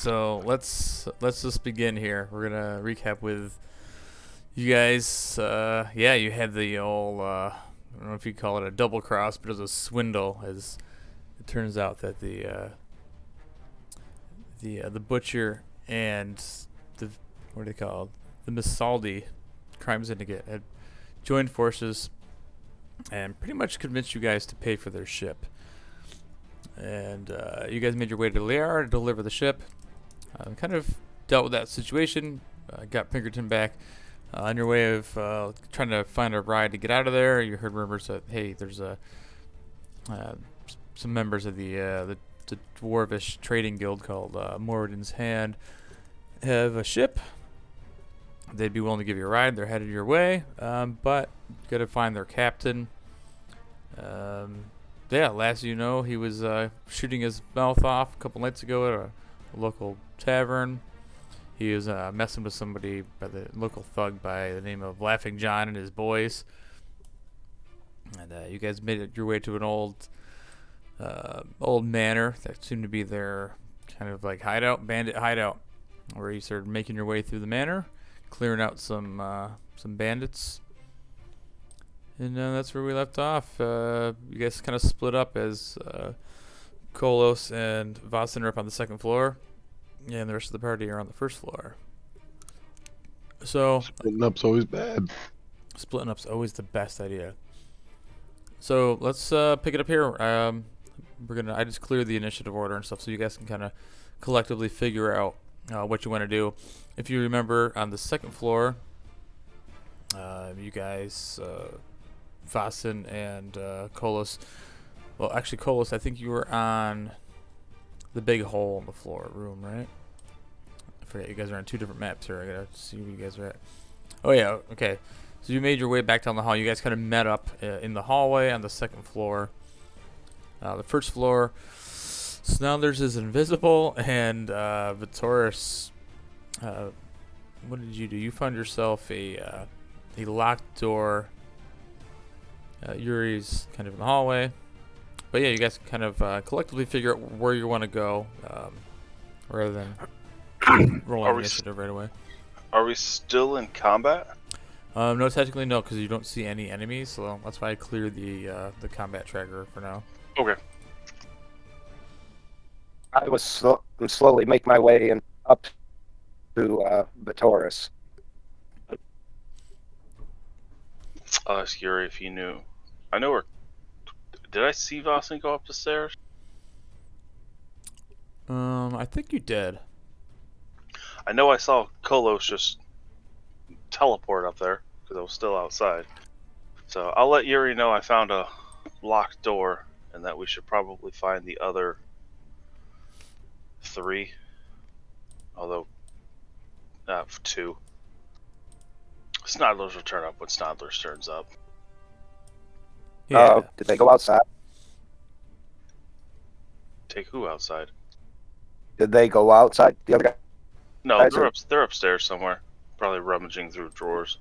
So let's just begin here. We're gonna recap with you guys. You had the old I don't know if you call it a double cross, but it was a swindle. As it turns out that the butcher and the what do they call the Misaldi crime syndicate had joined forces and pretty much convinced you guys to pay for their ship. And you guys made your way to Leiara to deliver the ship. Kind of dealt with that situation. Got Pinkerton back. On your way of trying to find a ride to get out of there, you heard rumors that there's some members of the dwarvish trading guild called Moradin's Hand have a ship. They'd be willing to give you a ride. They're headed your way, but you got to find their captain. Last you know, he was shooting his mouth off a couple nights ago at a local tavern. He was messing with somebody by the local thug by the name of Laughing John and his boys. And you guys made it your way to an old manor that seemed to be their kind of like bandit hideout, where you started making your way through the manor, clearing out some bandits. And that's where we left off. You guys kind of split up as Kolos and Vossen are up on the second floor, and the rest of the party are on the first floor. So splitting up's always bad. Splitting up's always the best idea. So let's pick it up here. I just cleared the initiative order and stuff, so you guys can kind of collectively figure out what you want to do. If you remember, on the second floor, you guys, Vossen and Kolos. Well, actually, Kolos, I think you were on the big hole in the floor room, right? I forget. You guys are on two different maps here. I gotta see where you guys are at. Oh yeah, okay. So you made your way back down the hall. You guys kind of met up in the hallway on the second floor. The first floor, Snounders is invisible, and Beartoris. What did you do? You found yourself a locked door. Yuri's kind of in the hallway. But yeah, you guys can kind of collectively figure out where you want to go, rather than rolling initiative right away. Are we still in combat? No, technically no, because you don't see any enemies, so that's why I cleared the combat tracker for now. Okay. I was slowly make my way up to Beartoris. Ask Yuri if he knew. I know where. Did I see Vossen go up the stairs? I think you did. I know I saw Kolos just teleport up there because I was still outside. So I'll let Yuri know I found a locked door and that we should probably find the other 3. Although, 2. Snodlers will turn up when Snodlers turns up. Yeah. Did they go outside? Take who outside? Did they go outside? The other guy? No, they're upstairs somewhere. Probably rummaging through drawers.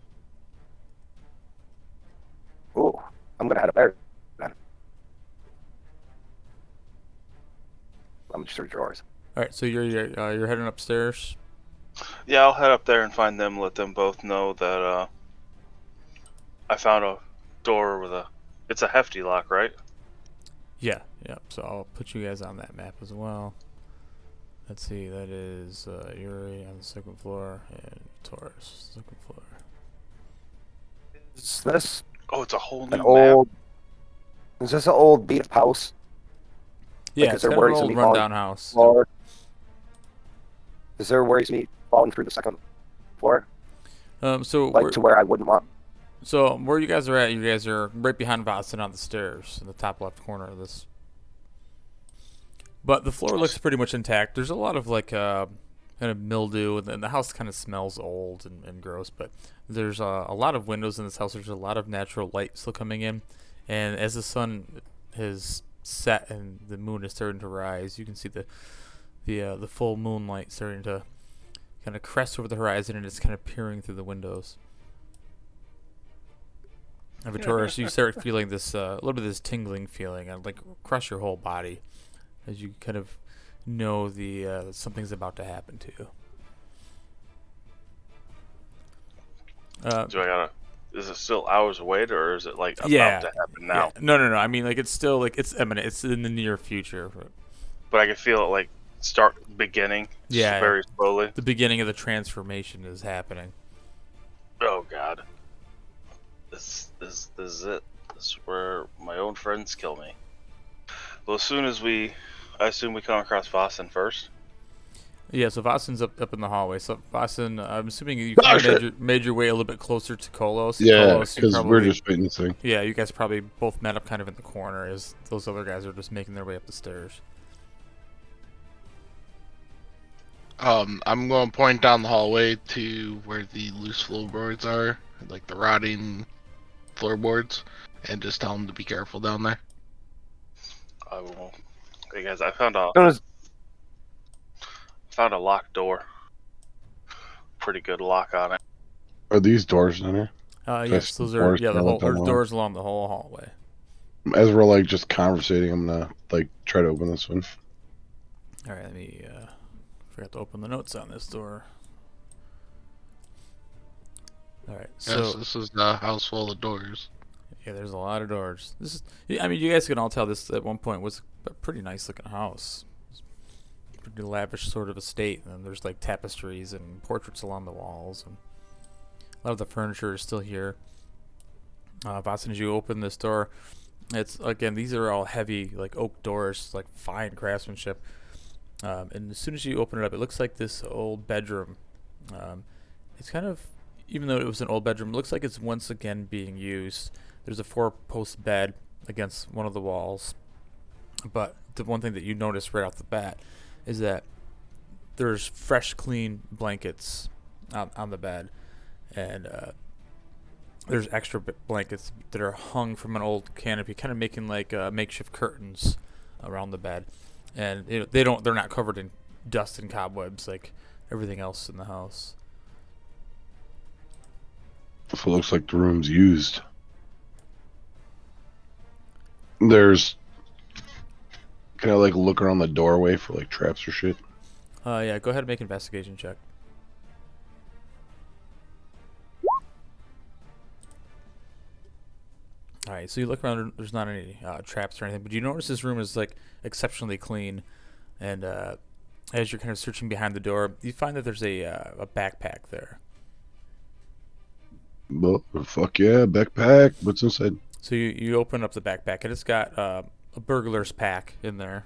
Ooh, I'm gonna head up there then. Rummage through drawers. All right, so you're heading upstairs. Yeah, I'll head up there and find them. Let them both know that I found a door with it's a hefty lock, right? Yeah. So I'll put you guys on that map as well. Let's see, that is Yuri on the second floor and Taurus, second floor. Is this Oh, it's a whole new an map. old? Is this an old beat up house? Yeah, is it's there kind of an worries of old me rundown falling house. Or is there worries me falling through the second floor? So To where I wouldn't want. So where you guys are at, you guys are right behind Vossen on the stairs in the top left corner of this. But the floor looks pretty much intact. There's a lot of kind of mildew, and the house kind of smells old and gross. But there's a lot of windows in this house. There's a lot of natural light still coming in, and as the sun has set and the moon is starting to rise, you can see the full moonlight starting to kind of crest over the horizon, and it's kind of peering through the windows. And Beartoris, you start feeling this a little bit of this tingling feeling, and like crush your whole body as you kind of know the something's about to happen to you. Do I gotta? Is it still hours away, or is it like Yeah. about to happen now? Yeah. No. I mean, like it's still like it's imminent. It's in the near future. But I can feel it like start beginning, Yeah. very slowly. The beginning of the transformation is happening. Oh God, this is it. This is where my own friends kill me. Well, as soon as I assume we come across Vossen first. Yeah, so Vassen's up in the hallway. So Vassen, I'm assuming you kind of made your way a little bit closer to Kolos. Yeah, Kolos, because we're just waiting this thing. Yeah, you guys probably both met up kind of in the corner as those other guys are just making their way up the stairs. I'm going to point down the hallway to where the loose floorboards are, like the rotting floorboards, and just tell them to be careful down there. I will. Hey guys, I found a As found a locked door. Pretty good lock on it. Are these doors in here? Yes, those are doors the going whole up down the hall? doors along the whole hallway. As we're like just conversating, I'm gonna like try to open this one. All right, let me forgot to open the notes on this door. All right, so Yes, this is a house full of doors. yeah, there's a lot of doors. This is, I mean, you guys can all tell this at one point was a pretty nice looking house. Pretty lavish sort of estate, and there's like tapestries and portraits along the walls, and a lot of the furniture is still here. Vassen, as you open this door, it's again, these are all heavy like oak doors, like fine craftsmanship. And as soon as you open it up, it looks like this old bedroom. It's kind of, even though it was an old bedroom, it looks like it's once again being used. There's a 4-post bed against one of the walls, but the one thing that you notice right off the bat is that there's fresh, clean blankets on the bed, and there's extra blankets that are hung from an old canopy, kind of making like makeshift curtains around the bed, and they're not covered in dust and cobwebs like everything else in the house. So it looks like the room's used. There's. Can I like look around the doorway for like traps or shit? Yeah, go ahead and make an investigation check. All right, so you look around. There's not any traps or anything, but you notice this room is like exceptionally clean. And as you're kind of searching behind the door, you find that there's a backpack there. Well, fuck yeah, backpack. What's inside? So you open up the backpack, and it's got a burglar's pack in there,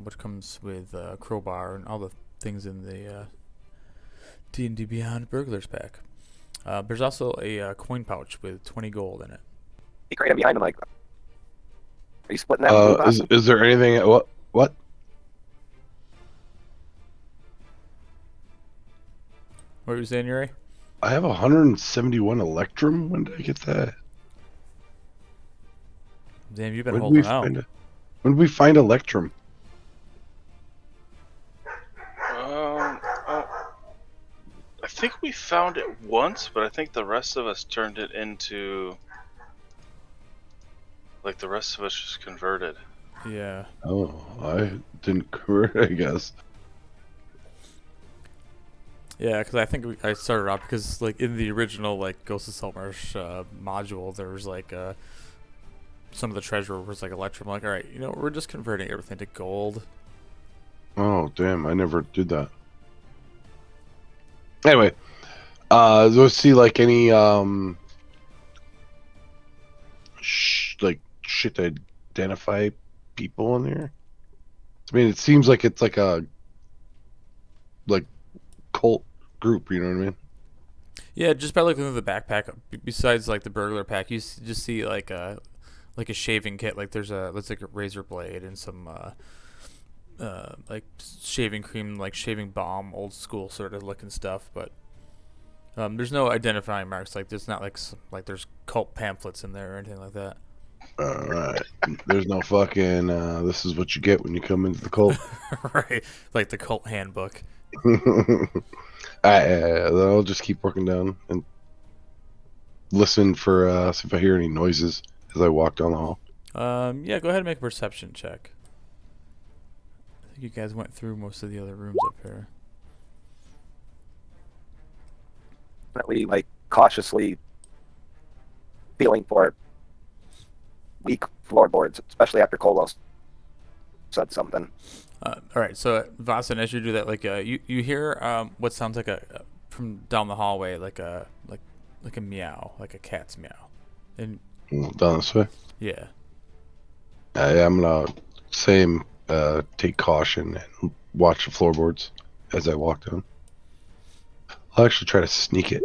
which comes with a crowbar and all the things in the D&D Beyond burglar's pack. There's also a coin pouch with 20 gold in it. he created behind him like, are you splitting that? With Blue Blossom? Is there anything? What? What were you saying, Yuri? I have 171 Electrum. When did I get that? Damn, you've been When did holding we out. when did we find Electrum? I think we found it once, but I think the rest of us turned it into. Like the rest of us just converted. Yeah. Oh, I didn't convert, I guess. Yeah, because I think I started off because like in the original like Ghost of Saltmarsh module, there was like some of the treasure was like Electrum. Like, all right, we're just converting everything to gold. Oh, damn, I never did that. Anyway, let's see like any like shit to identify people in there. I mean, it seems like it's like a cult group, you know what I mean? Yeah, just by looking at the backpack, besides like the burglar pack, you just see like a shaving kit. Like there's like a razor blade and some like shaving cream, like shaving balm, old school sort of looking stuff. But there's no identifying marks. Like there's not like there's cult pamphlets in there or anything like that. Alright. There's no fucking this is what you get when you come into the cult. Right, like the cult handbook. I'll just keep working down and listen for see if I hear any noises as I walk down the hall. Yeah, go ahead and make a perception check. I think you guys went through most of the other rooms up here. We like cautiously feeling for weak floorboards, especially after Kolos said something. All right, so Vasan, as you do that, like you hear what sounds like a from down the hallway, like a meow, like a cat's meow, and Down this way. yeah. I'm gonna take caution and watch the floorboards as I walk down. I'll actually try to sneak it.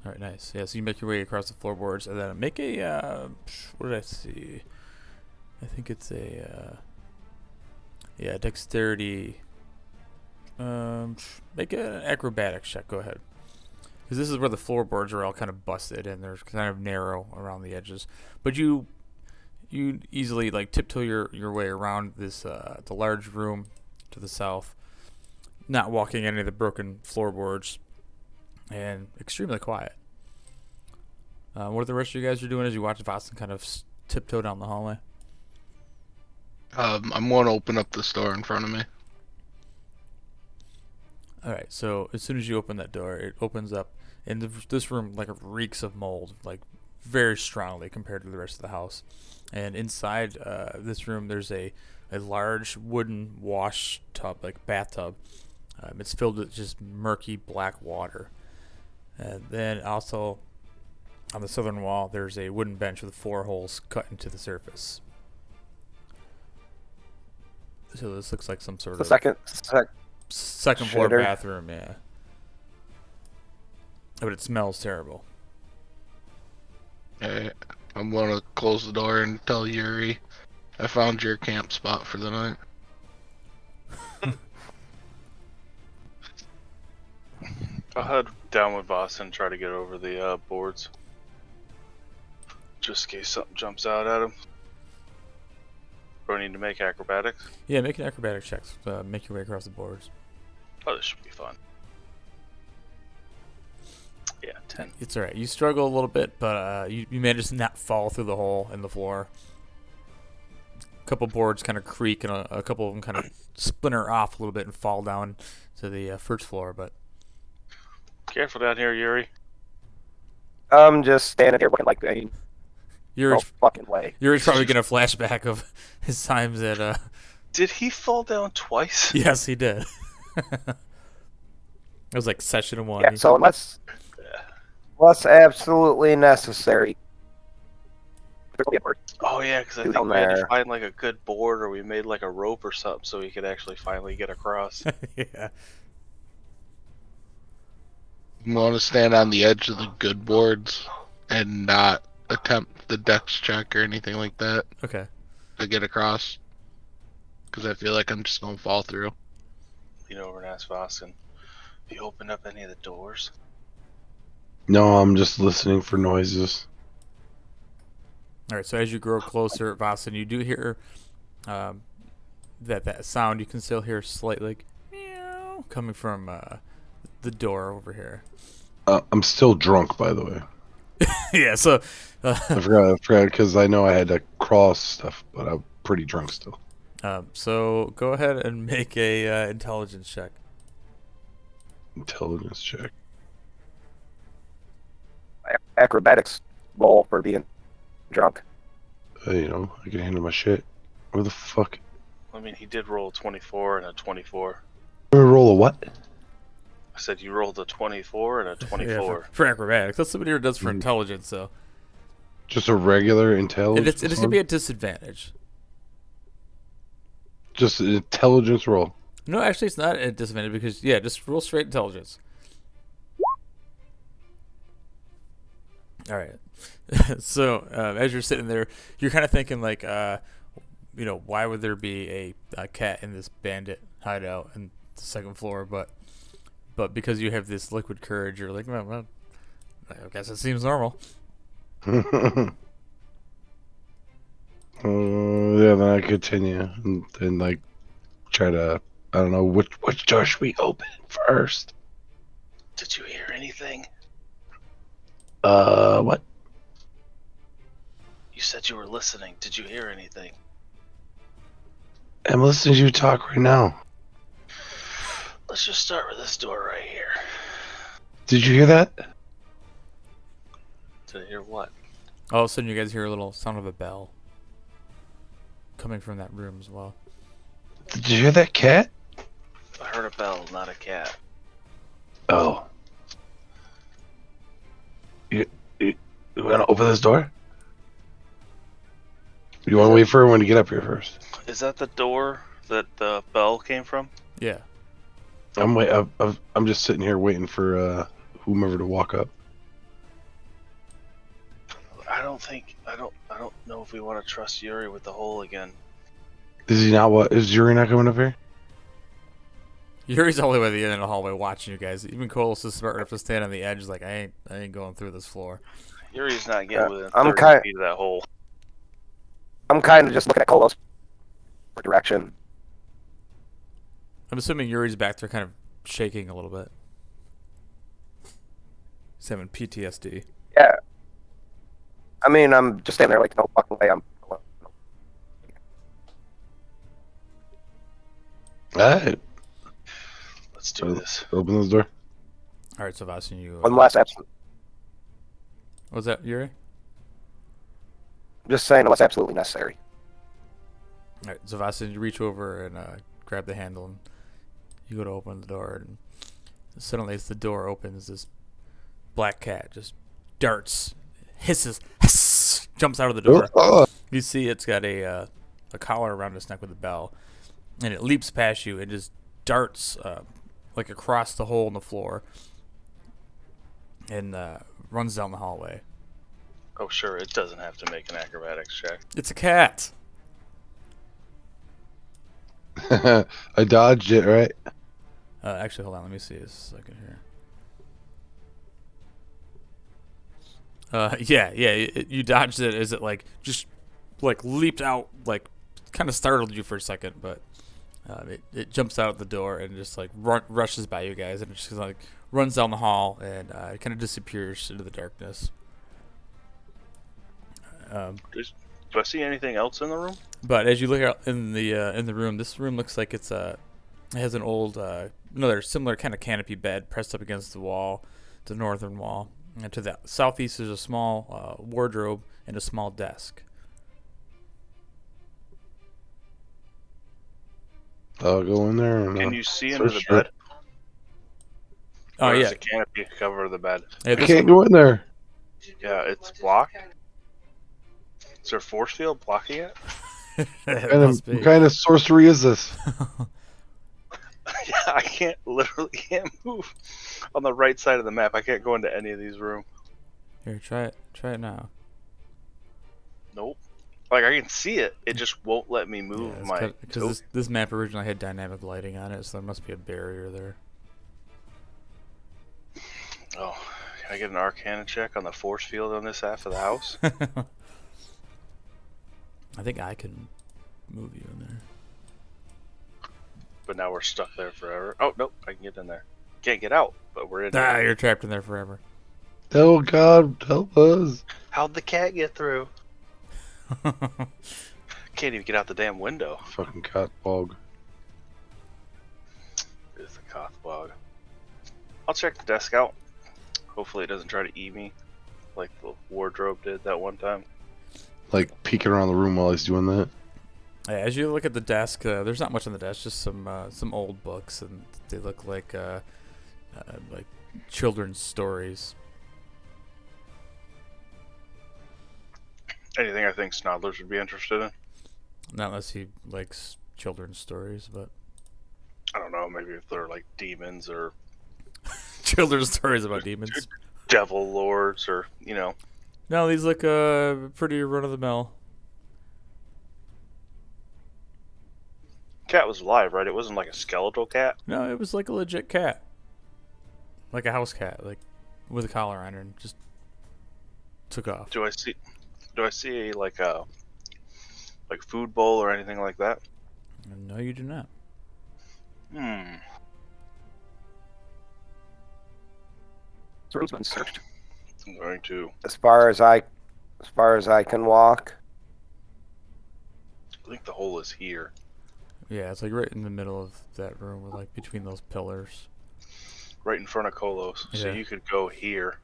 All right, nice. Yeah, so you make your way across the floorboards, and then make a what did I see? I think it's a dexterity. Make an acrobatics check. Go ahead, because this is where the floorboards are all kind of busted and they're kind of narrow around the edges. But you easily like tiptoe your way around this the large room to the south, not walking any of the broken floorboards, and extremely quiet. What are the rest of you guys are doing as you watch Vasan kind of tiptoe down the hallway? I'm going to open up this door in front of me. All right, so as soon as you open that door, it opens up, and this room like reeks of mold, like very strongly compared to the rest of the house. And inside this room, there's a large wooden wash tub, like bathtub. It's filled with just murky black water. And then also on the southern wall, there's a wooden bench with 4 holes cut into the surface. So this looks like some sort The of second floor shitter. bathroom, yeah. But it smells terrible. I'm going to close the door and tell Yuri I found your camp spot for the night. I'll head down with Voss and try to get over the boards. Just in case something jumps out at him. Do I need to make acrobatics? Yeah, make an acrobatic check. Make your way across the boards. Oh, this should be fun. Yeah, 10. It's alright. You struggle a little bit, but you manage to not fall through the hole in the floor. A couple boards kind of creak, and a couple of them kind of splinter off a little bit and fall down to the first floor. But Careful down here, Yuri. I'm just standing here looking like no Yuri's fucking way. probably gonna flashback of his times at. Did he fall down twice? Yes, he did. It was like session 1. Yeah, so unless absolutely necessary. Oh yeah, because I Dude, think we had to there. find like a good board, or we made like a rope or something so he could actually finally get across. Yeah. I'm going to stand on the edge of the good boards and not attempt the dex check or anything like that Okay. to get across. Because I feel like I'm just going to fall through. Lean over and ask Vossen, have you opened up any of the doors? No, I'm just listening for noises. All right. So as you grow closer, Vasan, you do hear that sound. You can still hear slight like meow coming from the door over here. I'm still drunk, by the way. Yeah. So. I forgot because I know I had to cross stuff, but I'm pretty drunk still. So go ahead and make a intelligence check. Intelligence check. Acrobatics roll for being drunk. You know, I can handle my shit. Where the fuck? I mean, he did roll a 24 and a 24. I'm gonna roll a what? I said you rolled a 24 and a 24. Yeah, for acrobatics. That's what he does for intelligence. So. Just a regular intelligence. It is gonna be a disadvantage. Just an intelligence roll. No, actually, it's not a disadvantage because just roll straight intelligence. All right. So as you're sitting there, you're kind of thinking like, why would there be a cat in this bandit hideout in the second floor? But because you have this liquid courage, you're like, well, I guess it seems normal. Yeah, then I continue and like try to, I don't know, which door should we open first? Did you hear anything? What? You said you were listening. Did you hear anything? I'm listening to you talk right now. Let's just start with this door right here. Did you hear that? To hear what? All of a sudden, you guys hear a little sound of a bell coming from that room as well. Did you hear that cat? I heard a bell, not a cat. Oh. You want to open this door? You want to wait for everyone to get up here first? Is that the door that the bell came from? Yeah. I'm just sitting here waiting for whomever to walk up. I don't know if we want to trust Yuri with the hole again. Is he not? What is Yuri not coming up here? Yuri's all the way at the end of the hallway watching you guys. Even Kolos is smart enough to stand on the edge, like I ain't going through this floor. Yuri's not getting within I'm 30 feet of that hole. I'm kind of just looking at Kolos for direction. I'm assuming Yuri's back there, kind of shaking a little bit. He's having PTSD. Yeah. I mean, I'm just standing there like, no fucking way. Alright. Let's do this. Open this door. All right, so Vasin, you. Unless absolutely, Was that Yuri? just saying, unless absolutely necessary. All right, so Vasin, you reach over and grab the handle, and you go to open the door, and suddenly, as the door opens, this black cat just darts, hisses, jumps out of the door. You see, it's got a collar around its neck with a bell, and it leaps past you and just darts like across the hole in the floor, and runs down the hallway. Oh, sure, it doesn't have to make an acrobatics check. It's a cat. I dodged it, right? Actually, hold on. Let me see a second here. Yeah. You dodged it. Is it like just like leaped out, like kind of startled you for a second, but it jumps out the door and just like rushes by you guys, and it just like runs down the hall and it kind of disappears into the darkness. Do I see anything else in the room? But as you look out in the room, this room looks like it has an old another similar kind of canopy bed pressed up against the wall, the northern wall, and to the southeast is a small wardrobe and a small desk. I'll go in there and Can you see into the search bed? Oh Or yeah, does the canopy cover the bed? Hey, I this can't one- go in there. Yeah, it's blocked. Is there a force field blocking it? it What must be. kind of sorcery is this? Yeah, I can't move on the right side of the map. I can't go into any of these rooms. Here, try it now. Nope. Like I can see it, it just won't let me move my. Because this map originally had dynamic lighting on it, so there must be a barrier there. Oh, can I get an Arcana check on the force field on this half of the house? I think I can move you in there. But now we're stuck there forever. Oh nope, I can get in there. Can't get out, but we're in there. You're trapped in there forever. Oh God, help us! How'd the cat get through? Can't even get out the damn window. Fucking cat bog. It's a Kothbog. I'll check the desk out. Hopefully it doesn't try to eat me like the wardrobe did that one time. Like peeking around the room while he's doing that. Yeah, as you look at the desk, there's not much on the desk, just some old books, and they look like children's stories. Anything I think Snodlers would be interested in? Not unless he likes children's stories, but I don't know, maybe if they're like demons or children's stories about demons. devil lords or, you know. No, these look pretty run of the mill. Cat was alive, right? It wasn't like a skeletal cat. No, it was like a legit cat, like a house cat, like with a collar on her, and just took off. Do I see like a food bowl or anything like that? No, you do not. This room's been searched I'm going to. as far as I can walk. I think the hole is here. Yeah, it's like right in the middle of that room, or like between those pillars. Right in front of Kolos. So Yeah. you could go here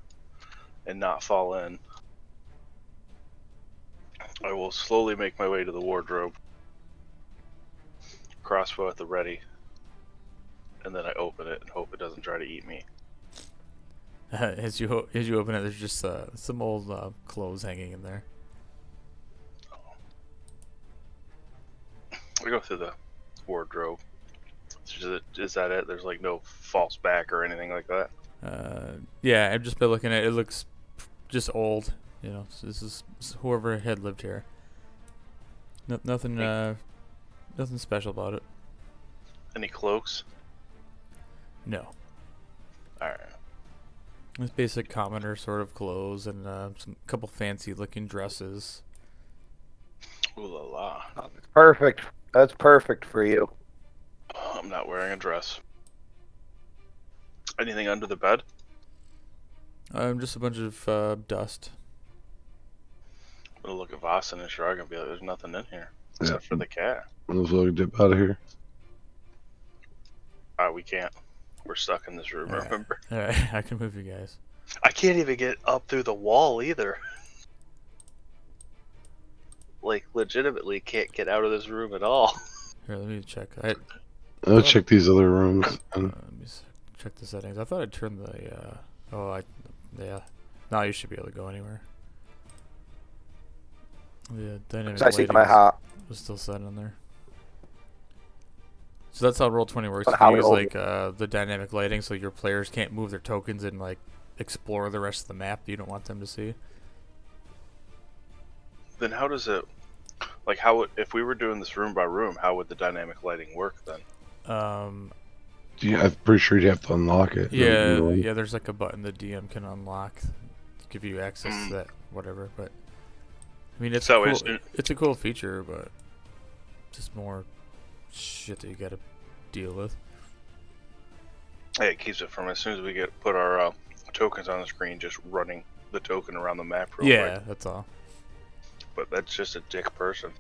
and not fall in. I will slowly make my way to the wardrobe. Crossbow at the ready. And then I open it and hope it doesn't try to eat me. As you open it, there's just some old clothes hanging in there. I go through the wardrobe. Is that it? There's like no false back or anything like that. Yeah, I've just been looking at it. It looks just old. You know, so this is whoever had lived here. Nothing special about it. Any cloaks? No. Alright. It's basic commoner sort of clothes and some couple fancy looking dresses. Ooh la la. That's perfect. That's perfect for you. I'm not wearing a dress. Anything under the bed? Just a bunch of dust. I'm gonna look at Vossen and Shrug and be like, there's nothing in here. Yeah. Except for the cat. Let's look dip out of here. We can't. We're stuck in this room, Alright. remember? Alright, I can move you guys. I can't even get up through the wall either. Like, legitimately can't get out of this room at all. Here, let me check. I'll check these other rooms. Let me check the settings. I thought I turned the. Yeah. Now you should be able to go anywhere. The dynamic I see lighting my heart. was still set on there. So that's how Roll20 works. But how You use will- like the dynamic lighting, so your players can't move their tokens and like explore the rest of the map that you don't want them to see. Then how does it... Like, how would... If we were doing this room by room, how would the dynamic lighting work then? Yeah, I'm pretty sure you'd have to unlock it. Yeah. There's like a button the DM can unlock to give you access to that, whatever. But I mean, it's So it's a cool feature, but just more shit that you gotta deal with. Hey, it keeps it from as soon as we put our tokens on the screen, just running the token around the map real quick. That's all. But that's just a dick person.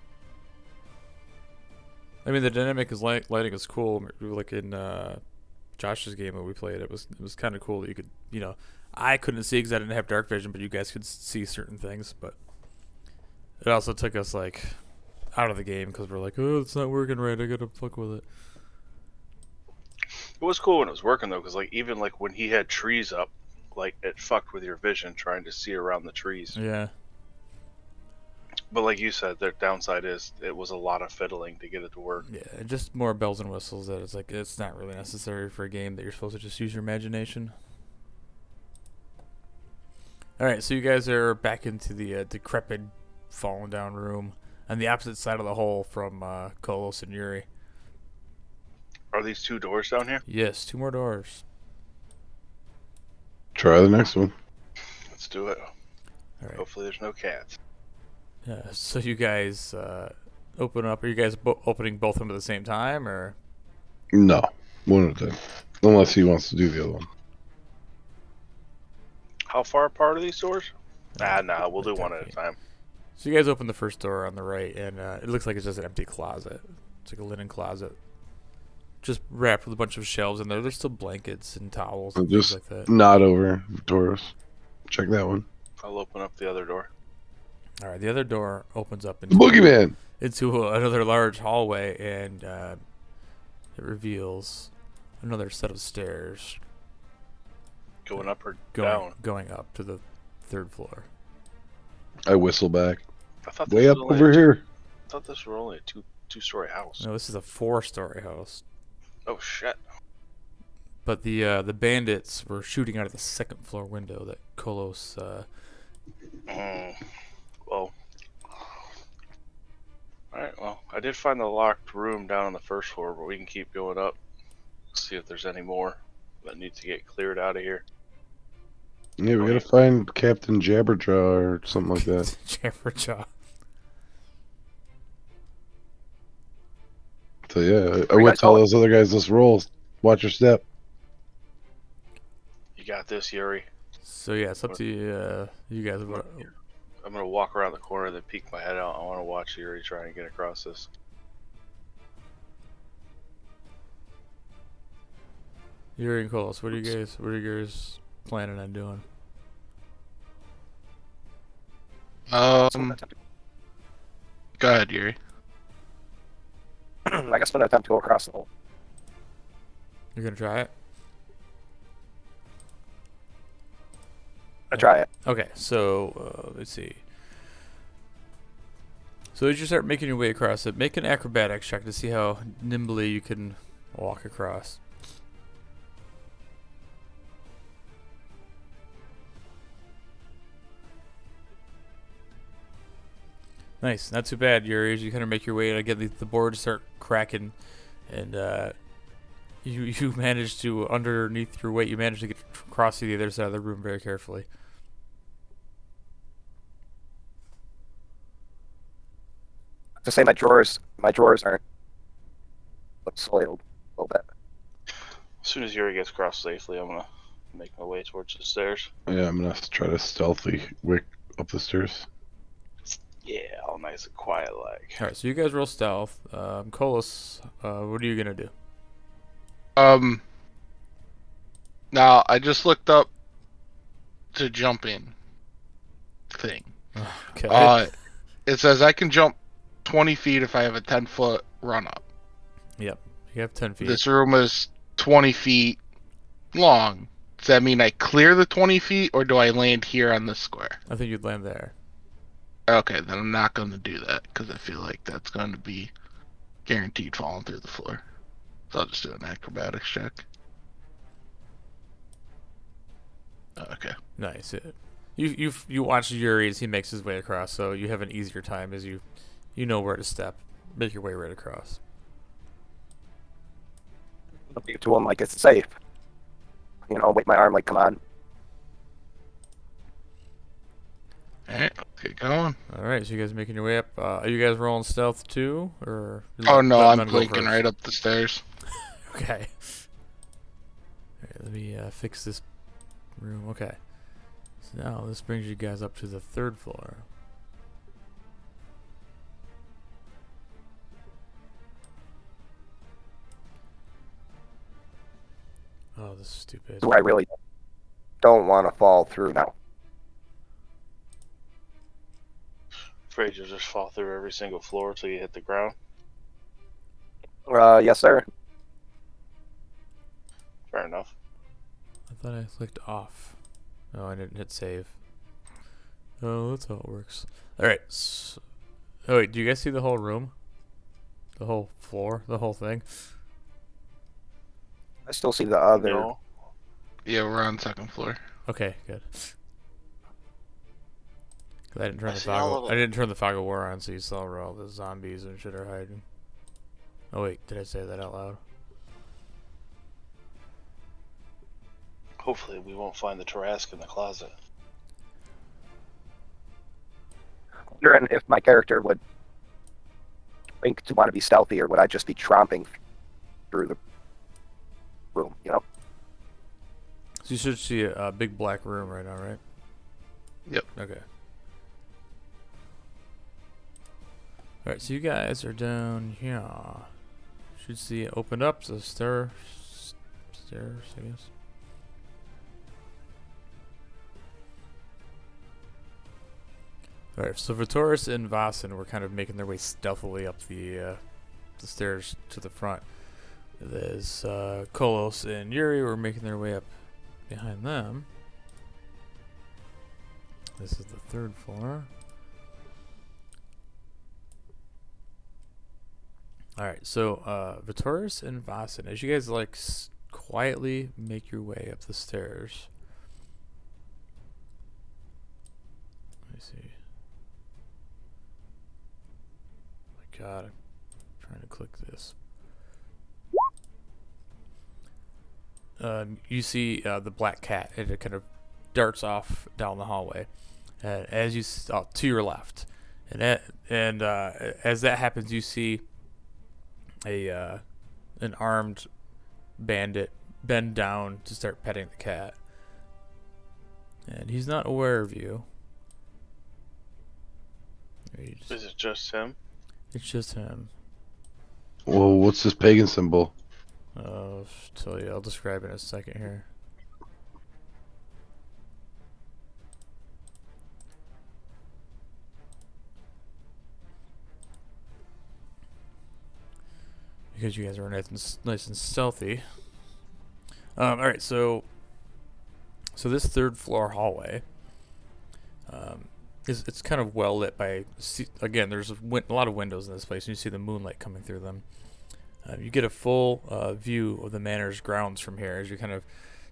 I mean, the dynamic lighting is cool. Like in Josh's game that we played, it was kind of cool that you could, I couldn't see because I didn't have dark vision, but you guys could see certain things. But it also took us like out of the game because we're like, oh, it's not working right. I gotta fuck with it. It was cool when it was working though, because like even like when he had trees up, like it fucked with your vision trying to see around the trees. Yeah. But like you said, their downside is it was a lot of fiddling to get it to work. Yeah, and just more bells and whistles that it's like it's not really necessary for a game that you're supposed to just use your imagination. All right, so you guys are back into the decrepit, fallen down room on the opposite side of the hole from Kolos and Yuri. Are these two doors down here? Yes, 2 more doors. Try the next one. Let's do it. All right. Hopefully there's no cats. Yeah, so you guys open up. Are you guys opening both of them at the same time, or? No, one at a time. Unless he wants to do the other one. How far apart are these doors? Uh, Nah, we'll do like one 10 at a feet. time. So you guys open the first door on the right, and it looks like it's just an empty closet. It's like a linen closet, just wrapped with a bunch of shelves in there. There's still blankets and towels and things Just like that. nod over, Taurus. Check that one. I'll open up the other door. All right, the other door opens up The into boogeyman! another large hallway, and it reveals another set of stairs Going up or down? going up to the 3rd floor. I whistle back. I thought Way up was only over here. I thought this was only a two-story house. No, this is a 4-story house. Oh shit! But the bandits were shooting out of the 2nd floor window that Kolos. Well. Alright, well, I did find the locked room down on the 1st floor, but we can keep going up. See if there's any more that need to get cleared out of here. Yeah, we gotta find Captain Jabberjaw or something like that. Jabberjaw. So yeah, I Where you would guys tell going? those other guys, let's roll. Watch your step. You got this, Yuri. So yeah, it's up to you, you guys. I'm gonna walk around the corner, then peek my head out. I want to watch Yuri try and get across this. Yuri and Kolos, what are you guys planning on doing? Go ahead, Yuri. I guess I'm gonna attempt to go across the hole. You're gonna try it? I try it. Okay, so let's see. So as you start making your way across it, make an acrobatics check to see how nimbly you can walk across. Nice, not too bad, Yuri. As you kind of make your way and again, the boards start cracking, and you manage to, underneath your weight, you manage to get across to the other side of the room very carefully. To say my drawers aren't soiled a little bit. As soon as Yuri gets across safely, I'm gonna make my way towards the stairs. Yeah, I'm gonna try to stealthy wick up the stairs. Yeah, all nice and quiet like. All right, so you guys roll stealth. Kolos, what are you gonna do? Now I just looked up to jumping thing. Okay. It says I can jump 20 feet if I have a 10-foot run up. Yep, you have 10 feet. This room is 20 feet long. Does that mean I clear the 20 feet, or do I land here on this square? I think you'd land there. Okay, then I'm not going to do that, because I feel like that's going to be guaranteed falling through the floor. So I'll just do an acrobatics check. Okay. Nice. You watch Yuri as he makes his way across, so you have an easier time as you know where to step, make your way right across. I'll get to him like it's safe. You know, wait my arm like, come on. Alright, let's get going. All right, so you guys making your way up. Are you guys rolling stealth too, or? Oh no, let I'm them go blinking first? right up the stairs. Okay. All right, let me fix this room. Okay. So now this brings you guys up to the 3rd floor. Oh, this is stupid. So I really don't want to fall through now. Afraid you'll just fall through every single floor till you hit the ground. Yes, sir. Fair enough. I thought I clicked off. Oh, I didn't hit save. Oh, that's how it works. All right. So, oh wait, do you guys see the whole room? The whole floor? The whole thing? I still see the other. No. Yeah, we're on 2nd floor. Okay, good. 'Cause I didn't turn I the see all fog. of I it. didn't turn the fog of war on, so you saw where all the zombies and shit are hiding. Oh wait, did I say that out loud? Hopefully we won't find the Tarask in the closet. Wondering if my character would think to want to be stealthy, or would I just be tromping through the room? You know. So you should see a big black room right now, right? Yep. Okay. Alright, so you guys are down here. Should see it open up, so stairs, I guess. Alright, so Beartoris and Vasen were kind of making their way stealthily up the stairs to the front. There's Kolos and Yuri were making their way up behind them. This is the 3rd floor. Alright, so Beartoris and Vasen, as you guys like quietly make your way up the stairs. Let me see. Oh my god, I'm trying to click this. You see the black cat, and it kind of darts off down the hallway, as you to your left, and as that happens, you see an armed bandit bend down to start petting the cat, and he's not aware of you. Is it just him? It's just him. Well, what's this pagan symbol? I'll tell you. I'll describe it in a second here. Because you guys are nice and stealthy. All right, so this third floor hallway, it's kind of well lit by. Again, there's a lot of windows in this place, and you see the moonlight coming through them. You get a full view of the manor's grounds from here as you kind of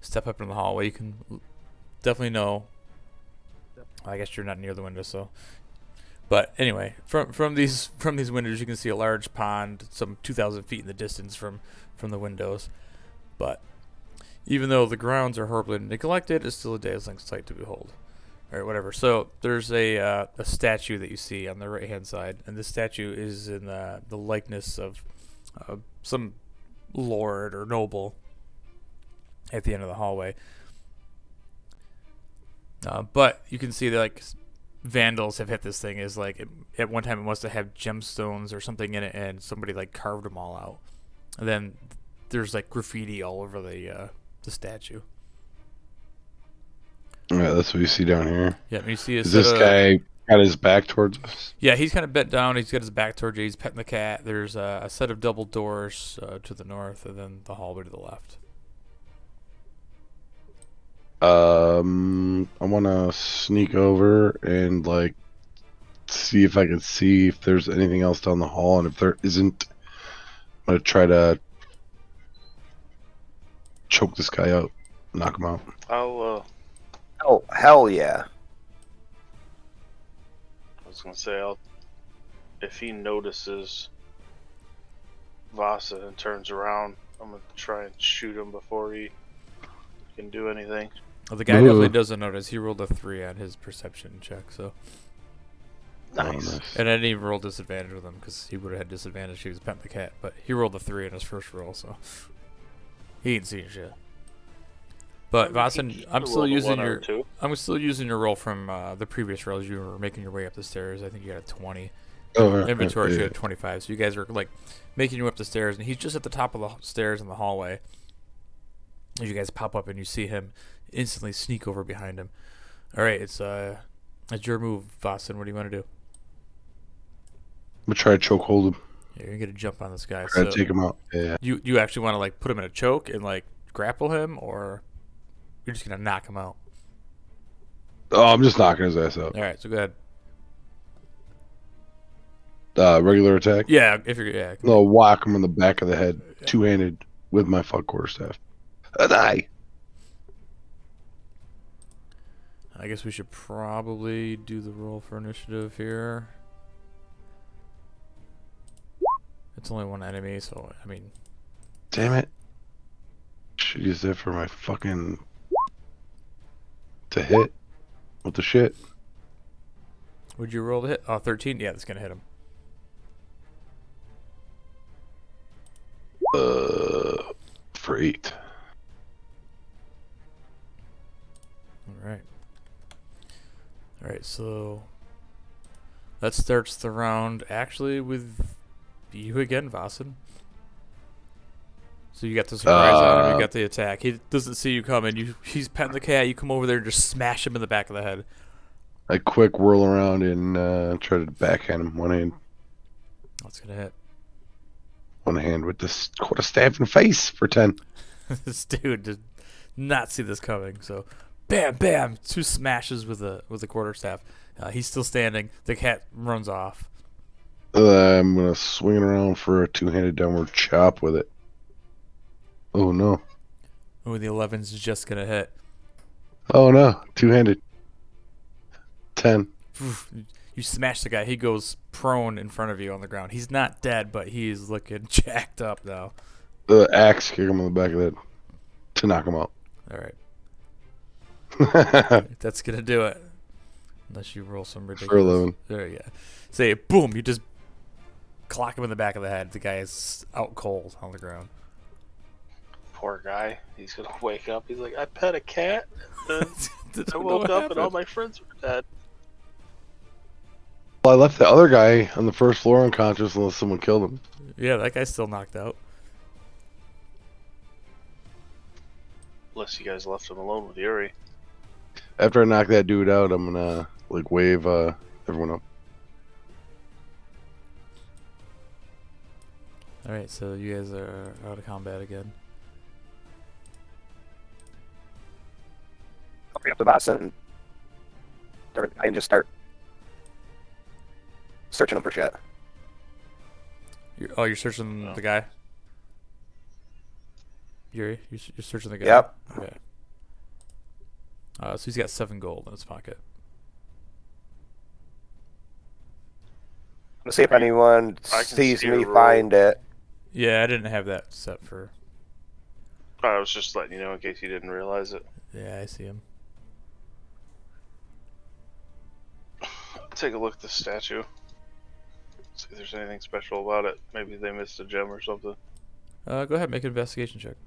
step up in the hallway. You can definitely know. I guess you're not near the window, so. But anyway, from these windows, you can see a large pond, some 2,000 feet in the distance from the windows. But even though the grounds are horribly neglected, it's still a dazzling sight to behold. All right, whatever. So there's a statue that you see on the right-hand side, and this statue is in the likeness of some lord or noble at the end of the hallway. But you can see that, like, vandals have hit this thing. Is like at one time it must have had gemstones or something in it, and somebody like carved them all out. And then there's like graffiti all over the statue. Yeah, that's what you see down here. Yeah, and you see Is this guy got his back towards us? Yeah, he's kind of bent down. He's got his back towards you. He's petting the cat. There's a set of double doors to the north, and then the hallway to the left. I want to sneak over and like see if I can see if there's anything else down the hall, and if there isn't, I'm gonna try to choke this guy out, knock him out. I'll Oh, hell yeah. I was gonna say, if he notices Vasa and turns around, I'm gonna try and shoot him before he can do anything. Well, the guy definitely doesn't notice. He rolled a 3 on his perception check, so. Nice. And I didn't even roll disadvantage with him because he would have had disadvantage if he was petting the cat. But he rolled a 3 in his first roll, so he ain't seen shit. But Vasen, I'm still using your roll from the previous rolls. You were making your way up the stairs. I think you got a 20. Inventory, you had 25. So you guys are like making your way up the stairs, and he's just at the top of the stairs in the hallway. As you guys pop up and you see him instantly sneak over behind him. All right, it's your move, Vasen. What do you want to do? I'm gonna try to choke hold him. Yeah, you're gonna jump on this guy. Try to take him out. Yeah. You actually want to like put him in a choke and like grapple him, or you're just gonna knock him out? Oh, I'm just knocking his ass out. All right, so go ahead. Regular attack. Yeah, if you're No, whack him in the back of the head, two-handed with my fuck quarterstaff. A die. I guess we should probably do the roll for initiative here. It's only one enemy, so I mean. Damn it. Should use that for my fucking to hit. What the shit? Would you roll to hit? Oh, 13? Yeah, that's gonna hit him. For 8. Alright, so that starts the round actually with you again, Vasen. So you got the surprise on him, you got the attack. He doesn't see you coming. He's petting the cat, you come over there and just smash him in the back of the head. I quick whirl around and try to backhand him one hand. That's gonna hit. One hand with this quarterstaff in the face for 10. This dude did not see this coming, so bam, bam, 2 smashes with the quarterstaff. He's still standing. The cat runs off. I'm gonna swing it around for a 2-handed downward chop with it. Oh no! Oh, the 11's just gonna hit. Oh no! 2-handed. 10. You smash the guy. He goes prone in front of you on the ground. He's not dead, but he's looking jacked up now. The axe kick him on the back of the head to knock him out. All right. That's gonna do it. Unless you roll some ridiculous. For 11. There you go. Say boom, you just clock him in the back of the head. The guy is out cold on the ground. Poor guy. He's gonna wake up. He's like, I pet a cat. And I woke up and all my friends were dead. Well, I left the other guy on the first floor unconscious unless someone killed him. Yeah, that guy's still knocked out. Unless you guys left him alone with Yuri. After I knock that dude out, I'm gonna like wave everyone up. All right, so you guys are out of combat again. I'll bring up the boss and I can just start searching him for shit. You're searching the guy? Yuri, you're searching the guy? Yep. Okay. So he's got 7 gold in his pocket. Let's see if anyone I can sees see me a roll. find it. Yeah, I didn't have that set for... I was just letting you know in case you didn't realize it. Yeah, I see him. Take a look at the statue. See if there's anything special about it. Maybe they missed a gem or something. Go ahead, make an investigation check.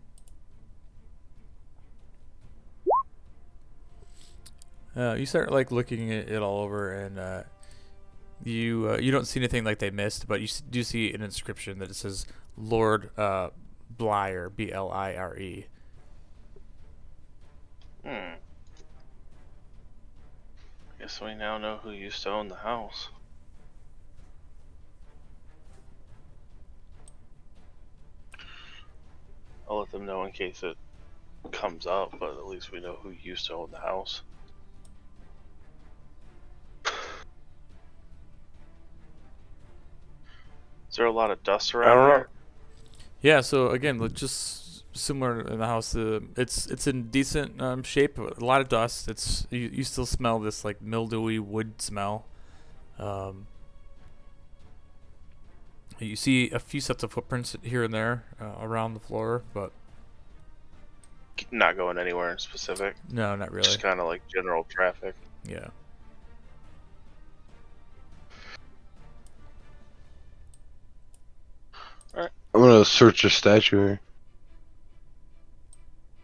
You start like looking at it all over, and you don't see anything like they missed, but you do see an inscription that it says Lord Blier, B-L-I-R-E. Guess we now know who used to own the house. I'll let them know in case it comes up, but at least we know who used to own the house. Is there a lot of dust I don't around know. here? Yeah, so again, just similar in the house. It's in decent shape. A lot of dust. You still smell this like mildewy wood smell. You see a few sets of footprints here and there around the floor, but Not going anywhere in specific. no, not really. Just kind of like general traffic. Yeah. I'm gonna search a statue here.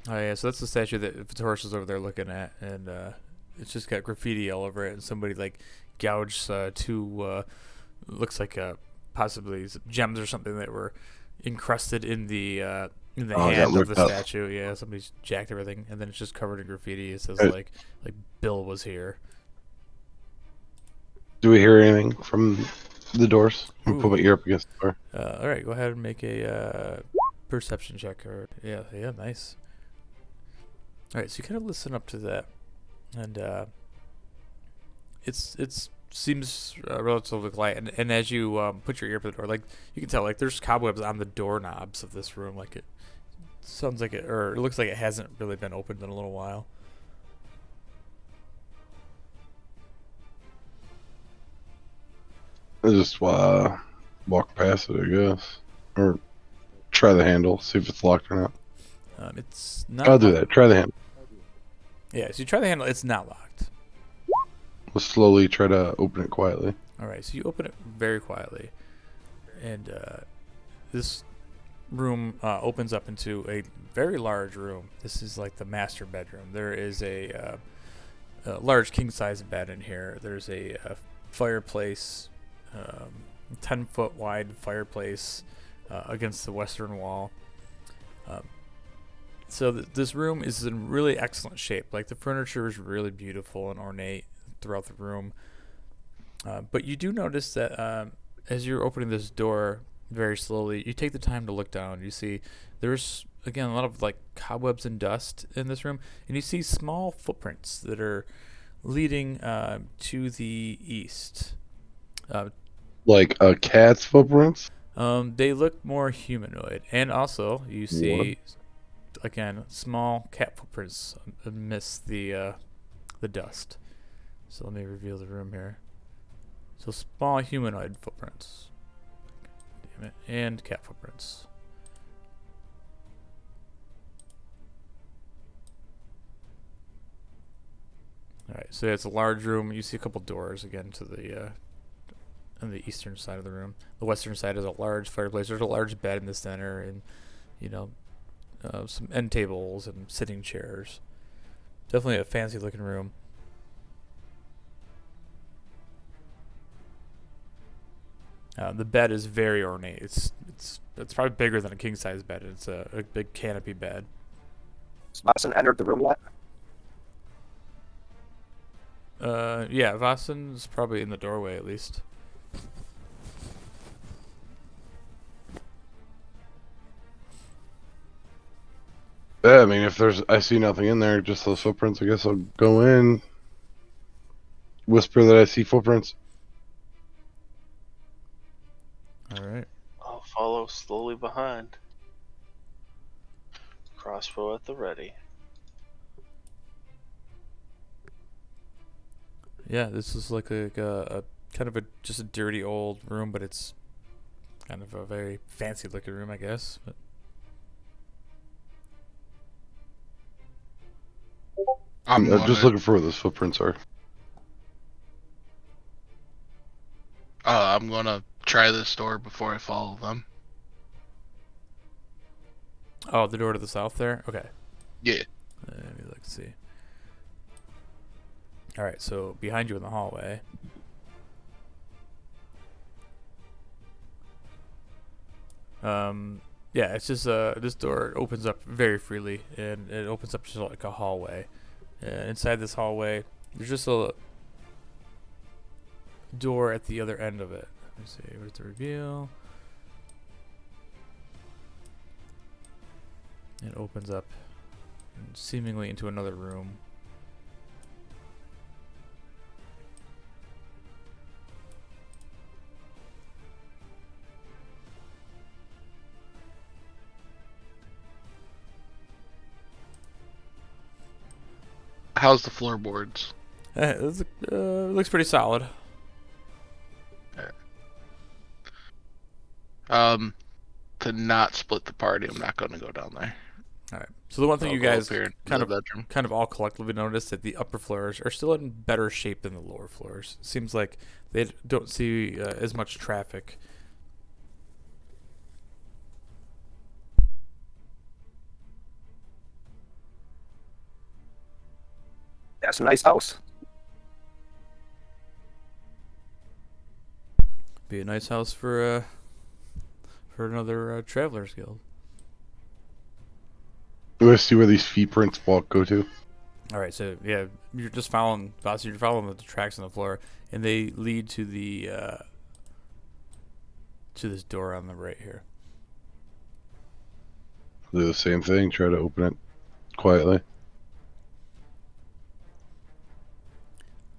Oh yeah, so that's the statue that Beartoris is over there looking at, and it's just got graffiti all over it, and somebody like gouged 2 looks like possibly gems or something that were encrusted in the hand of the statue. Yeah, somebody's jacked everything, and then it's just covered in graffiti. It says like Bill was here. Do we hear anything from the doors? I'm gonna put my ear up against the door. All right, go ahead and make a perception check. Or yeah, nice. All right, so you kind of listen up to that, and it seems relatively quiet. And as you put your ear up to the door, like you can tell, like there's cobwebs on the doorknobs of this room. Like it sounds like it, or it looks like it hasn't really been opened in a little while. I just walk past it, I guess, or try the handle, see if it's locked or not. It's not. I'll do that. Try the handle. Yeah, so you try the handle. It's not locked. We'll slowly try to open it quietly. All right, so you open it very quietly, and this room opens up into a very large room. This is like the master bedroom. There is a large king-size bed in here. There's a fireplace, 10-foot wide fireplace against the western wall. So this room is in really excellent shape. Like the furniture is really beautiful and ornate throughout the room. But you do notice that as you're opening this door very slowly, you take the time to look down. You see there's, again, a lot of like cobwebs and dust in this room. And you see small footprints that are leading to the east. Like a cat's footprints? They look more humanoid. And also you see, again, small cat footprints amidst the dust. So let me reveal the room here. So small humanoid footprints. Damn it. And cat footprints. Alright, so it's a large room. You see a couple doors again to the on the eastern side of the room. The western side is a large fireplace. There's a large bed in the center, and some end tables and sitting chairs. Definitely a fancy looking room. The bed is very ornate. It's probably bigger than a king size bed. It's a big canopy bed. Has Watson entered the room yet? Yeah, Vasen's probably in the doorway at least. Yeah, I mean, if I see nothing in there, just those footprints, I guess I'll go in. Whisper that I see footprints. All right. I'll follow slowly behind. Crossbow at the ready. Yeah, this is like a kind of just a dirty old room, but it's kind of a very fancy looking room, I guess. But I'm just looking for where those footprints are. I'm gonna try this door before I follow them. oh, the door to the south there. Okay. Yeah. Let me look. See. All right. So behind you in the hallway. Yeah, it's just this door opens up very freely, and it opens up just like a hallway. Inside this hallway, there's just a door at the other end of it. Let me see. Where's the reveal? It opens up seemingly into another room. How's the floorboards? It looks pretty solid. To not split the party, I'm not going to go down there. All right. So the one thing I'll you go guys up here in kind the of bedroom. all collectively noticed that the upper floors are still in better shape than the lower floors. Seems like they don't see as much traffic. That's a nice house. Be a nice house for another travelers guild. Let's see where these footprints go to. All right, so yeah, you're just following Voss. You're following the tracks on the floor, and they lead to the to this door on the right here. Do the same thing. Try to open it quietly.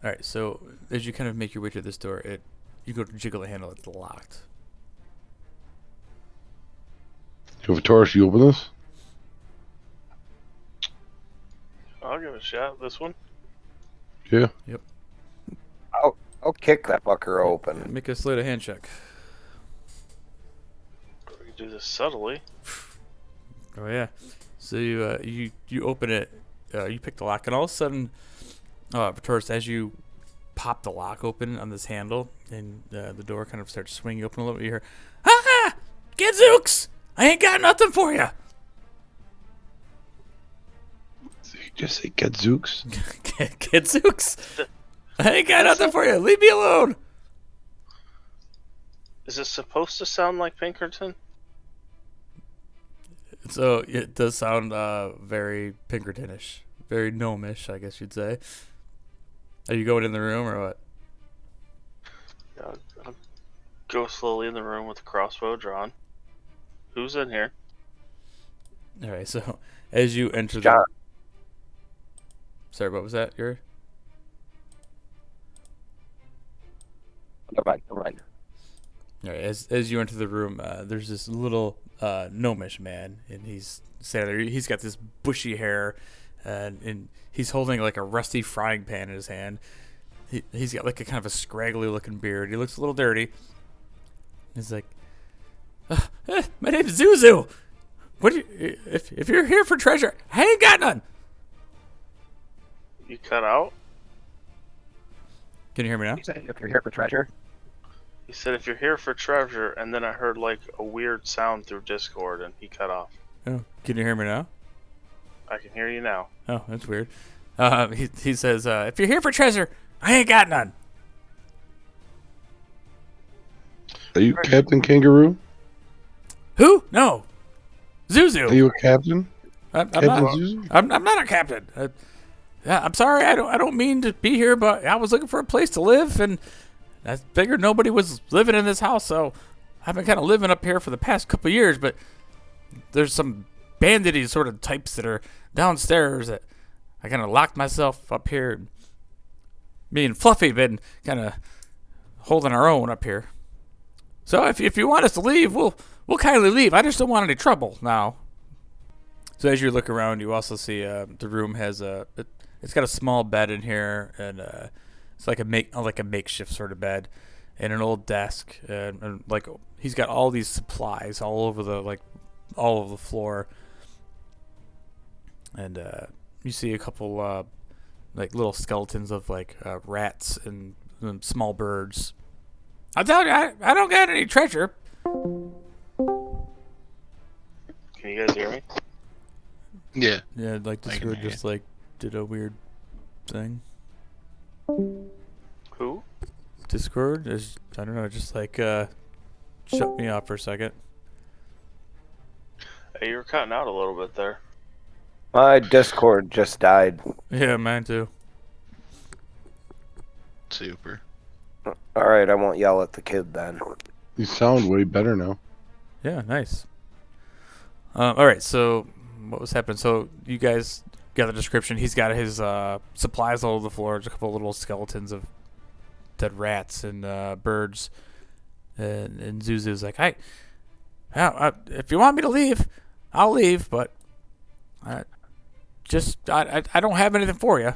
All right, so as you kind of make your way to this door, you go to jiggle the handle. It's locked. Beartoris, you open this? I'll give it a shot. This one. Yeah. Yep. I'll kick that fucker open. Make a sleight of hand check. We can do this subtly. Oh yeah. So you open it. You pick the lock, and all of a sudden, Beartoris, as you pop the lock open on this handle, and the door kind of starts swinging open a little bit, you hear, "Ah! Gadzooks! I ain't got nothing for you." Did you just say Gadzooks? Gadzooks! I ain't got nothing for you. Leave me alone. Is it supposed to sound like Pinkerton? So it does sound very Pinkertonish, very gnomish, I guess you'd say. Are you going in the room or what? Yeah, I'll go slowly in the room with the crossbow drawn. Who's in here? All right. So as you enter John. Sorry, what was that? Your. Never mind. All right. As you enter the room, there's this little gnomish man, and he's standing there. He's got this bushy hair, and he's holding like a rusty frying pan in his hand. He's got like a kind of a scraggly looking beard. He looks a little dirty. He's like, "My name's Zuzu. What? If you're here for treasure, I ain't got none." You cut out? Can you hear me now? He said, if you're here for treasure. He said, if you're here for treasure, and then I heard like a weird sound through Discord, and he cut off. Oh, can you hear me now? I can hear you now. Oh, that's weird. He says, if you're here for treasure, I ain't got none. Are you Captain Kangaroo? Who? No. Zuzu. Are you a captain? I'm Captain not. Zuzu? I'm not a captain. Yeah, I'm sorry. I don't mean to be here, but I was looking for a place to live, and I figured nobody was living in this house, so I've been kind of living up here for the past couple of years. But there's some bandity sort of types that are downstairs that I kind of locked myself up here. Me and Fluffy been kind of holding our own up here. So if you want us to leave, we'll kindly leave. I just don't want any trouble now. So as you look around, you also see the room has it's got a small bed in here, and it's like a makeshift sort of bed, and an old desk, and like he's got all these supplies all over all over the floor, and you see a couple like little skeletons of like rats and small birds. I tell you, I don't got any treasure. Can you guys hear me? Yeah. Yeah, like I can Discord hear just like did a weird thing. Who? Discord is, I don't know, just like shut me off for a second. Hey, you were cutting out a little bit there. My Discord just died. Yeah, mine too. Super. Alright, I won't yell at the kid then. You sound way better now. Yeah, nice. All right, so what was happening? So you guys got the description. He's got his supplies all over the floor. There's a couple of little skeletons of dead rats and birds. And Zuzu's like, if you want me to leave, I'll leave, but I don't have anything for you.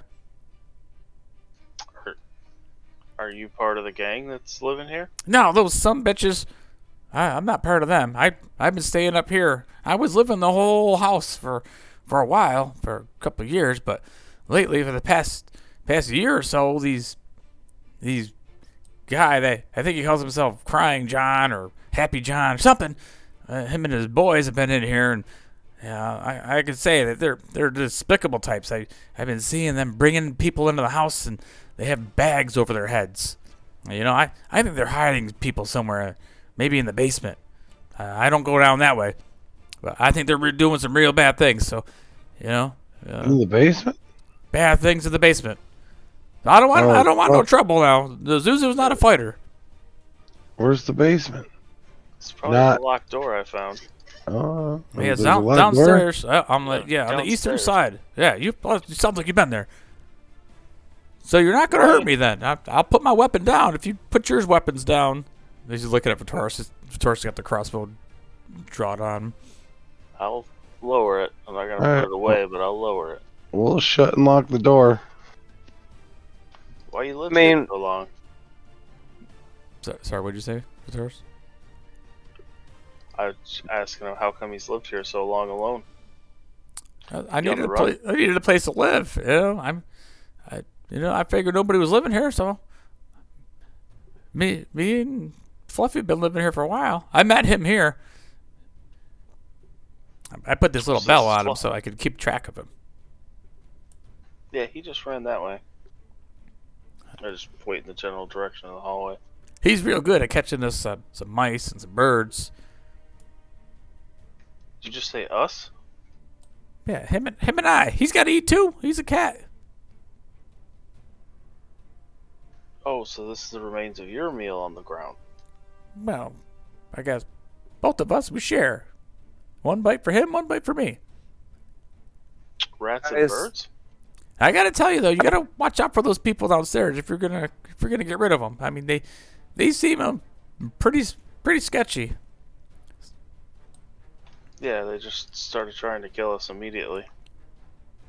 Are you part of the gang that's living here? No, those some bitches. I'm not part of them. I've been staying up here. I was living the whole house for a while, for a couple of years, but lately, for the past year or so, these guy, I think he calls himself Crying John or Happy John or something. Him and his boys have been in here, and I could say that they're despicable types. I've been seeing them bringing people into the house, and they have bags over their heads. You know, I think they're hiding people somewhere, maybe in the basement. I don't go down that way, but I think they're doing some real bad things. So, you know, In the basement? bad things in the basement. I don't want no trouble now. The Zuzu's not a fighter. Where's the basement? It's probably Not- the locked door I found. Oh, Yeah, there's it's a lot downstairs. I'm like, on the eastern Downstairs. side. Yeah, you sounds like you've been there. So you're not gonna hurt me then. I'll put my weapon down if you put your weapons down. He's looking at Beartoris. Beartoris got the crossbow drawn on. I'll lower it. I'm not gonna Alright. put it away, but I'll lower it. We'll shut and lock the door. Why you live I mean- here so long? Sorry, what'd you say, Beartoris? I was asking him how come he's lived here so long alone. I You on needed the road? I needed a place to live. I figured nobody was living here, so me and Fluffy have been living here for a while. I met him here. I put this little Who's bell this on him Fluffy? so I could keep track of him. Yeah, he just ran that way. I just wait in the general direction of the hallway. He's real good at catching us some mice and some birds. Did you just say us? Yeah, him and I. He's got to eat too. He's a cat. Oh, so this is the remains of your meal on the ground. Well, I guess both of us, we share. One bite for him, one bite for me. Rats and Guys. birds? I gotta tell you though, you gotta watch out for those people downstairs if you're gonna get rid of them. I mean, they seem pretty sketchy. Yeah, they just started trying to kill us immediately.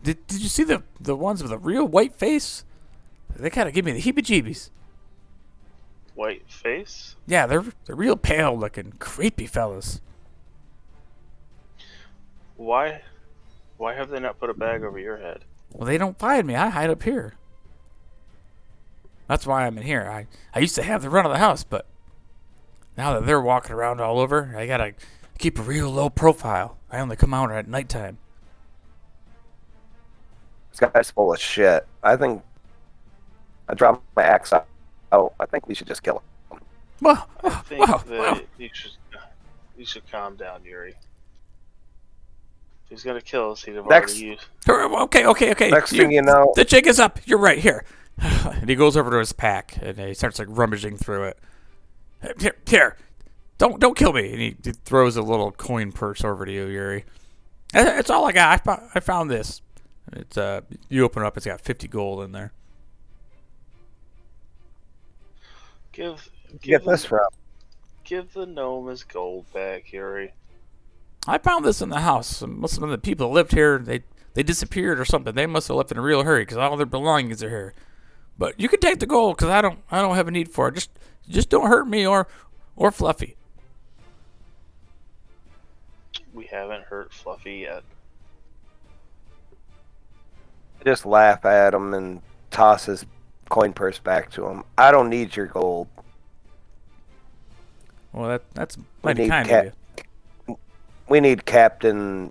Did you see the ones with a real white face? They kind of give me the heebie-jeebies. White face? Yeah, they're real pale looking, creepy fellas. Why have they not put a bag over your head? Well, they don't find me. I hide up here. That's why I'm in here. I used to have the run of the house, but now that they're walking around all over, I gotta keep a real low profile. I only come out at nighttime. This guy's full of shit. I think I dropped my axe out. Oh, I think we should just kill him. Well, I think well, that you should calm down, Yuri. He's gonna kill us. He'd have Next- already used. Okay. Next thing you know, The jig is up. You're right. Here. And he goes over to his pack and he starts like rummaging through it. Here. Don't kill me. And he throws a little coin purse over to you, Yuri. It's all I got. I found this. It's you open it up. It's got 50 gold in there. get this from. Give the gnome his gold back, Yuri. I found this in the house. Most of the people that lived here, they disappeared or something. They must have left in a real hurry because all their belongings are here. But you can take the gold because I don't have a need for it. Just don't hurt me or Fluffy. We haven't hurt Fluffy yet. I just laugh at him and toss his coin purse back to him. I don't need your gold. Well, that's mighty need kind of you. We need Captain,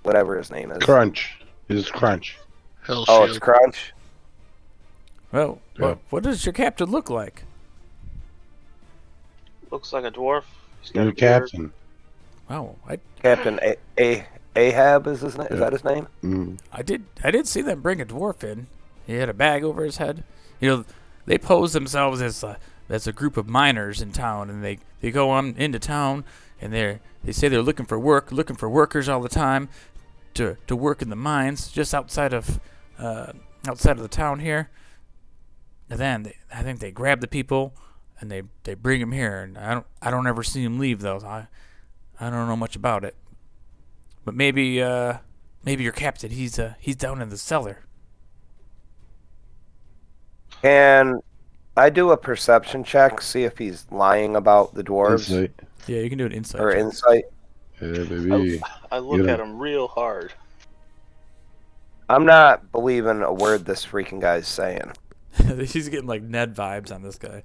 whatever his name is. Crunch. It's Crunch. Hell Oh, shield. it's Crunch. Well, Yeah. what does your captain look like? Looks like a dwarf. He's got New a beard. captain. Wow, Captain Ahab is his name. Is that his name? Mm. I did see them bring a dwarf in. He had a bag over his head. You know, they pose themselves as a group of miners in town, and they go on into town, and they say they're looking for workers all the time to work in the mines just outside of the town here. And then I think they grab the people and they bring them here, and I don't ever see them leave though. I don't know much about it, but maybe your captain he's down in the cellar. Can I do a perception check, see if he's lying about the dwarves Insight. Yeah, you can do an insight. or check. insight? Yeah, baby. I look Yeah. at him real hard. I'm not believing a word this freaking guy's saying. He's getting like Ned vibes on this guy.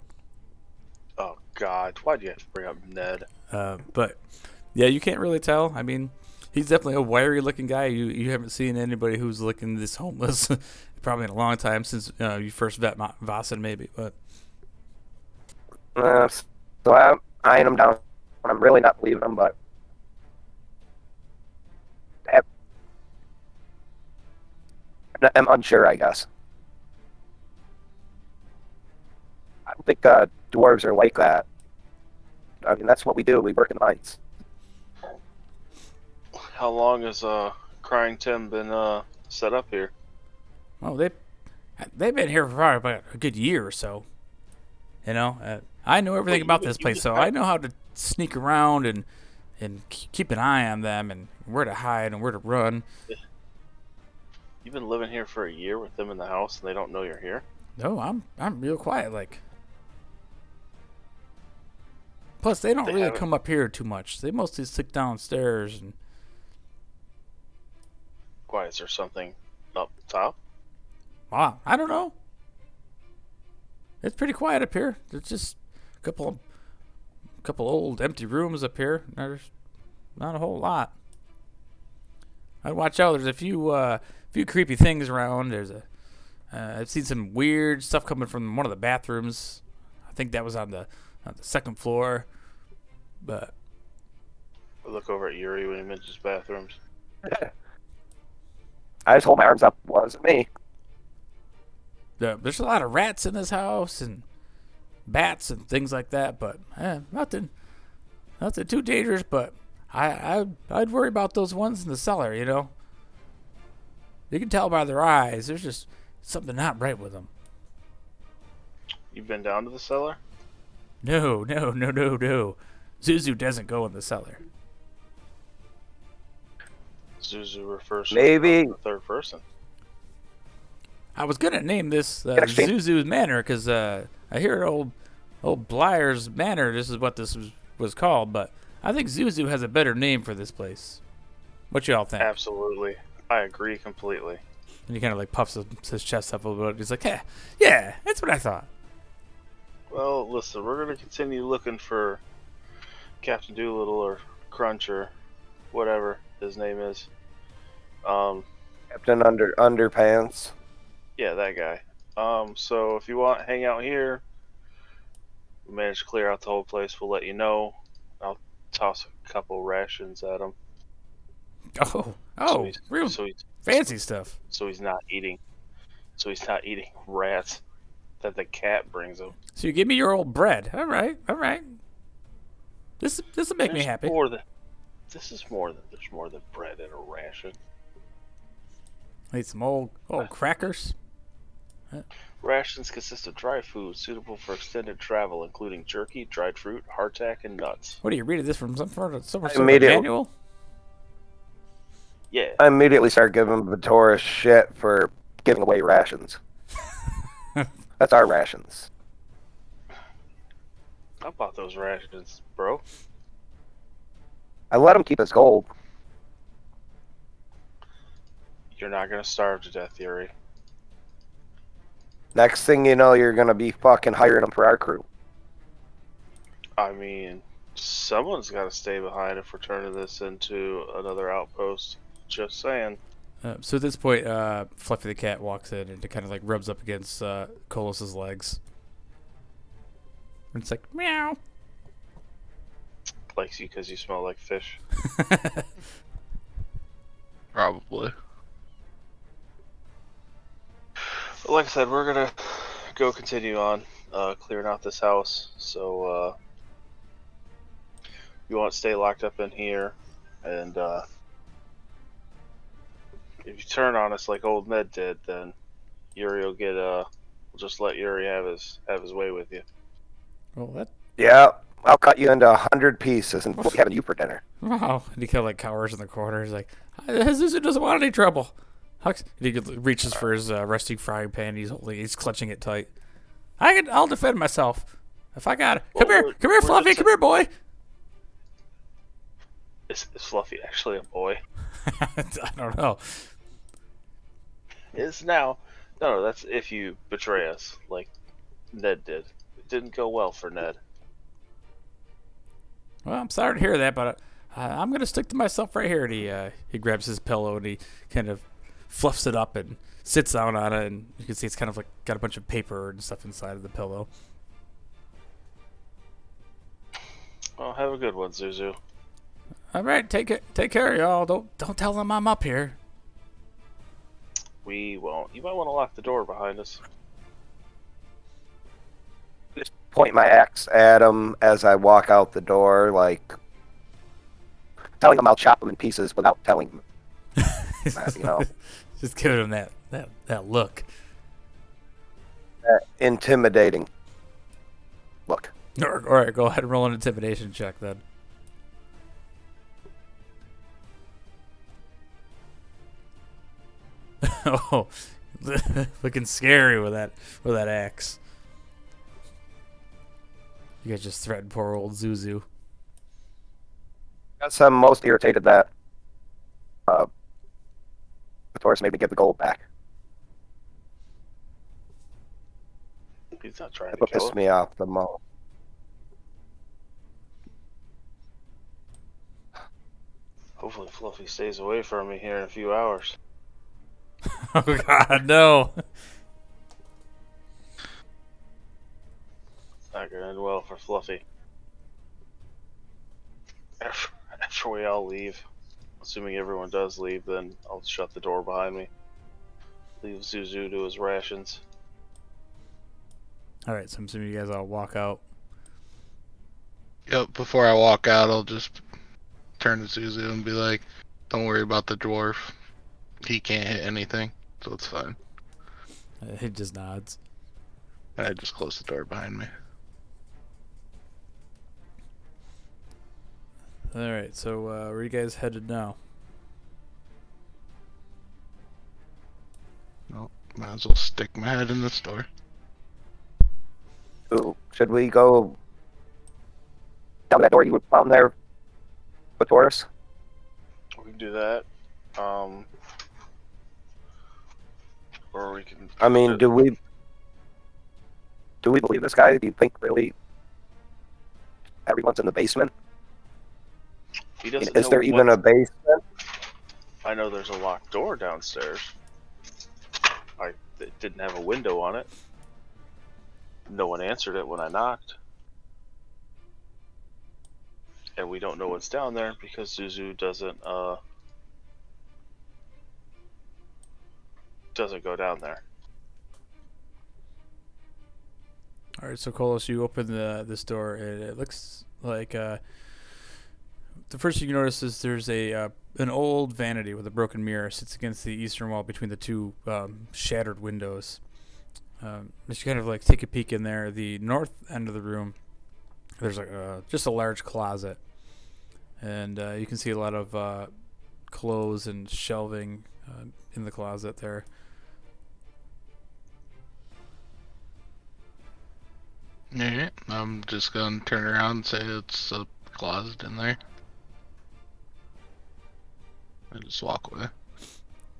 Oh God, why'd you have to bring up Ned? But yeah, you can't really tell. I mean, he's definitely a wiry-looking guy. You haven't seen anybody who's looking this homeless probably in a long time since you first met Vasen, maybe. But So I'm eyeing him down. I'm really not believing him, but I'm unsure, I guess. I don't think dwarves are like that. I mean, that's what we do. We work in the mines. How long has Crying Tim been set up here? well, they've been here for probably about a good year or so. You know, I know everything about this place, so I know how to sneak around and keep an eye on them and where to hide and where to run. You've been living here for a year with them in the house, and they don't know you're here. No, I'm real quiet. Like, plus they don't They really haven't- come up here too much. They mostly stick downstairs and. Why is there something up top? I don't know. It's pretty quiet up here. There's just a couple old empty rooms up here. There's not a whole lot. I'd watch out. There's a few creepy things around. I've seen some weird stuff coming from one of the bathrooms. I think that was on the second floor. But I look over at Yuri when he mentions bathrooms. I just hold my arms up. Wasn't me. there's a lot of rats in this house and bats and things like that. But nothing too dangerous. But I'd worry about those ones in the cellar. You know, you can tell by their eyes. There's just something not right with them. You've been down to the cellar? No. Zuzu doesn't go in the cellar. Zuzu refers to Maybe- the third person. I was gonna name this Exchange. Zuzu's Manor because I hear old Blier's Manor. This is what this was called, but I think Zuzu has a better name for this place. What y'all think? Absolutely. I agree completely. And he kind of like puffs his chest up a little bit. He's like, yeah, that's what I thought. Well, listen, we're going to continue looking for Captain Doolittle or Crunch or whatever his name is. Captain Underpants. Yeah, that guy. So if you want, hang out here. We managed to clear out the whole place. We'll let you know. I'll toss a couple rations at him. Oh, he's, real so he's fancy stuff. so he's not eating. So he's not eating rats that the cat brings him. So you give me your old bread. All right, all right. This will make me There's happy. more than this is more than there's more than bread in a ration. Need some old crackers. Rations consist of dry food suitable for extended travel, including jerky, dried fruit, hardtack, and nuts. What are you reading this from? Some sort of Immediately. manual? Yeah, I immediately start giving Beartoris shit for giving away rations. That's our rations. I bought those rations, bro. I let him keep his gold. You're not gonna starve to death, Yuri. Next thing you know, you're gonna be fucking hiring him for our crew. I mean, someone's got to stay behind if we're turning this into another outpost. Just saying. So at this point, Fluffy the cat walks in and it kind of like rubs up against Colos's legs. And it's like, meow. Likes you because you smell like fish. Probably. Like I said, we're gonna go continue on clearing out this house. So you won't stay locked up in here, and if you turn on us like old Ned did, then Yuri will get we'll just let Yuri have his way with you. Well, that. Yeah, I'll cut you into 100 pieces and we'll be having you for dinner. Wow. And he kind of like cowers in the corner. He's like, Zuzu doesn't want any trouble. And he reaches for his rusty frying pan. He's clutching it tight. I'll defend myself if I got it. Come here, Fluffy. Come here, boy. Is Fluffy actually a boy? I don't know. Is now. No, that's if you betray us, like Ned did. It didn't go well for Ned. Well, I'm sorry to hear that, but I'm gonna stick to myself right here. And he grabs his pillow and he kind of fluffs it up and sits down on it, and you can see it's kind of like got a bunch of paper and stuff inside of the pillow. Well, have a good one, Zuzu. All right, take care, y'all. Don't tell them I'm up here. We won't. You might want to lock the door behind us. Just point my axe at him as I walk out the door, like telling him I'll chop him in pieces without telling him. You know, Just giving him that look. intimidating look. All right, go ahead and roll an intimidation check then. Oh, looking scary with that axe. You guys just threatened poor old Zuzu. Guess I'm most irritated that Beartoris made me give the gold back. He's not trying That's to what kill pissed him. me off the most. Hopefully Fluffy stays away from me here in a few hours. Oh God, no! It's not gonna end well for Fluffy. After we all leave, assuming everyone does leave, then I'll shut the door behind me. Leave Zuzu to his rations. All right, so I'm assuming you guys all walk out. Yep, before I walk out, I'll just turn to Zuzu and be like, don't worry about the dwarf. He can't hit anything, so it's fine. He just nods. And I just close the door behind me. All right, so where are you guys headed now? Well, might as well stick my head in the store. Ooh, should we go down that door you found there, Beartoris? We can do that. Or we can. I mean, do we believe this guy? Do you think really everyone's in the basement? He doesn't Is know there even a basement? I know there's a locked door downstairs. It didn't have a window on it. No one answered it when I knocked. And we don't know what's down there because Zuzu doesn't doesn't go down there. All right, so Kolos, you open this door, and it looks like the first thing you notice is there's an old vanity with a broken mirror sits against the eastern wall between the two shattered windows. As you kind of like take a peek in there, the north end of the room, there's just a large closet, and you can see a lot of clothes and shelving in the closet there. Alright, I'm just gonna turn around and say it's a closet in there. And just walk away.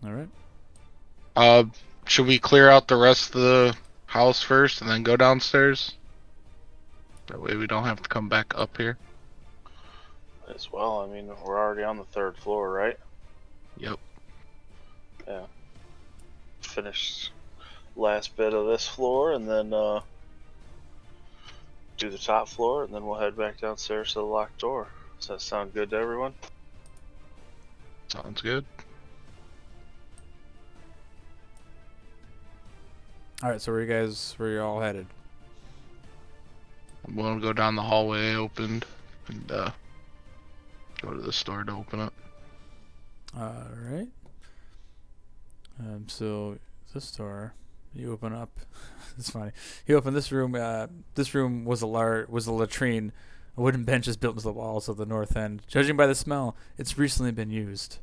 All right. Should we clear out the rest of the house first and then go downstairs? That way we don't have to come back up here. As well, I mean, we're already on the 3rd floor, right? Yep. Yeah. Finish last bit of this floor, and then do the top floor, and then we'll head back downstairs to the locked door. Does that sound good to everyone? Sounds good. All right, so where you all headed? I'm gonna go down the hallway I opened and go to the store to open it. All right. So this door, you open up. It's funny. You open this room. This room was a latrine. A wooden bench is built into the walls of the north end. Judging by the smell, it's recently been used.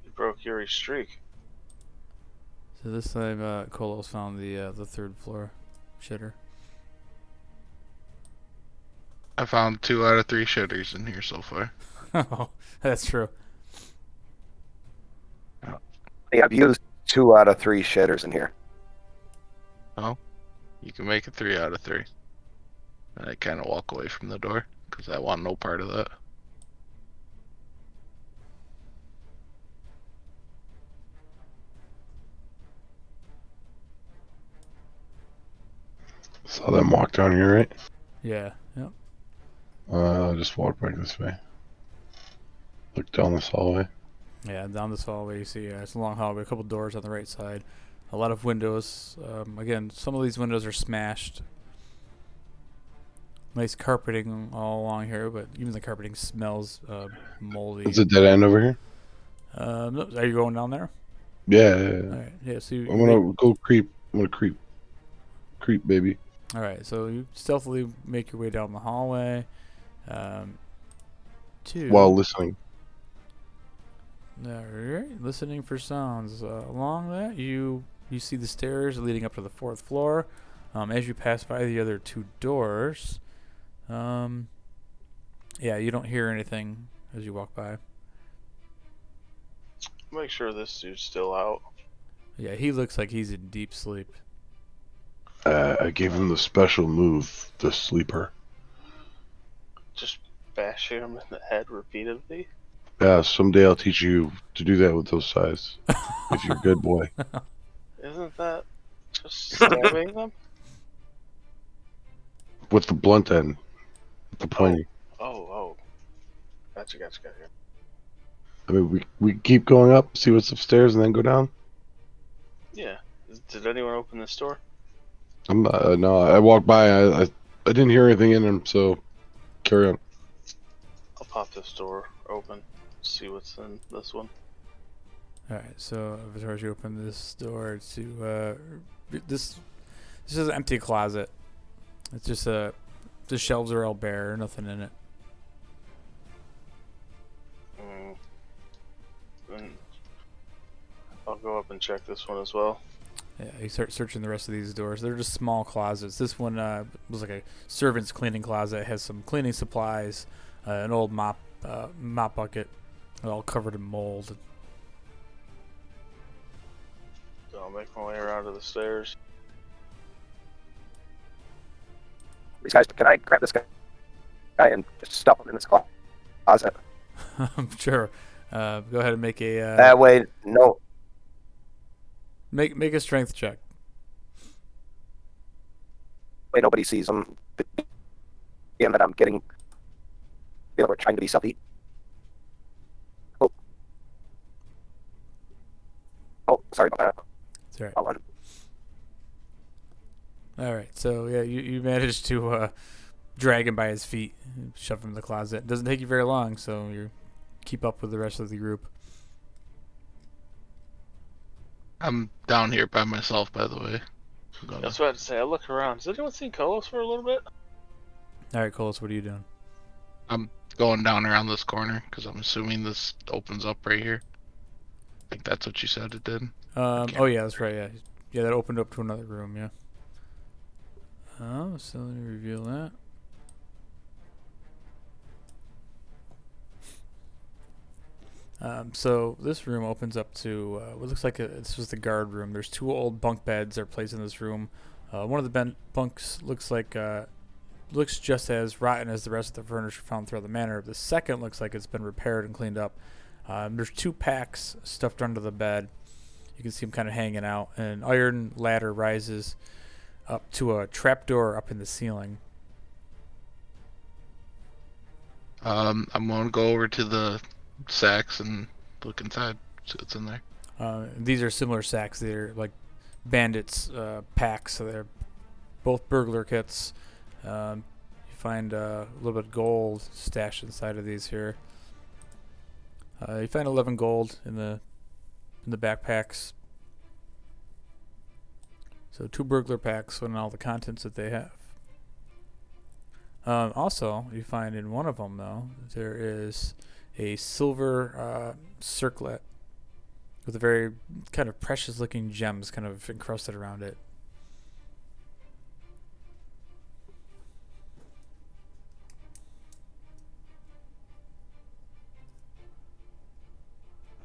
You broke Yuri's streak. So this time, Kolos found the 3rd floor shitter. I found 2 out of 3 shitters in here so far. Oh, that's true. Yeah, I've used 2 out of 3 shitters in here. Oh, you can make it 3 out of 3. And I kind of walk away from the door because I want no part of that. Saw them walk down here, right? Yeah. Yep. Just walk back this way. Look down this hallway. Yeah, down this hallway you see it's a long hallway, a couple doors on the right side, a lot of windows. Again, some of these windows are smashed. Nice carpeting all along here, but even the carpeting smells moldy. It's a dead end over here. No, are you going down there? Yeah. All right. Yeah. So I'm gonna go creep. I'm gonna creep, baby. All right. So you stealthily make your way down the hallway. While listening. All right. Listening for sounds. Along that, you see the stairs leading up to the 4th floor. As you pass by the other 2 doors, yeah, you don't hear anything as you walk by. Make sure this dude's still out. Yeah, he looks like he's in deep sleep. I gave him the special move, the sleeper. Just bashing him in the head repeatedly. Yeah, someday I'll teach you to do that with those size. If you're a good boy. Isn't that just stabbing them? With the blunt end. With the pointy. Oh. Gotcha. I mean, we keep going up, see what's upstairs, and then go down? Yeah. Did anyone open this door? No, I walked by. I didn't hear anything in them, so carry on. I'll pop this door open, see what's in this one. All right. So as you open this door to this is an empty closet. It's just the shelves are all bare, nothing in it. And I'll go up and check this one as well. Yeah, you start searching the rest of these doors. They're just small closets. This one was like a servant's cleaning closet. It has some cleaning supplies, an old mop bucket, all covered in mold. So I'll make my way around to the stairs. These guys, can I grab this guy and just stuff him in this closet? Sure. Go ahead and make a That way, no. make a strength check. Way nobody sees him. And that I'm getting. We're trying to be stealthy. Oh, Sorry about that. It's all right. I'll run. All right. So yeah, you managed to drag him by his feet, and shove him in the closet. Doesn't take you very long, so you keep up with the rest of the group. I'm down here by myself, by the way. That's what I had to say. I look around. Has anyone seen Kolos for a little bit? All right, Coles, what are you doing? I'm going down around this corner because I'm assuming this opens up right here. I think that's what you said it did. Oh yeah, that's right. Yeah, that opened up to another room. Yeah. So let me reveal that. So this room opens up to what looks like this was the guard room. There's 2 old bunk beds are placed in this room. One of the bunks looks just as rotten as the rest of the furniture found throughout the manor. The second looks like it's been repaired and cleaned up. There's 2 packs stuffed under the bed. You can see them kind of hanging out. An iron ladder rises up to a trapdoor up in the ceiling. I'm going to go over to the sacks and look inside. See what's in there. These are similar sacks. They're like bandits packs, so they're both burglar kits. You find a little bit of gold stashed inside of these here. You find 11 gold in the backpacks. So 2 burglar packs and all the contents that they have. Also, you find in one of them though there is a silver circlet with a very kind of precious looking gems kind of encrusted around it.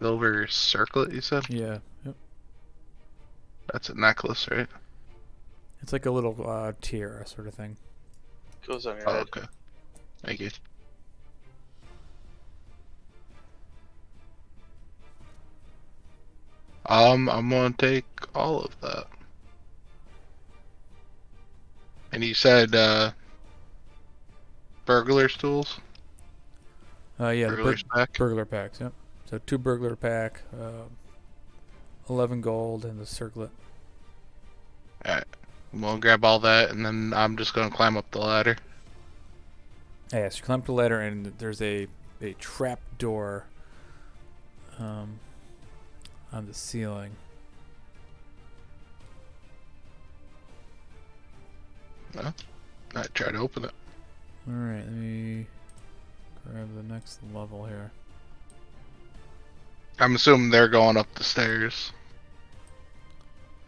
Silver circlet, you said? Yeah. Yep. That's a necklace, right? It's like a little tiara sort of thing. Goes on your Oh, head. okay. Thank you. I'm gonna take all of that. And you said burglar's tools? Yeah, the Burglar's pack? burglar packs. Yep. So 2 burglar pack, 11 gold, and the circlet. Alright. We'll grab all that and then I'm just gonna climb up the ladder. Yeah, so you climb up the ladder and there's a trap door on the ceiling. I try to open it. Alright, let me grab the next level here. I'm assuming they're going up the stairs.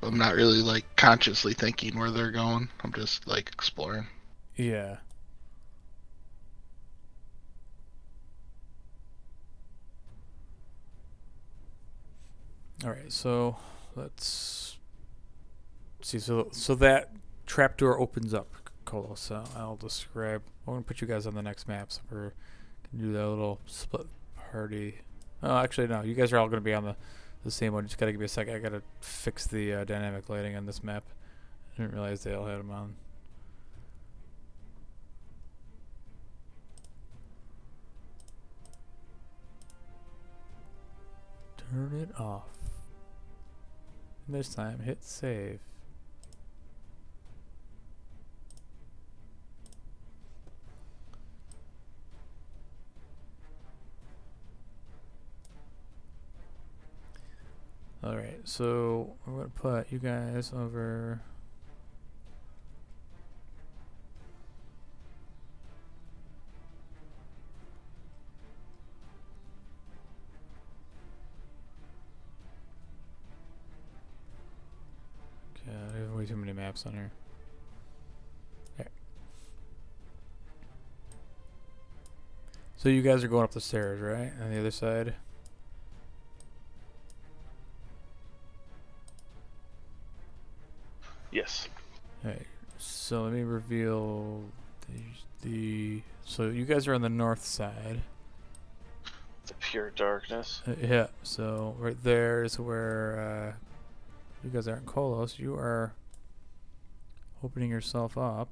I'm not really like consciously thinking where they're going. I'm just like exploring. Yeah. Alright, so let's see. So that trapdoor opens up, Kolos. So I'll describe. I'm going to put you guys on the next map so we can do that little split party. Oh, actually, no. You guys are all going to be on the same one. Just got to give me a second. I got to fix the dynamic lighting on this map. I didn't realize they all had them on. Turn it off. And this time, hit save. Alright, so I'm going to put you guys over. Okay, I have way too many maps on here. Okay. So you guys are going up the stairs, right? On the other side? Yes. Alright, so let me reveal so you guys are on the north side. The pure darkness. Yeah, so right there is where you guys aren't Kolos. You are opening yourself up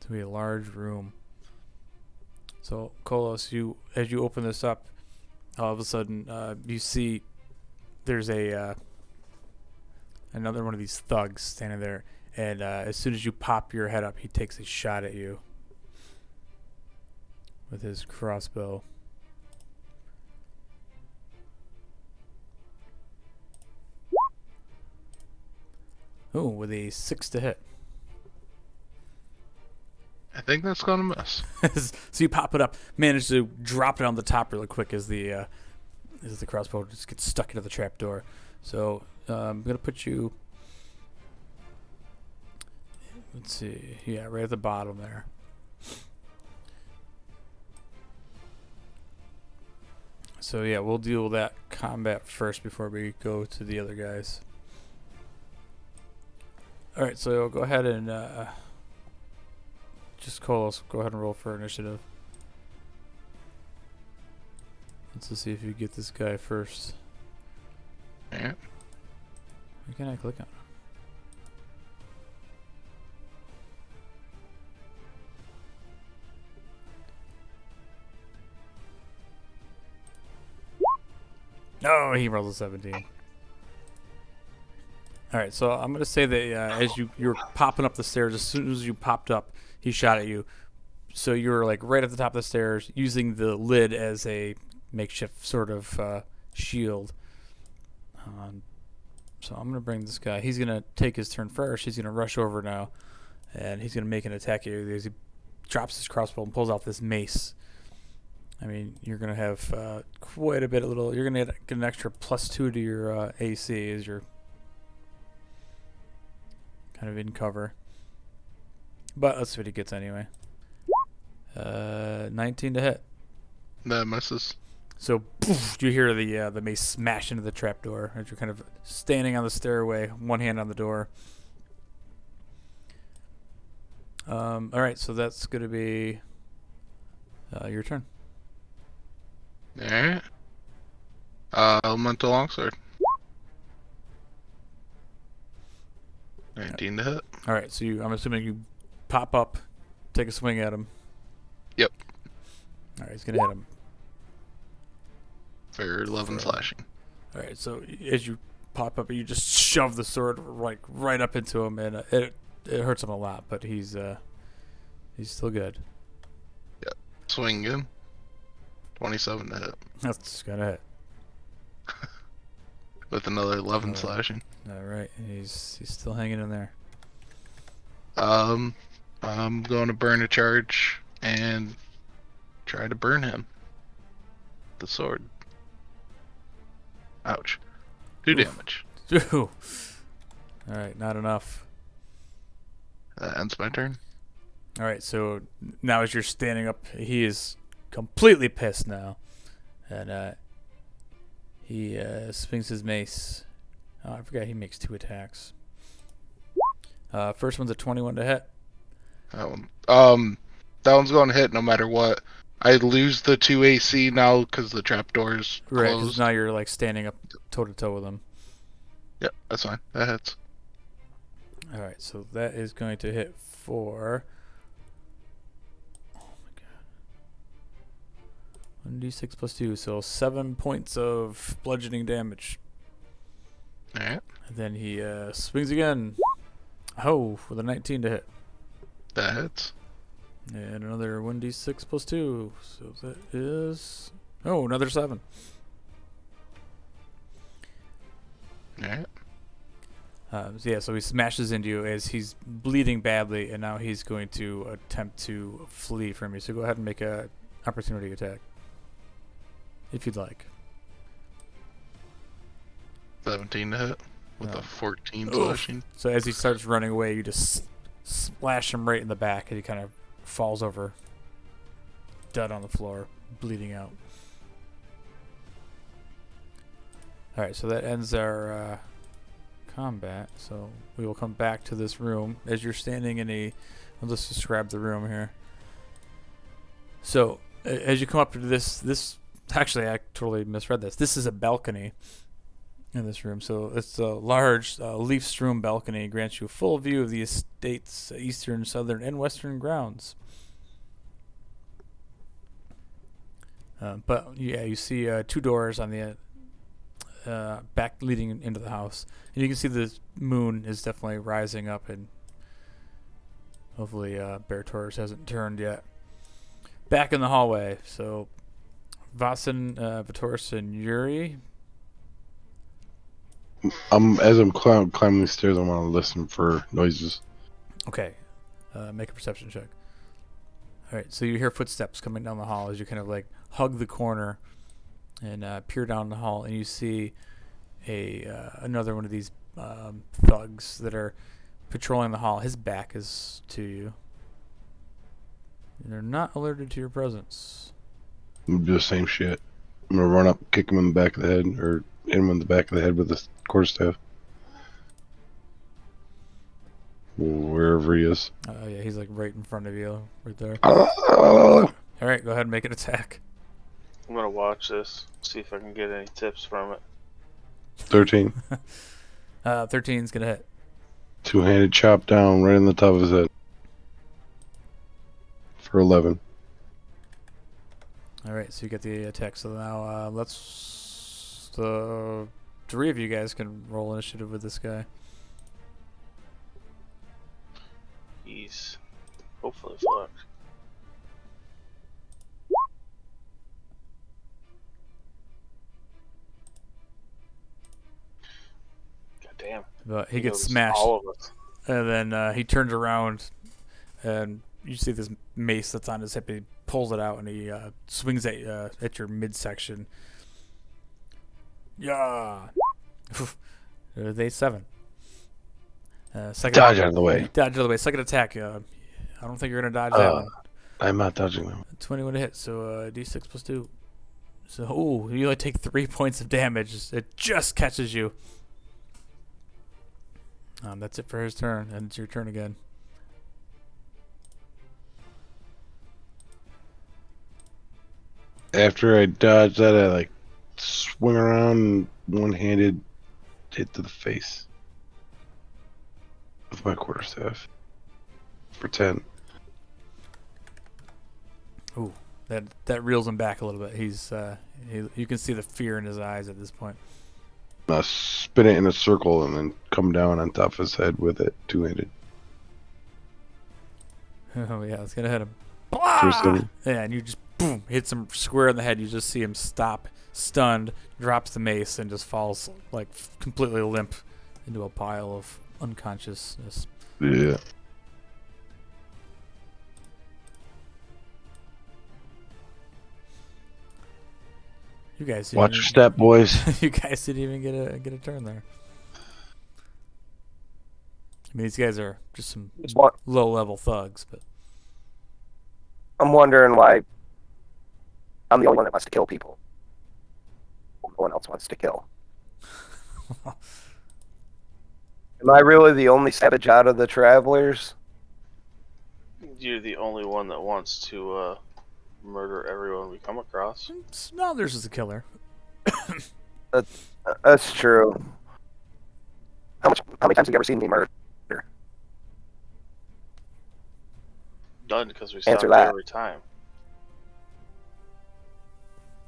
to a large room. So Kolos, as you open this up, all of a sudden you see there's a another one of these thugs standing there, and as soon as you pop your head up, he takes a shot at you with his crossbow. Ooh, with a 6 to hit. I think that's gonna miss. So you pop it up, manage to drop it on the top really quick as the crossbow just gets stuck into the trapdoor. So I'm gonna put you. Let's see. Yeah, right at the bottom there. So yeah, we'll deal with that combat first before we go to the other guys. All right, so go ahead and just call us. Go ahead and roll for initiative. Let's see if you get this guy first. Yeah. Why can't I click on it? Oh, he rolled a 17. All right, so I'm gonna say that as you're popping up the stairs, as soon as you popped up, he shot at you. So you were like right at the top of the stairs, using the lid as a makeshift sort of shield. So I'm gonna bring this guy. He's gonna take his turn first. He's gonna rush over now, and he's gonna make an attack at you. He drops his crossbow and pulls out this mace. I mean, you're gonna have quite a bit. You're gonna get an extra +2 to your AC as you're kind of in cover. But let's see what he gets anyway. 19 to hit. That misses. So poof, you hear the mace smash into the trapdoor as you're kind of standing on the stairway, one hand on the door. All right, so that's gonna be your turn. Alright. Elemental longsword. 19 to hit. All right, so I'm assuming you pop up, take a swing at him. Yep. All right, he's gonna hit him. For 11 slashing. All right, so as you pop up, you just shove the sword right up into him, and it hurts him a lot, but he's still good. Yep. Swing him. 27 to hit. That's gonna hit. With another 11 slashing. All right, he's still hanging in there. I'm going to burn a charge and try to burn him. The sword. Ouch. 2 damage. Ooh. All right, not enough. That ends my turn. All right, so now as you're standing up, he is completely pissed now, and he swings his mace. Oh, I forgot he makes 2 attacks. First one's a 21 to hit. That one's going to hit no matter what. I lose the 2 AC now because the trapdoor's Right, because closed. now you're like standing up toe to toe with him. Yep, that's fine. That hits. All right, so that is going to hit for. Oh my god. 1d6 + 2, so 7 points of bludgeoning damage. Alright. And then he swings again. Oh, with a 19 to hit. That hits. And another 1d6 + 2. So that is. Oh, another 7. Alright. So he smashes into you as he's bleeding badly, and now he's going to attempt to flee from you. So go ahead and make a opportunity attack, if you'd like. 17 to hit. With a 14 Oof. slashing. So as he starts running away, you just splash him right in the back, and he kind of falls over, dead on the floor, bleeding out. All right, so that ends our combat. So we will come back to this room as you're standing in a. I'll just describe the room here. So as you come up to this actually I totally misread this. This is a balcony in this room. So it's a large leaf-strewn balcony, grants you a full view of the estate's eastern, southern, and western grounds. But yeah, you see 2 doors on the back leading into the house, and you can see the moon is definitely rising up, and hopefully Beartoris hasn't turned yet. Back in the hallway, so Vasen, Beartoris, and Yuri. As I'm climbing the stairs, I want to listen for noises. Okay, make a perception check. All right, so you hear footsteps coming down the hall as you kind of like hug the corner and peer down the hall, and you see another one of these thugs that are patrolling the hall. His back is to you. They're not alerted to your presence. I'm do the same shit. I'm gonna run up, kick him in the back of the head, or hit him in the back of the head with the quarterstaff. Wherever he is. Oh yeah, he's like right in front of you, right there. Oh! All right, go ahead and make an attack. I'm gonna watch this, see if I can get any tips from it. 13. 13's gonna hit. Two-handed chop down right in the top of his head. For 11. All right, so you get the attack. So now let's the 3 of you guys can roll initiative with this guy. He's hopefully fucked. God damn. But he gets knows smashed, all of us. and then he turns around, and you see this mace that's on his hip. He pulls it out and he swings at your midsection. Yeah. They 7. Second Dodge out of the way. Dodge out of the way. Second attack. I don't think you're gonna dodge that one. I'm not dodging them. 21 to hit. So d6 plus 2. So you only take 3 points of damage. It just catches you. That's it for his turn, and it's your turn again. After I dodge that, I like swing around and one-handed hit to the face with my quarterstaff for 10. Ooh, that reels him back a little bit. He's you can see the fear in his eyes at this point. Spin it in a circle and then come down on top of his head with it, two-handed. Oh yeah, it's gonna hit him. Seriously? Yeah, and you just boom hits him square in the head. You just see him stop, stunned, drops the mace, and just falls like completely limp into a pile of unconsciousness. Yeah. You guys Watch your step, boys. You guys didn't even get a turn there. I mean, these guys are just some low-level thugs, but I'm wondering why I'm the only one that wants to kill people. No one else wants to kill. Am I really the only savage out of the travelers? You're the only one that wants to murder everyone we come across. no, there's just a killer. That's true. How many times have you ever seen me murder? None, because we stop Answer there that. every time.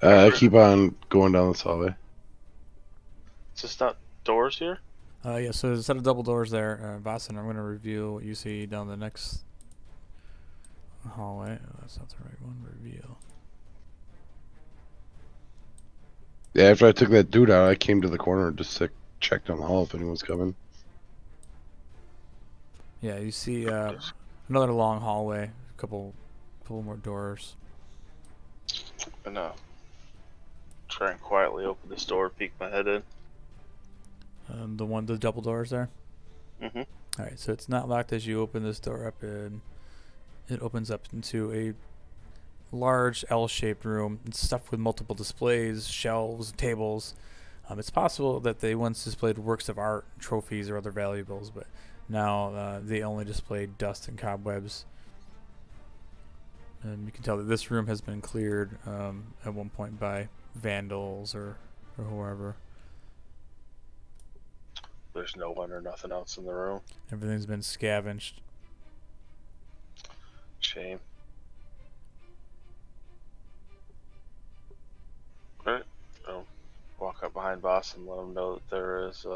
I keep on going down this hallway. It's just not doors here? Yeah, so there's a set of double doors there. Vasen, I'm going to review what you see down the next hallway. Oh, that's not the right one. Reveal. Yeah, after I took that dude out, I came to the corner and just checked down the hall if anyone's coming. Yeah, you see another long hallway. A couple more doors. And try and quietly open this door, peek my head in. The double doors there. Mm-hmm. All right, so it's not locked as you open this door up, and it opens up into a large L-shaped room. It's stuffed with multiple displays, shelves, tables. It's possible that they once displayed works of art, trophies, or other valuables, but now they only display dust and cobwebs. And you can tell that this room has been cleared at one point by vandals or whoever. There's no one or nothing else in the room. Everything's been scavenged. Shame. behind Voss and let him know that there's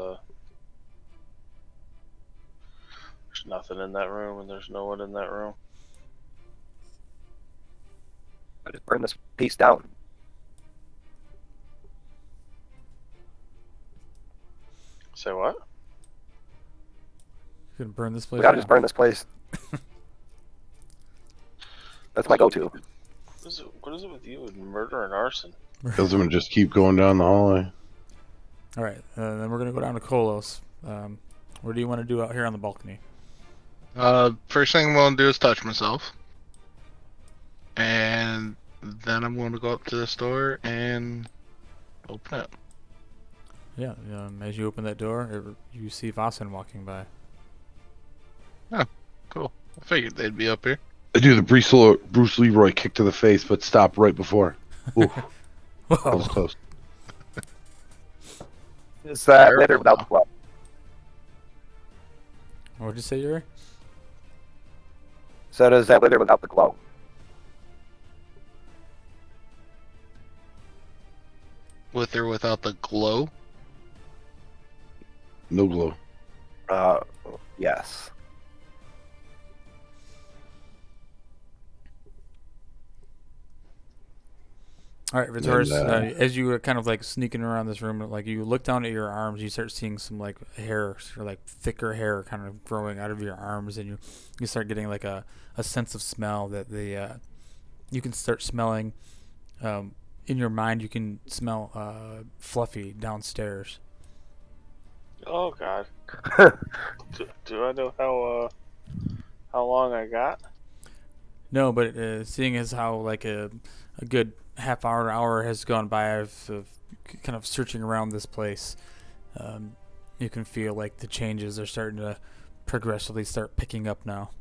nothing in that room and there's no one in that room. I just burn this piece down. Say what? You gonna burn this place We gotta down? just burn this place. That's my go-to. What is it with you and murder and arson? Because I'm gonna just keep going down the hallway. All right, then we're gonna go down to Kolos. What do you want to do out here on the balcony? First thing I'm gonna do is touch myself, and then I'm gonna go up to this door and open it. Yeah, as you open that door, you see Vasen walking by. Cool. I figured they'd be up here. I do the Bruce Leroy kick to the face, but stop right before. Ooh, that was Whoa! close. Is that Careful later without now. the glove? What'd you say, Yuri? So does that wither without the glow? With or without the glow? No glow. Yes. All right, Beartoris, And, as you were kind of like sneaking around this room, like you look down at your arms, you start seeing some like hair, or like thicker hair kind of growing out of your arms, and you start getting like a sense of smell that you can start smelling. In your mind, you can smell Fluffy downstairs. Oh God. do I know how long I got? No, but seeing as how like a good hour has gone by of kind of searching around this place, you can feel like the changes are starting to progressively start picking up now.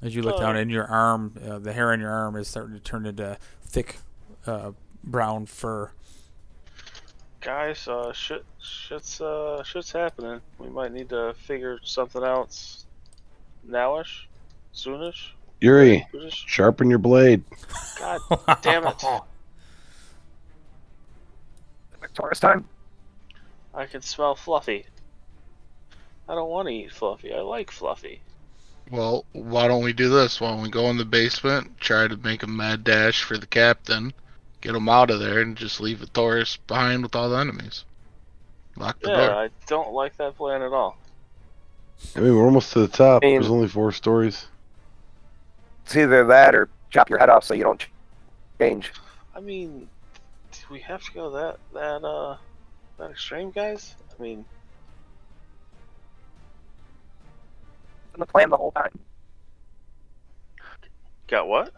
As you look down in your arm, the hair on your arm is starting to turn into thick brown fur. Guys, shit's happening. We might need to figure something out nowish, soonish. Yuri, Soonish. sharpen your blade. God damn it! Beartoris time? I can smell Fluffy. I don't want to eat Fluffy. I like Fluffy. Well, why don't we do this? Why don't we go in the basement, try to make a mad dash for the captain, get him out of there, and just leave Beartoris behind with all the enemies? Lock the Yeah, door. I don't like that plan at all. I mean, we're almost to the top. I mean- There's only 4 stories. It's either that or chop your head off so you don't change. I mean, do we have to go that extreme, guys? I mean, Been the plan the whole time. got what?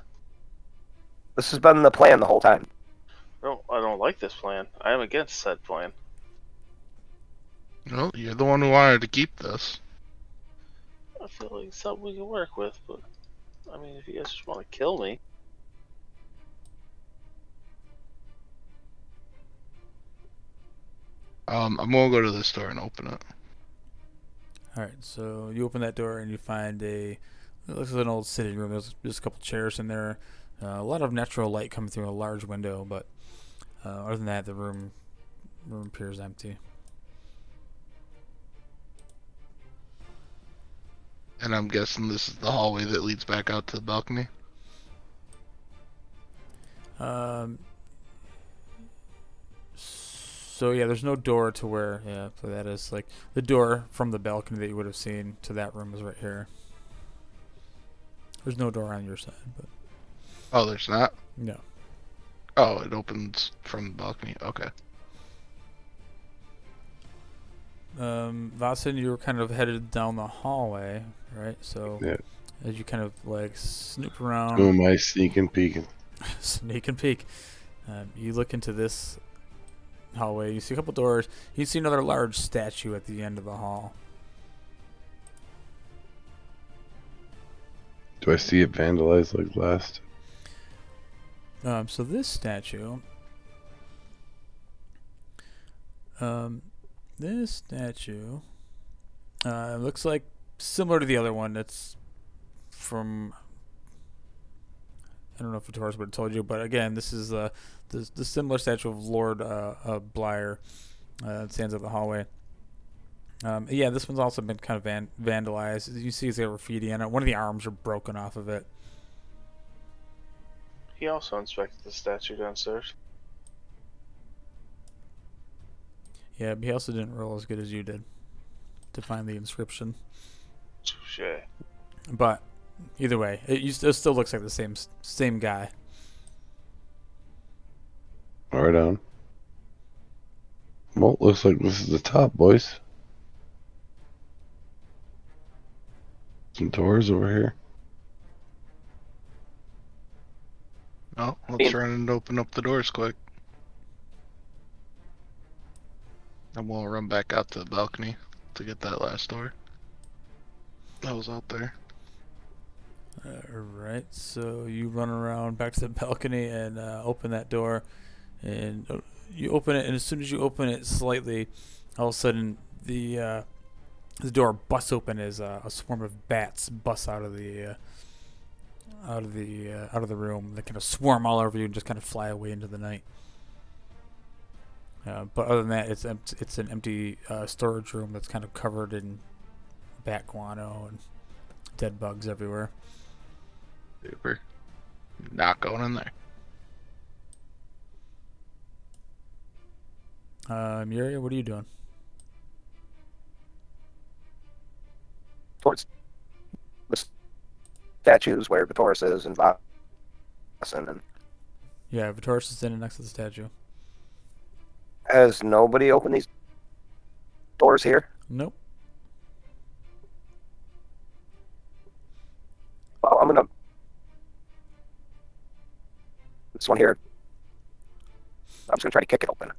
This has been the plan the whole time. I don't like this plan. I am against said plan. Well, you're the one who wanted to keep this. I feel like it's something we can work with, but I mean, if you guys just want to kill me, I'm gonna go to this door and open it. All right, so you open that door and you find it looks like an old sitting room. There's just a couple chairs in there, a lot of natural light coming through a large window, but other than that, the room appears empty. And I'm guessing this is the hallway that leads back out to the balcony. So yeah, there's no door to where, so that is like the door from the balcony that you would have seen to that room is right here. There's no door on your side, but Oh, there's not? no. Oh, it opens from the balcony. Okay. Vasen, you were kind of headed down the hallway, right? So Yeah. as you kind of like snoop around, Who am I sneaking peeking? sneak and peek, you look into this hallway. You see a couple doors. You see another large statue at the end of the hall. Do I see it vandalized like last? So this statue, looks like similar to the other one. That's from, I don't know if Beartoris would have told you, but again, this is the similar statue of Lord Blair. It stands at the hallway. Yeah, this one's also been kind of vandalized. You see, it's got graffiti on it. One of the arms are broken off of it. He also inspected the statue downstairs. Yeah, but he also didn't roll as good as you did to find the inscription. Touche. But either way, it still looks like the same guy. Right on. Well, looks like this is the top, boys. Some doors over here. Oh, let's run and open up the doors quick. And we'll run back out to the balcony to get that last door that was out there. Alright, so you run around back to the balcony and open that door. And you open it, and as soon as you open it slightly, all of a sudden the door busts open as a swarm of bats bust out of the room. They kind of swarm all over you and just kind of fly away into the night. But other than that, it's an empty storage room that's kind of covered in bat guano and dead bugs everywhere. Super. Not going in there. Muriel, what are you doing? Towards the statues where Beartoris is and Vossen. And Yeah, Beartoris is standing next to the statue. has nobody opened these doors here? Nope. Well, I'm gonna. This one here. I'm just gonna try to kick it open.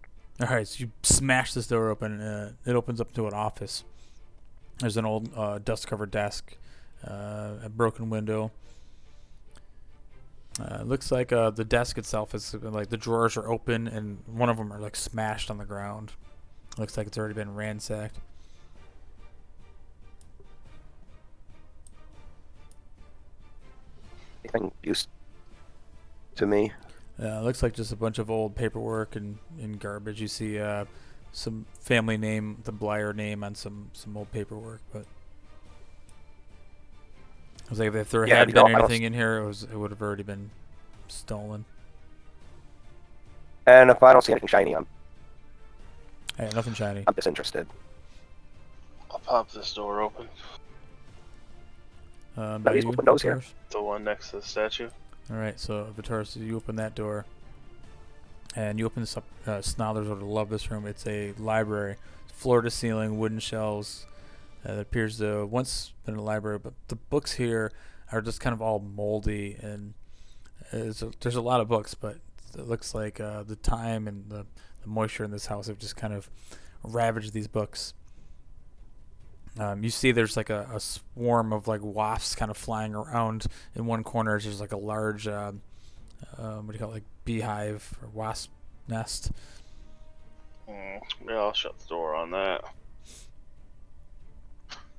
Alright, so you smash this door open. It opens up to an office. There's an old dust-covered desk, a broken window. Looks like the desk itself is like the drawers are open and one of them are like smashed on the ground. Looks like it's already been ransacked. Anything used to me? Looks like just a bunch of old paperwork and garbage. You see some family name, the Leiara name on some old paperwork, but I was like, if there Yeah, had you been know, anything in here, it would have already been stolen. And if I don't see anything shiny, Hey, nothing shiny. I'm disinterested. I'll pop this door open. By these you, windows here. Beartoris? The one next to the statue. Alright, so Beartoris, you open that door, and you open this up. Snothers would love this room. It's a library, floor to ceiling, wooden shelves. It appears to once been a library, but the books here are just kind of all moldy, and there's a lot of books, but it looks like the time and the moisture in this house have just kind of ravaged these books. You see there's like a swarm of like wasps kind of flying around in one corner. There's like a large, what do you call it, like beehive or wasp nest. Yeah, I'll shut the door on that.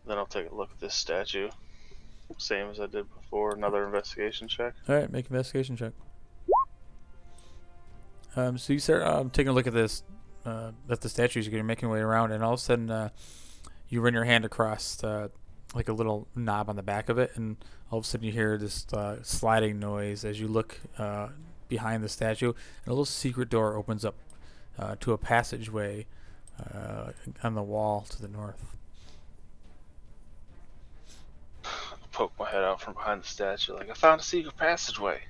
Then I'll take a look at this statue. Same as I did before, another investigation check. Alright, make an investigation check. So you start taking a look at this, at the statues. You're making your way around, and all of a sudden you run your hand across like a little knob on the back of it, and all of a sudden you hear this sliding noise as you look behind the statue, and a little secret door opens up to a passageway on the wall to the north. I'll poke my head out from behind the statue like I found a secret passageway.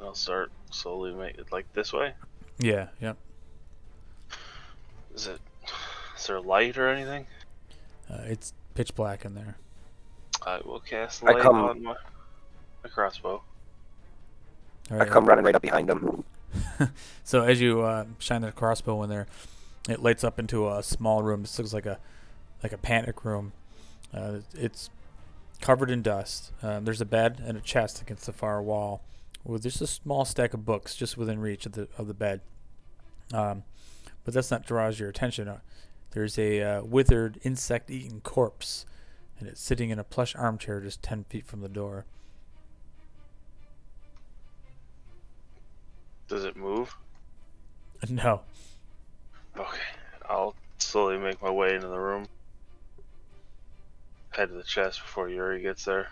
I'll start slowly make it like this way. Yeah, yep. Is there light or anything? It's pitch black in there. I will cast I light come- on my crossbow. I Alright, come running right up behind him. So as you shine that crossbow in there, it lights up into a small room. This looks like a panic room. It's covered in dust. There's a bed and a chest against the far wall, with just a small stack of books just within reach of the bed. But that's not draws your attention. There's a withered, insect-eaten corpse, and it's sitting in a plush armchair just 10 feet from the door. No. Okay. I'll slowly make my way into the room. Head to the chest before Yuri gets there.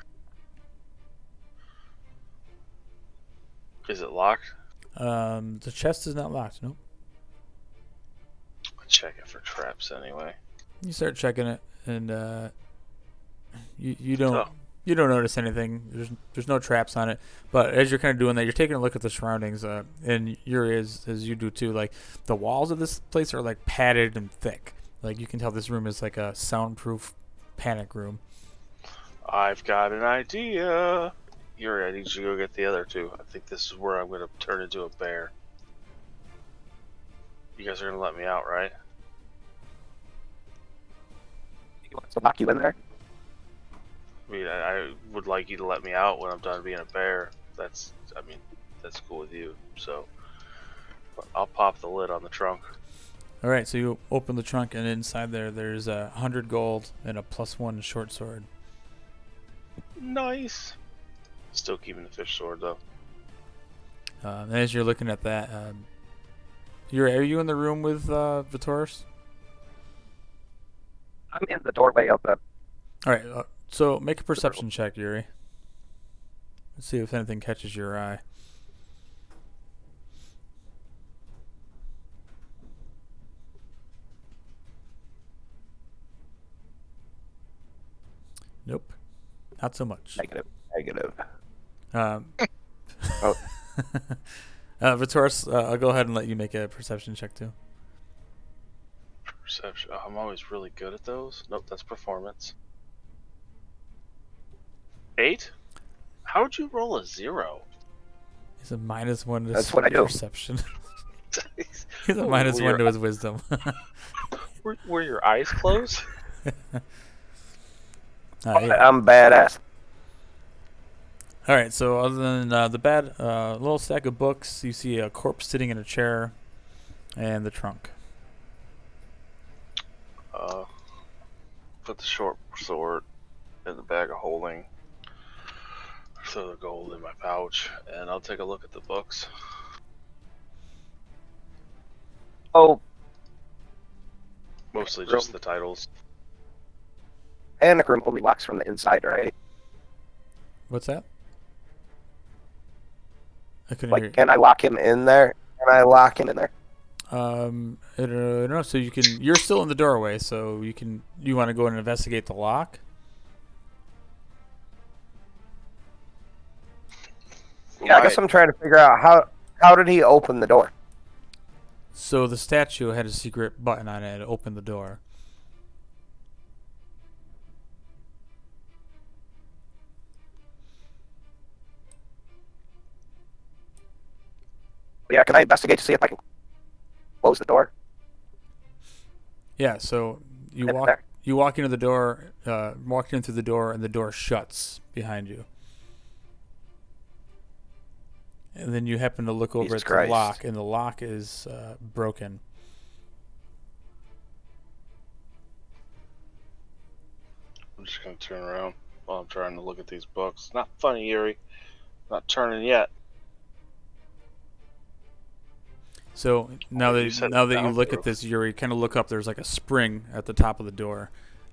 Is it locked? The chest is not locked. Nope. I'll check it for traps anyway. You start checking it, and you don't Oh. you don't notice anything. There's no traps on it. But as you're kind of doing that, you're taking a look at the surroundings, and you're as you do too. Like the walls of this place are like padded and thick. Like you can tell this room is like a soundproof panic room. I've got an idea. Yuri, I need you to go get the other two. I think this is where I'm going to turn into a bear. You guys are going to let me out, right? He wants to lock you in there. I mean, I would like you to let me out when I'm done being a bear. That's cool with you. So, I'll pop the lid on the trunk. All right, so you open the trunk, and inside there's 100 gold and a +1 short sword. Nice. Still keeping the fish sword though. And as you're looking at that, are you in the room with Beartoris? I'm in the doorway of the. All right, so make a perception check, Yuri. Let's see if anything catches your eye. Nope, not so much. Negative. Oh. Beartoris, I'll go ahead and let you make a perception check too. Perception. Oh, I'm always really good at those. Nope, that's performance. 8? How would you roll a 0? He's a -1 to That's what I do. perception. He's a -1 to his wisdom. Were your eyes closed? Yeah. I'm badass. All right, so other than the bed, a little stack of books, you see a corpse sitting in a chair, and the trunk. Put the short sword in the bag of holding. Throw the gold in my pouch, and I'll take a look at the books. Oh, Mostly just the titles. panic room only locks from the inside, right? What's that? I couldn't hear Like, can I lock him in there? Can I lock him in there? you. I don't know. So you can. You're still in the doorway, so you can. You want to go and investigate the lock? Yeah, I guess I'm trying to figure out how did he open the door? So the statue had a secret button on it to open the door. Yeah, can I investigate to see if I can close the door? Yeah. So you In walk. there? You walk into the door. Walk in through the door, and the door shuts behind you. And then you happen to look over Jesus at the Christ. lock, and the lock is broken. I'm just gonna turn around while I'm trying to look at these books. Not funny, Yuri. Not turning yet. So now You that said you look soundproof. at this, you kind of look up. There's like a spring at the top of the door,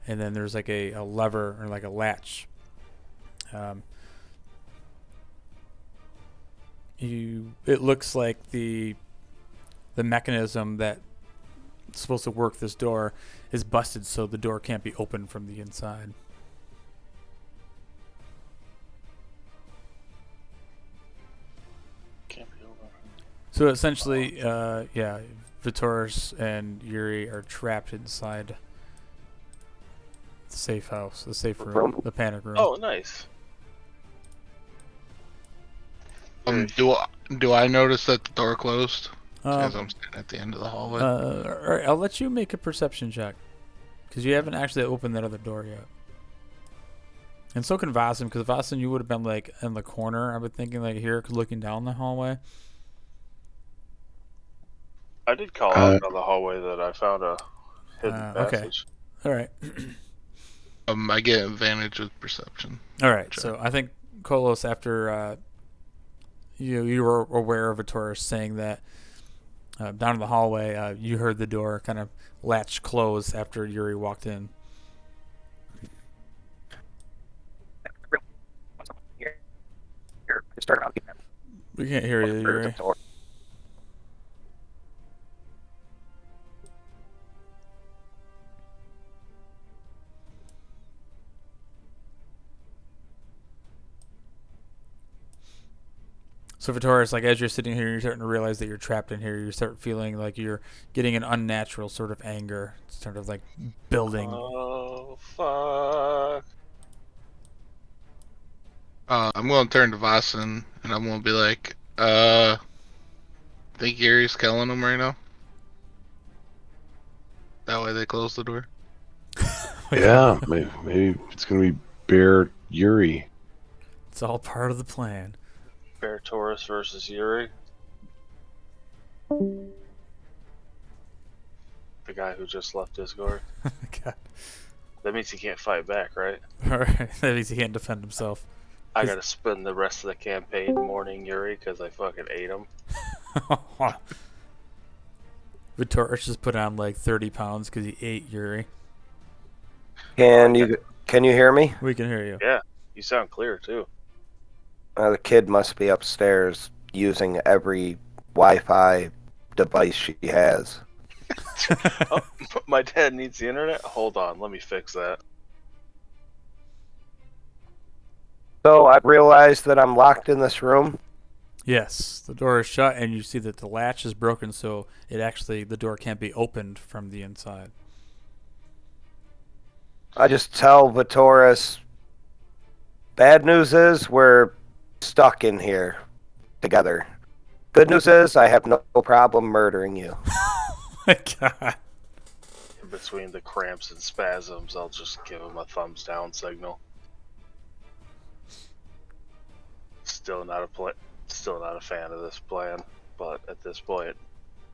and then there's like a lever or like a latch. It looks like the mechanism that's supposed to work this door is busted, so the door can't be opened from the inside. Can't be over. So essentially, yeah, Beartoris and Yuri are trapped inside the safe house, the safe room, the panic room. Oh, nice. Do I notice that the door closed? As Um, I'm standing at the end of the hallway. all right, I'll let you make a perception check because you haven't actually opened that other door yet. And so can Vasim, because Vasim, you would have been like in the corner. I've been thinking like here, looking down the hallway. I did call out down the hallway that I found a hidden okay. passage. All right, I get advantage with perception. all right. Check. So I think Kolos, after you were aware of Beartoris saying that Down in the hallway, you heard the door kind of latch close after Yuri walked in. Here, start out. We can't hear you, Yuri. So Beartoris, like as you're sitting here, you're starting to realize that you're trapped in here. You start feeling like you're getting an unnatural sort of anger, sort of like building. Oh, fuck. I'm going to turn to Vasen, and I'm going to be like, think Yuri's killing him right now? That way they close the door. Yeah, maybe it's gonna be Bear Yuri. It's all part of the plan. Beartoris versus Yuri. The guy who just left Discord. God. That means he can't fight back, right? All right, that means he can't defend himself. I gotta spend the rest of the campaign mourning Yuri because I fucking ate him. Beartoris just put on like 30 pounds because he ate Yuri. Can you hear me? We can hear you. Yeah, you sound clear too. The kid must be upstairs using every Wi-Fi device she has. Oh, my dad needs the internet? Hold on, let me fix that. So I've realized that I'm locked in this room. Yes, the door is shut, and you see that the latch is broken, so the door can't be opened from the inside. I just tell Beartoris, bad news is we're stuck in here together. Good news is I have no problem murdering you. My God. In between the cramps and spasms, I'll just give him a thumbs down signal. Still not a fan of this plan, but at this point,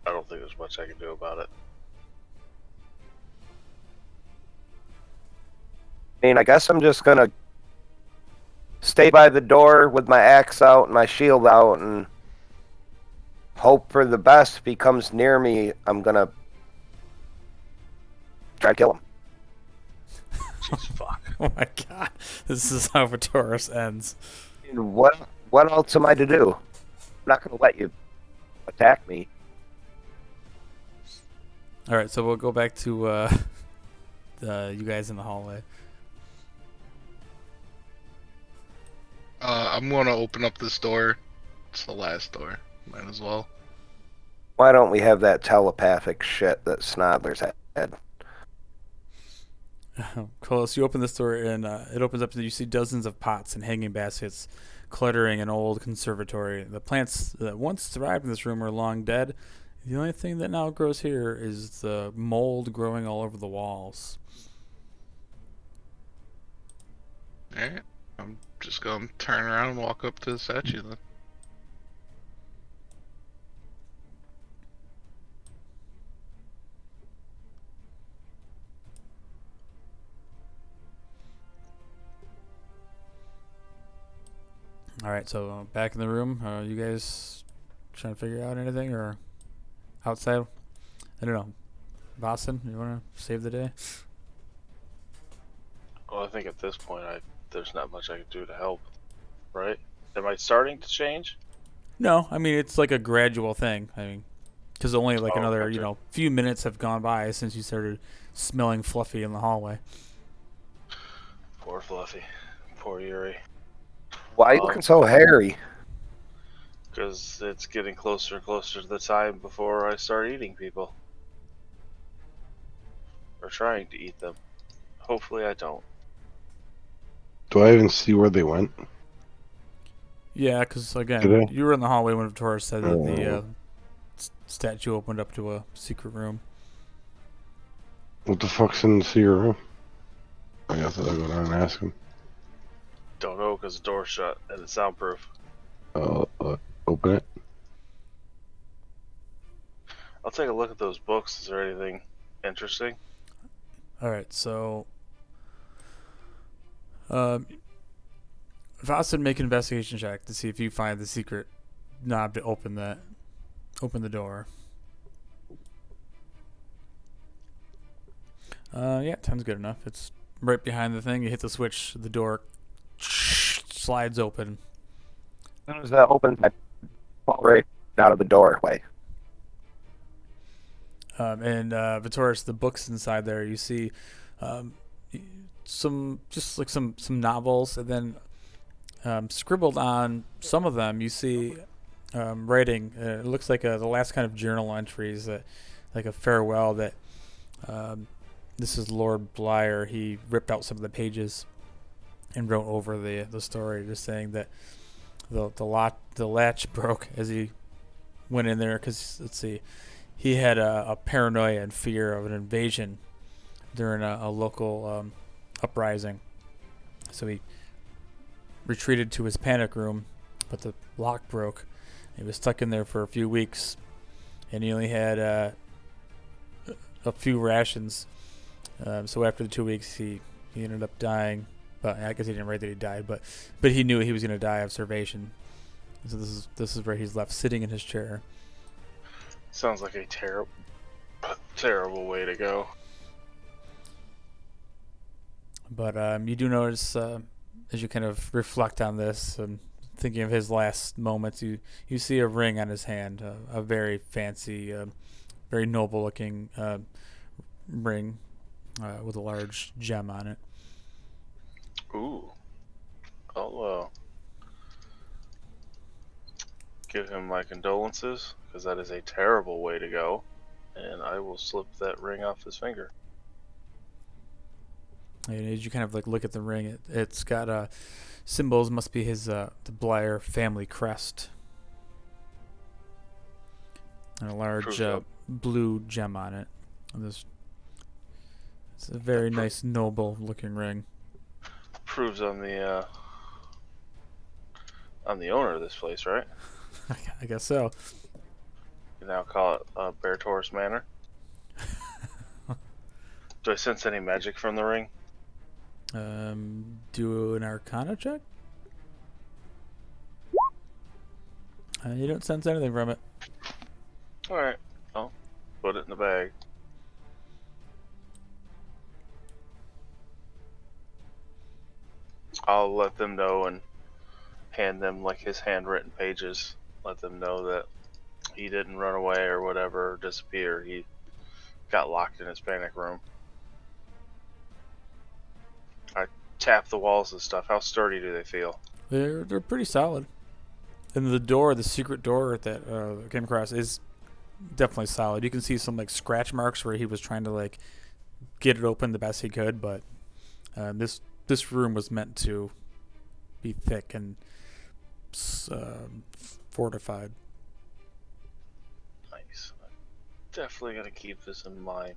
I don't think there's much I can do about it. I mean, I guess I'm just gonna stay by the door with my axe out and my shield out and hope for the best. If he comes near me, I'm gonna try to kill him. Jeez, fuck. Oh my God. This is how Beartoris ends. And what else am I to do? I'm not gonna let you attack me. All right, so we'll go back to you guys in the hallway. I'm going to open up this door. It's the last door. Might as well. Why don't we have that telepathic shit that Snodler's had? Cool. So you open this door, and it opens up, and you see dozens of pots and hanging baskets cluttering an old conservatory. The plants that once thrived in this room are long dead. The only thing that now grows here is the mold growing all over the walls. Alright. I'm just going to turn around and walk up to the statue then. All right, so back in the room, you guys trying to figure out anything, or outside? I don't know. Boston, you want to save the day? Well, I think at this point, there's not much I can do to help, right? Am I starting to change? No, I mean it's like a gradual thing. I mean, because only like Oh, another gotcha. few minutes have gone by since you started smelling Fluffy in the hallway. Poor Fluffy. Poor Yuri. Why are you looking so hairy? Because it's getting closer and closer to the time before I start eating people. Or trying to eat them. Hopefully I don't. Do I even see where they went? Yeah, because again, Did I? you were in the hallway when Beartoris said that the Oh. statue opened up to a secret room. What the fuck's in the secret room? I guess I'll go down and ask him. Don't know because the door's shut and it's soundproof. Open it. I'll take a look at those books. Is there anything interesting? All right, so Vossen, make an investigation check to see if you find the secret knob to open the door. Yeah, 10's good enough. It's right behind the thing. You hit the switch, the door slides open. As soon as that opens, I fall right out of the doorway. And Beartoris, the books inside there, you see some novels, and then scribbled on some of them, you see writing. It looks like the last kind of journal entries, that like a farewell. That this is Lord Leiara. He ripped out some of the pages and wrote over the story, just saying that the latch broke as he went in there, because let's see, he had a paranoia and fear of an invasion during a local uprising. So he retreated to his panic room, but the lock broke. He was stuck in there for a few weeks, and he only had a few rations. So after the 2 weeks, he ended up dying. But I guess he didn't write that he died, but he knew he was going to die of starvation. So this is where he's left, sitting in his chair. Sounds like a terrible way to go. But you do notice, as you kind of reflect on this and thinking of his last moments, you see a ring on his hand, a very fancy, very noble-looking ring with a large gem on it. Ooh. I'll give him my condolences, because that is a terrible way to go, and I will slip that ring off his finger. And as you kind of like look at the ring, it's got symbols. Must be his the Leiara family crest, and a large blue gem on it. And it's a very nice, noble-looking ring. Proves I'm the owner of this place, right? I guess so. You now call it Beartoris Manor. Do I sense any magic from the ring? Do an Arcana check. You don't sense anything from it. Alright, I'll put it in the bag. I'll let them know and hand them like his handwritten pages. Let them know that he didn't run away or whatever, or disappear. He got locked in his panic room. I tap the walls and stuff. How sturdy do they feel? They're pretty solid. And the door, the secret door that came across, is definitely solid. You can see some like scratch marks where he was trying to like get it open the best he could, but this room was meant to be thick and fortified. Nice. I'm definitely gonna keep this in mind.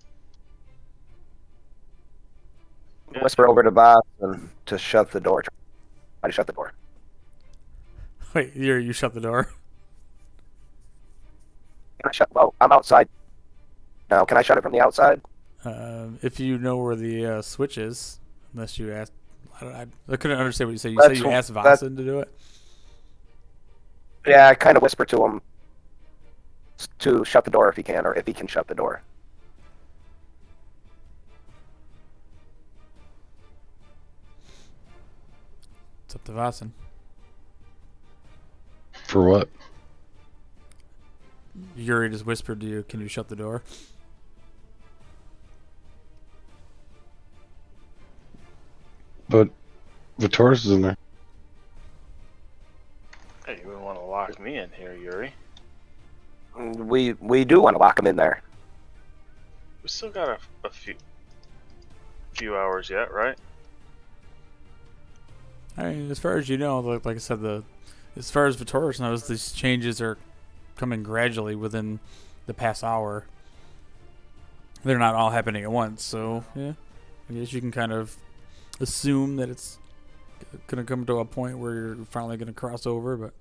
Whisper over to Bob and to shut the door. Try to shut the door. Wait, you shut the door? Can I shut? Well, I'm outside now. Can I shut it from the outside? If you know where the switch is, unless you asked. I couldn't understand what you said. You said you asked Vasen to do it? Yeah, I kind of whisper to him to shut the door if he can, or if he can shut the door. It's up to Vasen. For what? Yuri just whispered to you, can you shut the door? But Beartoris is in there. Hey, you wouldn't want to lock me in here, Yuri. We do want to lock him in there. We still got a few hours yet, right? I mean, as far as you know, like I said, as far as Beartoris knows, these changes are coming gradually within the past hour. They're not all happening at once, so yeah, I guess you can kind of assume that it's gonna come to a point where you're finally gonna cross over. But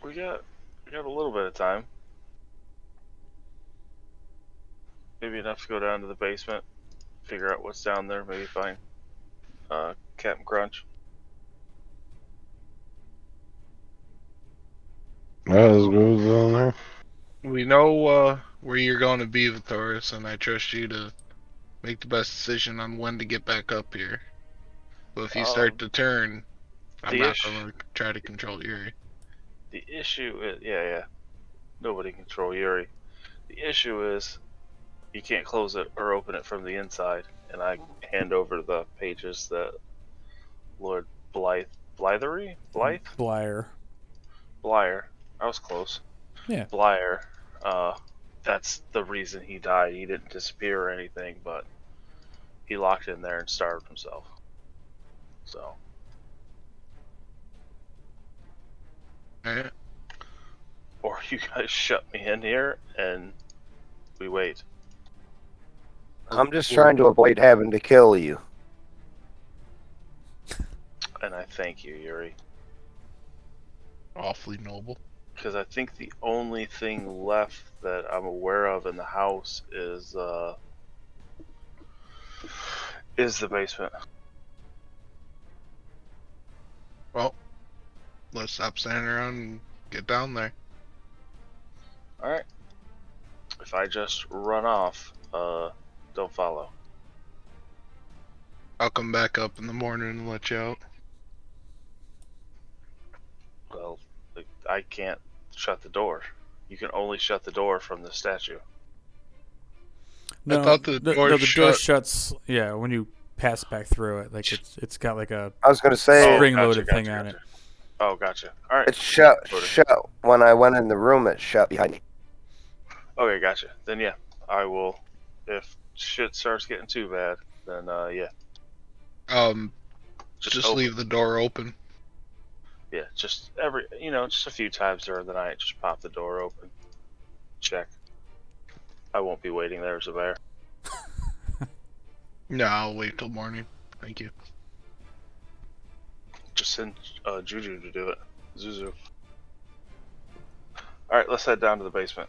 We got a little bit of time. Maybe enough to go down to the basement, figure out what's down there, maybe find Captain Crunch. Let's go down there. We know where you're going to be, Beartoris, and I trust you to make the best decision on when to get back up here. But if you Um, start to turn, I'm the not ish- going to try to control Yuri. The issue is, yeah. Nobody can control Yuri. The issue is you can't close it or open it from the inside. And I hand over the pages that Lord Blythery? Blyer. Blyer. I was close. Yeah. Blyer. That's the reason he died. He didn't disappear or anything, but he locked in there and starved himself. So, Alright. or you guys shut me in here and we wait. I'm just trying to avoid having to kill you. And I thank you, Yuri. Awfully noble. Because I think the only thing left that I'm aware of in the house is the basement. Well, let's stop standing around and get down there. Alright. If I just run off, don't follow. I'll come back up in the morning and let you out. Well, I can't shut the door. You can only shut the door from the statue. No, thought the door door shut- shuts. Yeah, when you pass back through it, like it's got like a I was going to say, spring-loaded thing on it. Oh, gotcha. Alright. it's shut. Loaded. Shut. When I went in the room, it shut behind me. Okay, gotcha. Then yeah, I will. If shit starts getting too bad, then yeah. Just open- leave the door open. Yeah, just just a few times during the night, just pop the door open. Check. I won't be waiting there as a bear. No, I'll wait till morning. Thank you. Just send Juju to do it. Zuzu. Alright, let's head down to the basement.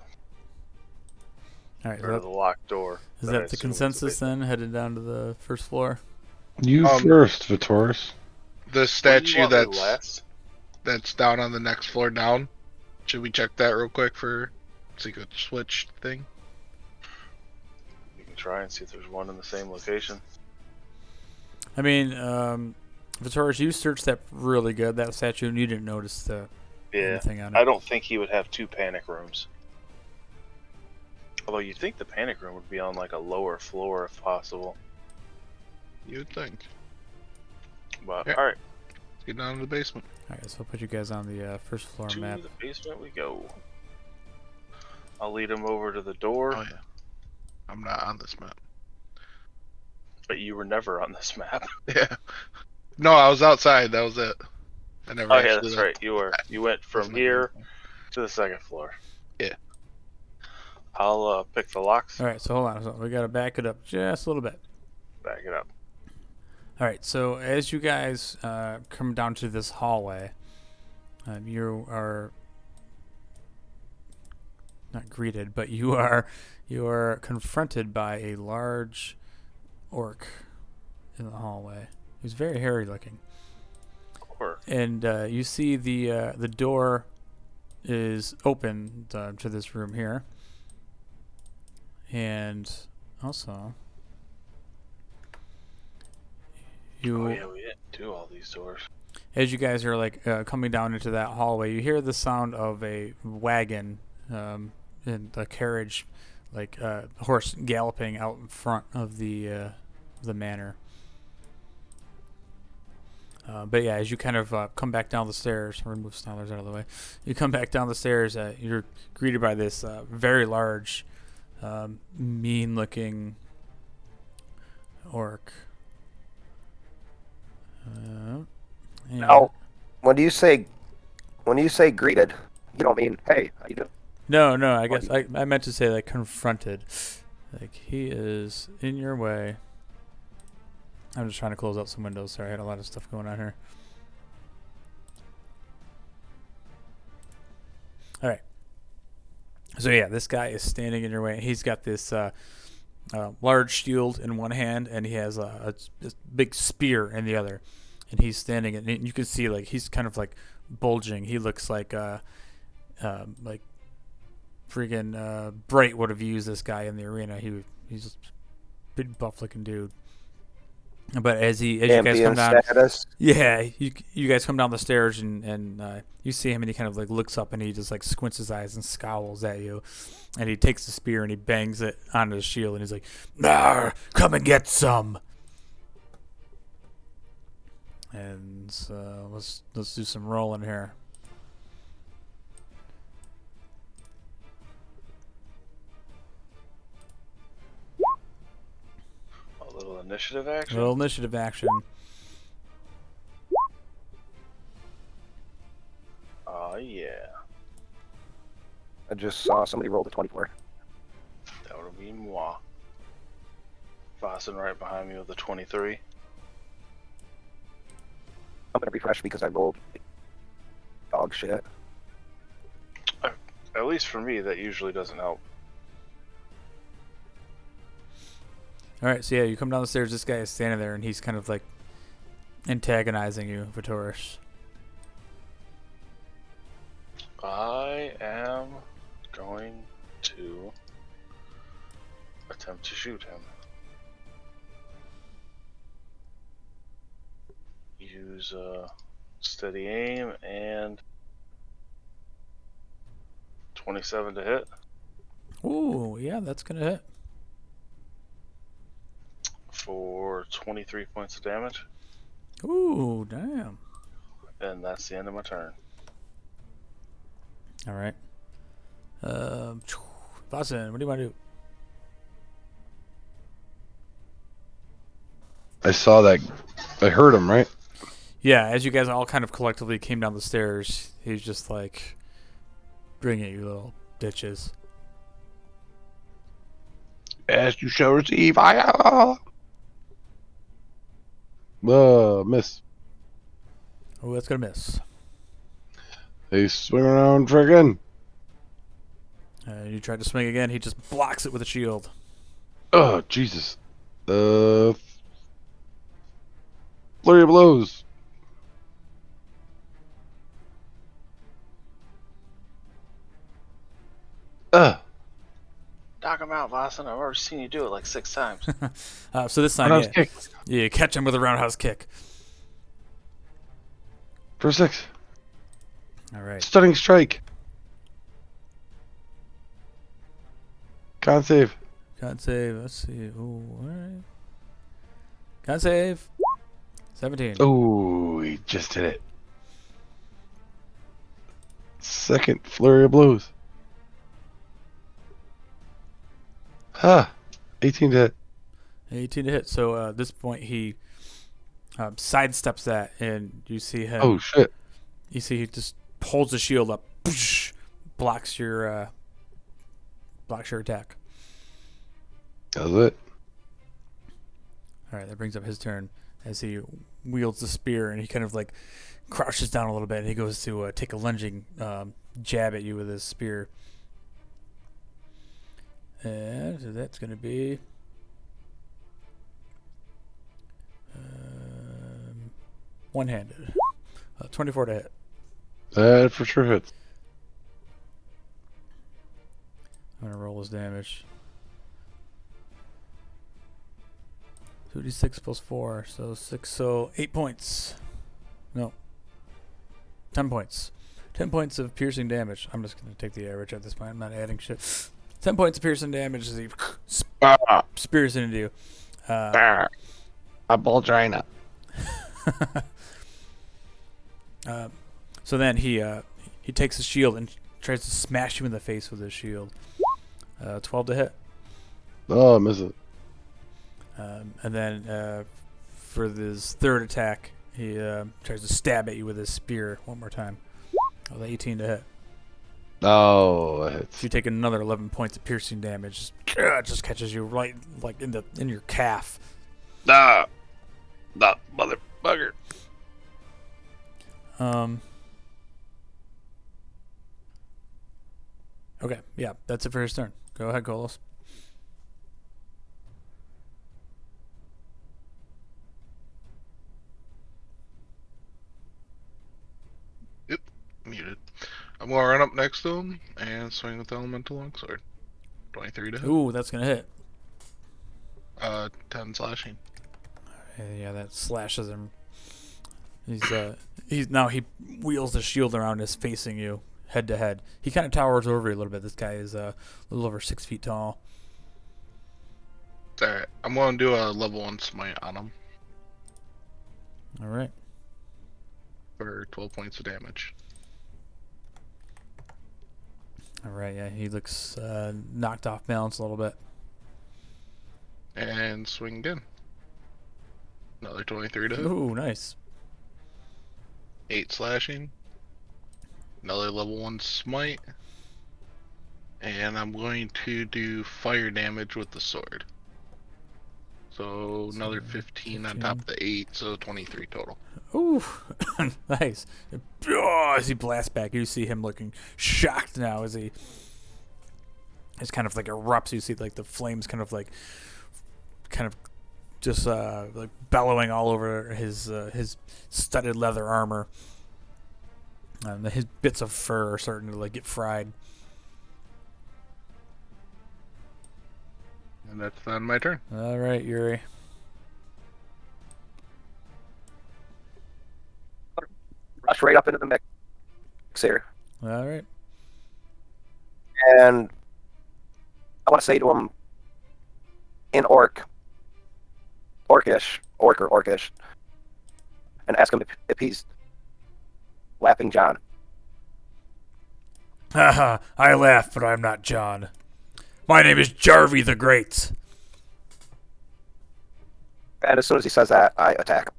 All right, Or to the locked door. is I that the assume is consensus then? Headed down to the first floor. You first, Beartoris. The Wouldn't you statue want me last? that's down on the next floor down. Should we check that real quick for secret switch thing? You can try and see if there's one in the same location. I mean, Beartoris, you searched that really good. That statue, and you didn't notice the Yeah. anything on I it. don't think he would have two panic rooms. Although you'd think the panic room would be on like a lower floor if possible. You'd think. But Yeah. alright, Let's get down to the basement. All right, so I'll put you guys on the first floor to map. the basement we go. I'll lead him over to the door, Oh yeah. I'm not on this map. but you were never on this map. Yeah. No, I was outside. That was it. I never. Oh yeah, actually that's left. right. You were. You went from Wasn't here anything. to the second floor. Yeah. I'll pick the locks. All right, so hold on. So we got to back it up just a little bit. Back it up. All right, so as you guys come down to this hallway, you are not greeted, but you are confronted by a large orc in the hallway. He's very hairy looking, Or and you see the door is open to this room here, and also. oh yeah, we didn't do all these doors. As you guys are like coming down into that hallway, you hear the sound of a wagon and a carriage, like a horse galloping out in front of the manor. But yeah, as you kind of come back down the stairs, or move Snarlers out of the way, you come back down the stairs. You're greeted by this very large, mean-looking orc. And- Now, when you say greeted, you don't mean hey, how you doing? No, I guess I meant to say like confronted. Like he is in your way. I'm just trying to close out some windows. Sorry, I had a lot of stuff going on here. All right. So yeah, this guy is standing in your way. He's got this large shield in one hand, and he has this big spear in the other. And he's standing, and you can see like he's kind of like bulging. He looks like freaking Bright would have used this guy in the arena. He's big buff-looking dude. But as you guys Champion come down, status. yeah, you guys come down the stairs and you see him and he kind of like looks up and he just like squints his eyes and scowls at you, and he takes the spear and he bangs it onto his shield and he's like, "Nah, come and get some." And let's do some rolling here. A little initiative action. Little initiative action. Oh yeah, I just saw somebody roll the 24. that would be moi. Vossen right behind me with the 23. I'm gonna refresh because I rolled dog shit. At least for me, that usually doesn't help. All right, so yeah, you come down the stairs. This guy is standing there and he's kind of like antagonizing you, Beartoris. I am going to attempt to shoot him. Use steady aim and 27 to hit Ooh, yeah, that's gonna hit. for 23 points of damage, Ooh, damn. and that's the end of my turn. All right. Vossen, what do you want to do? I saw that. I heard him, right? Yeah, as you guys all kind of collectively came down the stairs, he's just like, bring it, you little bitches. As you shall receive. Miss. Oh, that's gonna miss. They swing around friggin'. You tried to swing again. He just blocks it with a shield. Oh, Jesus. Flurry of blows. Knock him out, Vossen. I've already seen you do it like 6 times. So this time, Roundhouse kick. yeah, you catch him with a roundhouse kick. For 6. All right. Stunning strike. Con save. Con save. Let's see. Ooh, all right. Con save. 17. Oh, he just hit it. Second flurry of blows. 18 to hit. 18 to hit. So at this point, he sidesteps that, and you see him. Oh, shit. You see he just holds the shield up, blocks your attack. Does it? All right, that brings up his turn as he wields the spear, and he kind of like crouches down a little bit, and he goes to take a lunging jab at you with his spear. And so that's going to be one-handed. 24 to hit. That for sure hits. I'm going to roll his damage. 2d6 plus 4, so 6, so 8 points. No. 10 points. 10 points of piercing damage. I'm just going to take the average at this point. I'm not adding shit. 10 points of piercing damage as he spears it into you. A Baldrina. So then he takes his shield and tries to smash you in the face with his shield. 12 to hit. Oh, miss it. And then for his third attack, he tries to stab at you with his spear one more time. 18 to hit. Oh, that If hits. you take another 11 points of piercing damage, just catches you right like in your calf. Nah, motherfucker. Okay, yeah, that's it for his turn. Go ahead, Kolos. Muted. I'm gonna run up next to him and swing with the elemental longsword. 23 to hit. Ooh, that's gonna hit. 10 slashing. Yeah, that slashes him. He's now he wheels the shield around and is facing you head to head. He kind of towers over you a little bit. This guy is a little over 6 feet tall. Alright, I'm going to do a level 1 smite on him All right. for 12 points of damage. All right. Yeah, he looks knocked off balance a little bit. And swing again. Another 23 to hit. Ooh, nice. 8 slashing. Another level 1 smite. And I'm going to do fire damage with the sword. So another 15 on top of the 8, so 23 total. Ooh, nice. Oh, as he blasts back, you see him looking shocked now as he it's kind of like erupts. You see like the flames kind of just like bellowing all over his studded leather armor. His bits of fur are starting to like get fried. And that's then my turn. All right, Yuri. Rush right up into the mix here. All right. And I want to say to him in orcish, and ask him if he's laughing John. Haha, I laugh, but I'm not John. My name is Jarvie the Great. And as soon as he says that, I attack him.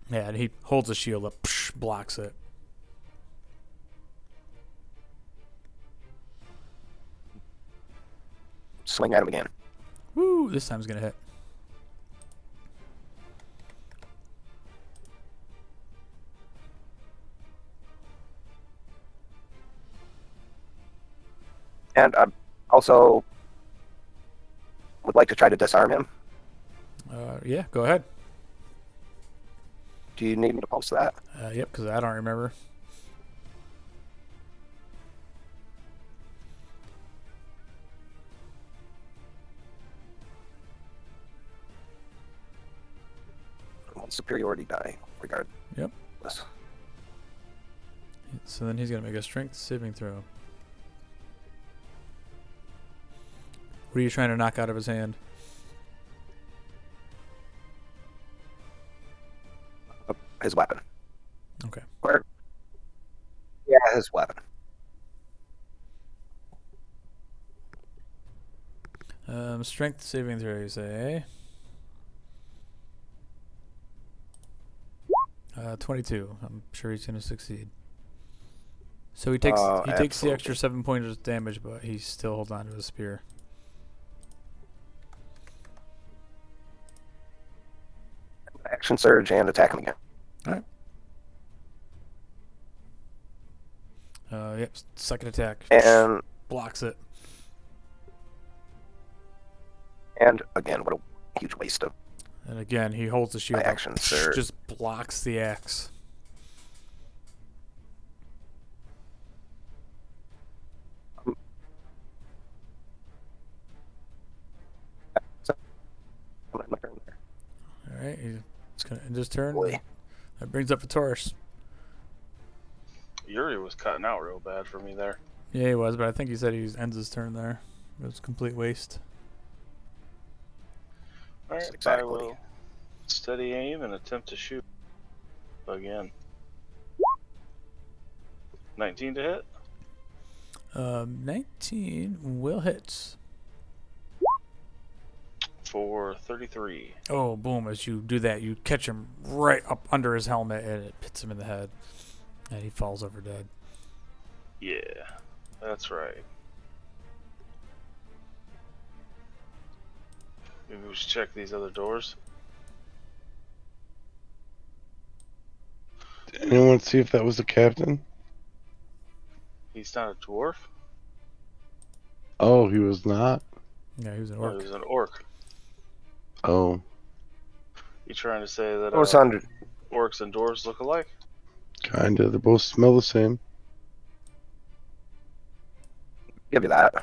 Yeah, and he holds the shield up, blocks it. Swing at him again. Woo, this time's gonna hit. And I also would like to try to disarm him. Yeah, go ahead. Do you need me to post that? Yep, because I don't remember. Superiority die, regard. Yep. So then he's gonna make a strength saving throw. What are you trying to knock out of his hand? His weapon. Okay. Or, yeah, his weapon. Strength saving throw, you say? 22. I'm sure he's gonna succeed. So he takes the absolutely. extra 7 points of damage, but he still holds on to his spear. Action surge and attack him again. Yep. Second attack. And Blocks it. again, what a huge waste of And again, he holds the shield my up, action surge. just blocks the axe. All right, he's gonna end his turn. Boy. That brings up Beartoris. Yuri was cutting out real bad for me there. Yeah, he was, but I think he said he ends his turn there. It was a complete waste. Alright, Exactly. I will steady aim and attempt to shoot again. 19 to hit. 19 will hit. For 33. Oh, boom. As you do that, you catch him right up under his helmet, and it hits him in the head. And he falls over dead. Yeah, that's right. Maybe we should check these other doors. Did anyone see if that was the captain? He's not a dwarf? Oh, he was not? Yeah, he was an Oh, orc. he was an orc. Oh, You trying to say that What's under? orcs and dwarves look alike? kinda. They both smell the same. give you that.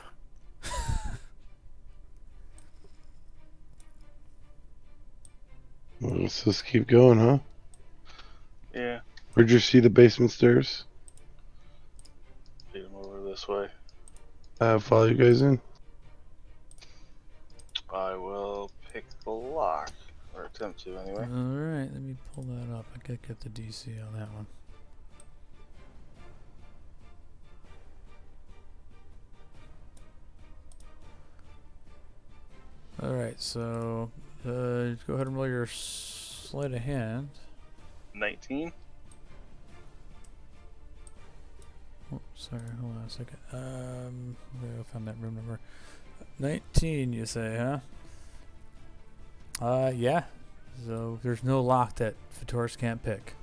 Well, let's just keep going, huh? Yeah. Where'd you see the basement stairs? Lead him over this way. Follow you guys in. I will pick the lock. Or attempt to, anyway. Alright, let me pull that up. I gotta get the DC on that one. Alright, so go ahead and roll your sleight of hand. 19. Oh, sorry, hold on a second. I'll find that room number. 19, you say, huh? Yeah. So there's no lock that Beartoris can't pick.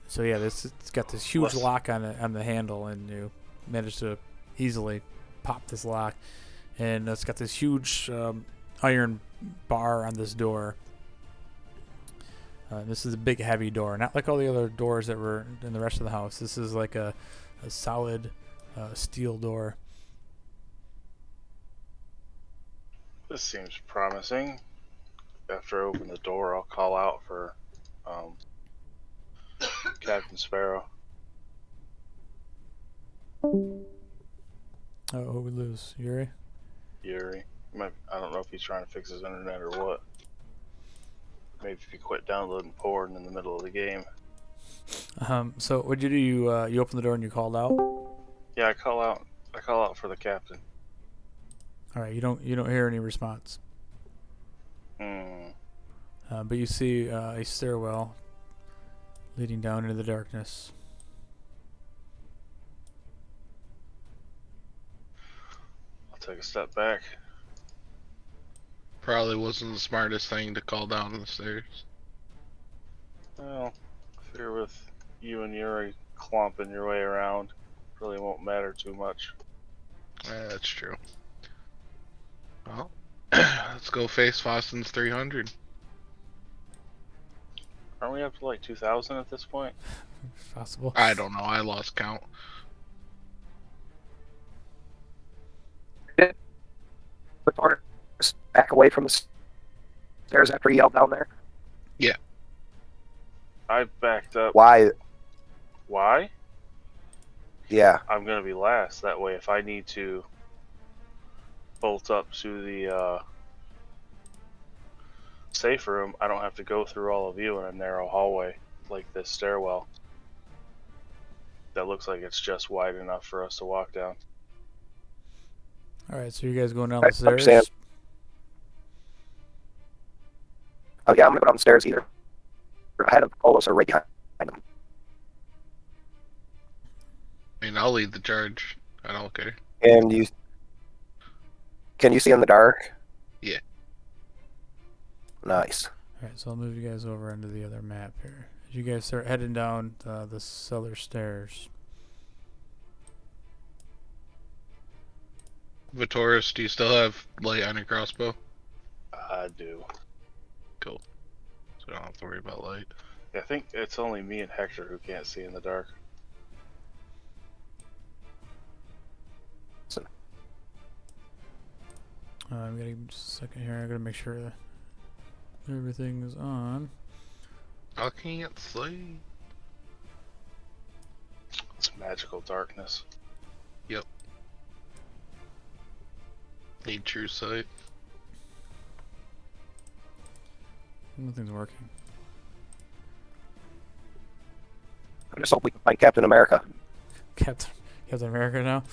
So yeah, it's got this huge lock on the handle, and you manage to easily pop this lock. And it's got this huge iron bar on this door. This is a big, heavy door, not like all the other doors that were in the rest of the house. This is like a solid steel door. This seems promising. After I open the door, I'll call out for Captain Sparrow. Oh, who we lose? Yuri? Yuri. I don't know if he's trying to fix his internet or what. Maybe if you quit downloading porn in the middle of the game. So what'd you do? You opened the door and you called out? Yeah, I call out for the captain. All right, you don't hear any response. But you see a stairwell leading down into the darkness. I'll take a step back. Probably wasn't the smartest thing to call down the stairs. Well, I figure with you and Yuri clomping your way around, really won't matter too much. That's true. Well, let's go face Foston's 300. Aren't we up to like 2,000 at this point? Possible. I don't know. I lost count. Beartoris back away from the stairs after he yelled down there. I backed up. Why? Why? Yeah. I'm gonna be last. That way, if I need to bolt up to the safe room, I don't have to go through all of you in a narrow hallway like this stairwell. That looks like it's just wide enough for us to walk down. All right, so you guys going down I the stairs? understand. Oh yeah, I'm gonna go down the stairs either ahead of Colos or right behind him. I mean, I'll lead the charge. I don't care. And can you see in the dark? Yeah. Nice. All right, so I'll move you guys over into the other map here. As you guys start heading down the cellar stairs. Beartoris, do you still have light on your crossbow? I do. Cool. So I don't have to worry about light. Yeah, I think it's only me and Hector who can't see in the dark. I'm gonna give just a second here. I gotta make sure that everything is on. I can't see. It's magical darkness. Need true sight. Nothing's working. I just hope we can find Captain America. Captain America now.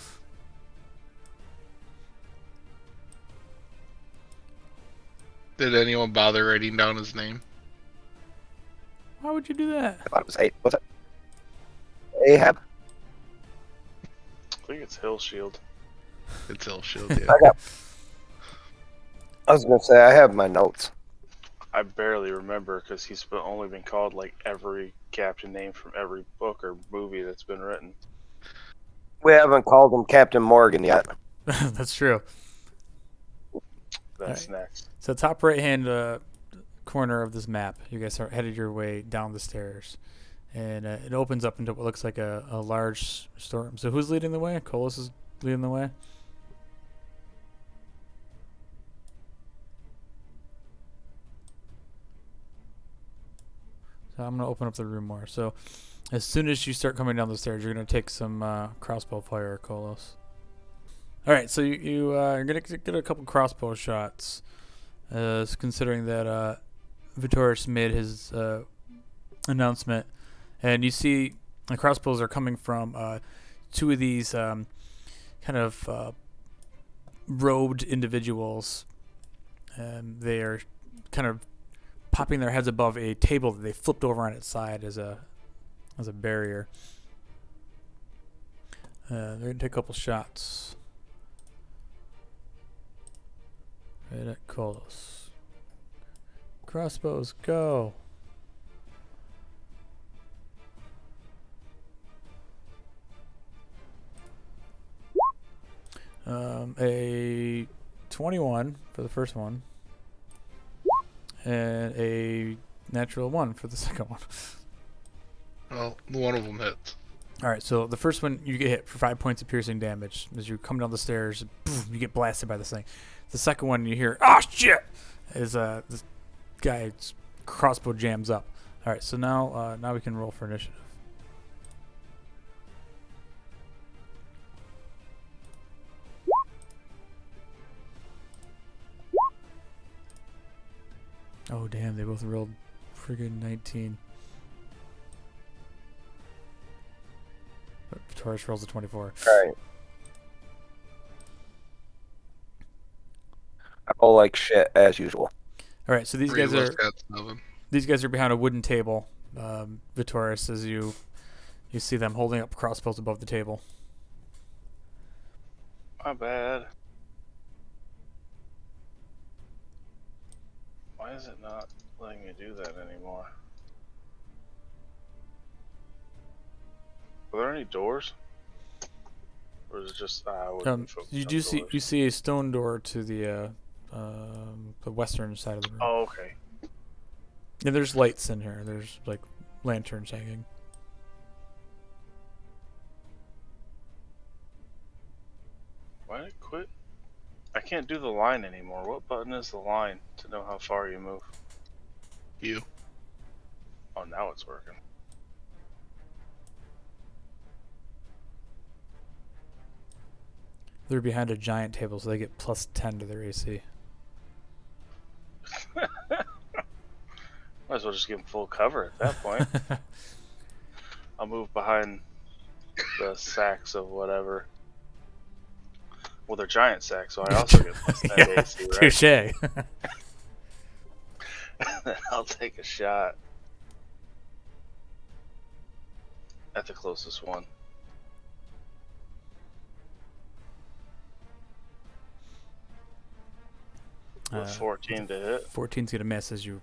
Did anyone bother writing down his name? Why would you do that? I thought it was was it Ahab? I think it's Hill Shield. It's Hillshield, yeah. I was gonna say I have my notes. I barely remember because he's only been called like every captain name from every book or movie that's been written. We haven't called him Captain Morgan yet. That's true. That's Right. next. So top right hand corner of this map, you guys are headed your way down the stairs. And it opens up into what looks like a large storeroom. So who's leading the way? Colos is leading the way. So I'm gonna open up the room more. So as soon as you start coming down the stairs, you're gonna take some crossbow fire, Kolos. All right, so you're gonna get a couple crossbow shots, considering that Beartoris made his announcement, and you see the crossbows are coming from two of these kind of robed individuals, and they are kind of popping their heads above a table that they flipped over on its side as a barrier. They're gonna take a couple shots. Right at Kolos. Crossbows, go. A 21 for the first one, and a natural 1 for the second one. Well, one of them hits. All right, so the first one you get hit for 5 points of piercing damage as you come down the stairs. Boom, you get blasted by this thing. The second one you hear, "Ah, shit!" As this guy's crossbow jams up. All right, so now we can roll for initiative. Oh damn! They both rolled friggin' 19. But Taurus rolls a 24. All right. I roll like shit as usual. All right, so these Three guys of us are got 7. these guys are behind a wooden table. Beartoris, as you see them holding up crossbows above the table. My bad. Why is it not letting me do that anymore? Are there any doors? Or is it just I wouldn't focus You on do see doors. a stone door to the western side of the room. Oh, okay. And there's lights in here. There's like lanterns hanging. Why did it quit? I can't do the line anymore. What button is the line to know how far you move? You. Oh, now it's working. They're behind a giant table, so they get plus 10 to their AC. Might as well just give them full cover at that point. I'll move behind the sacks of whatever. Well, they're giant sacks, so I also get plus 10 to AC, right? Touche. I'll take a shot at the closest one. With 14 to hit. 14's gonna miss as your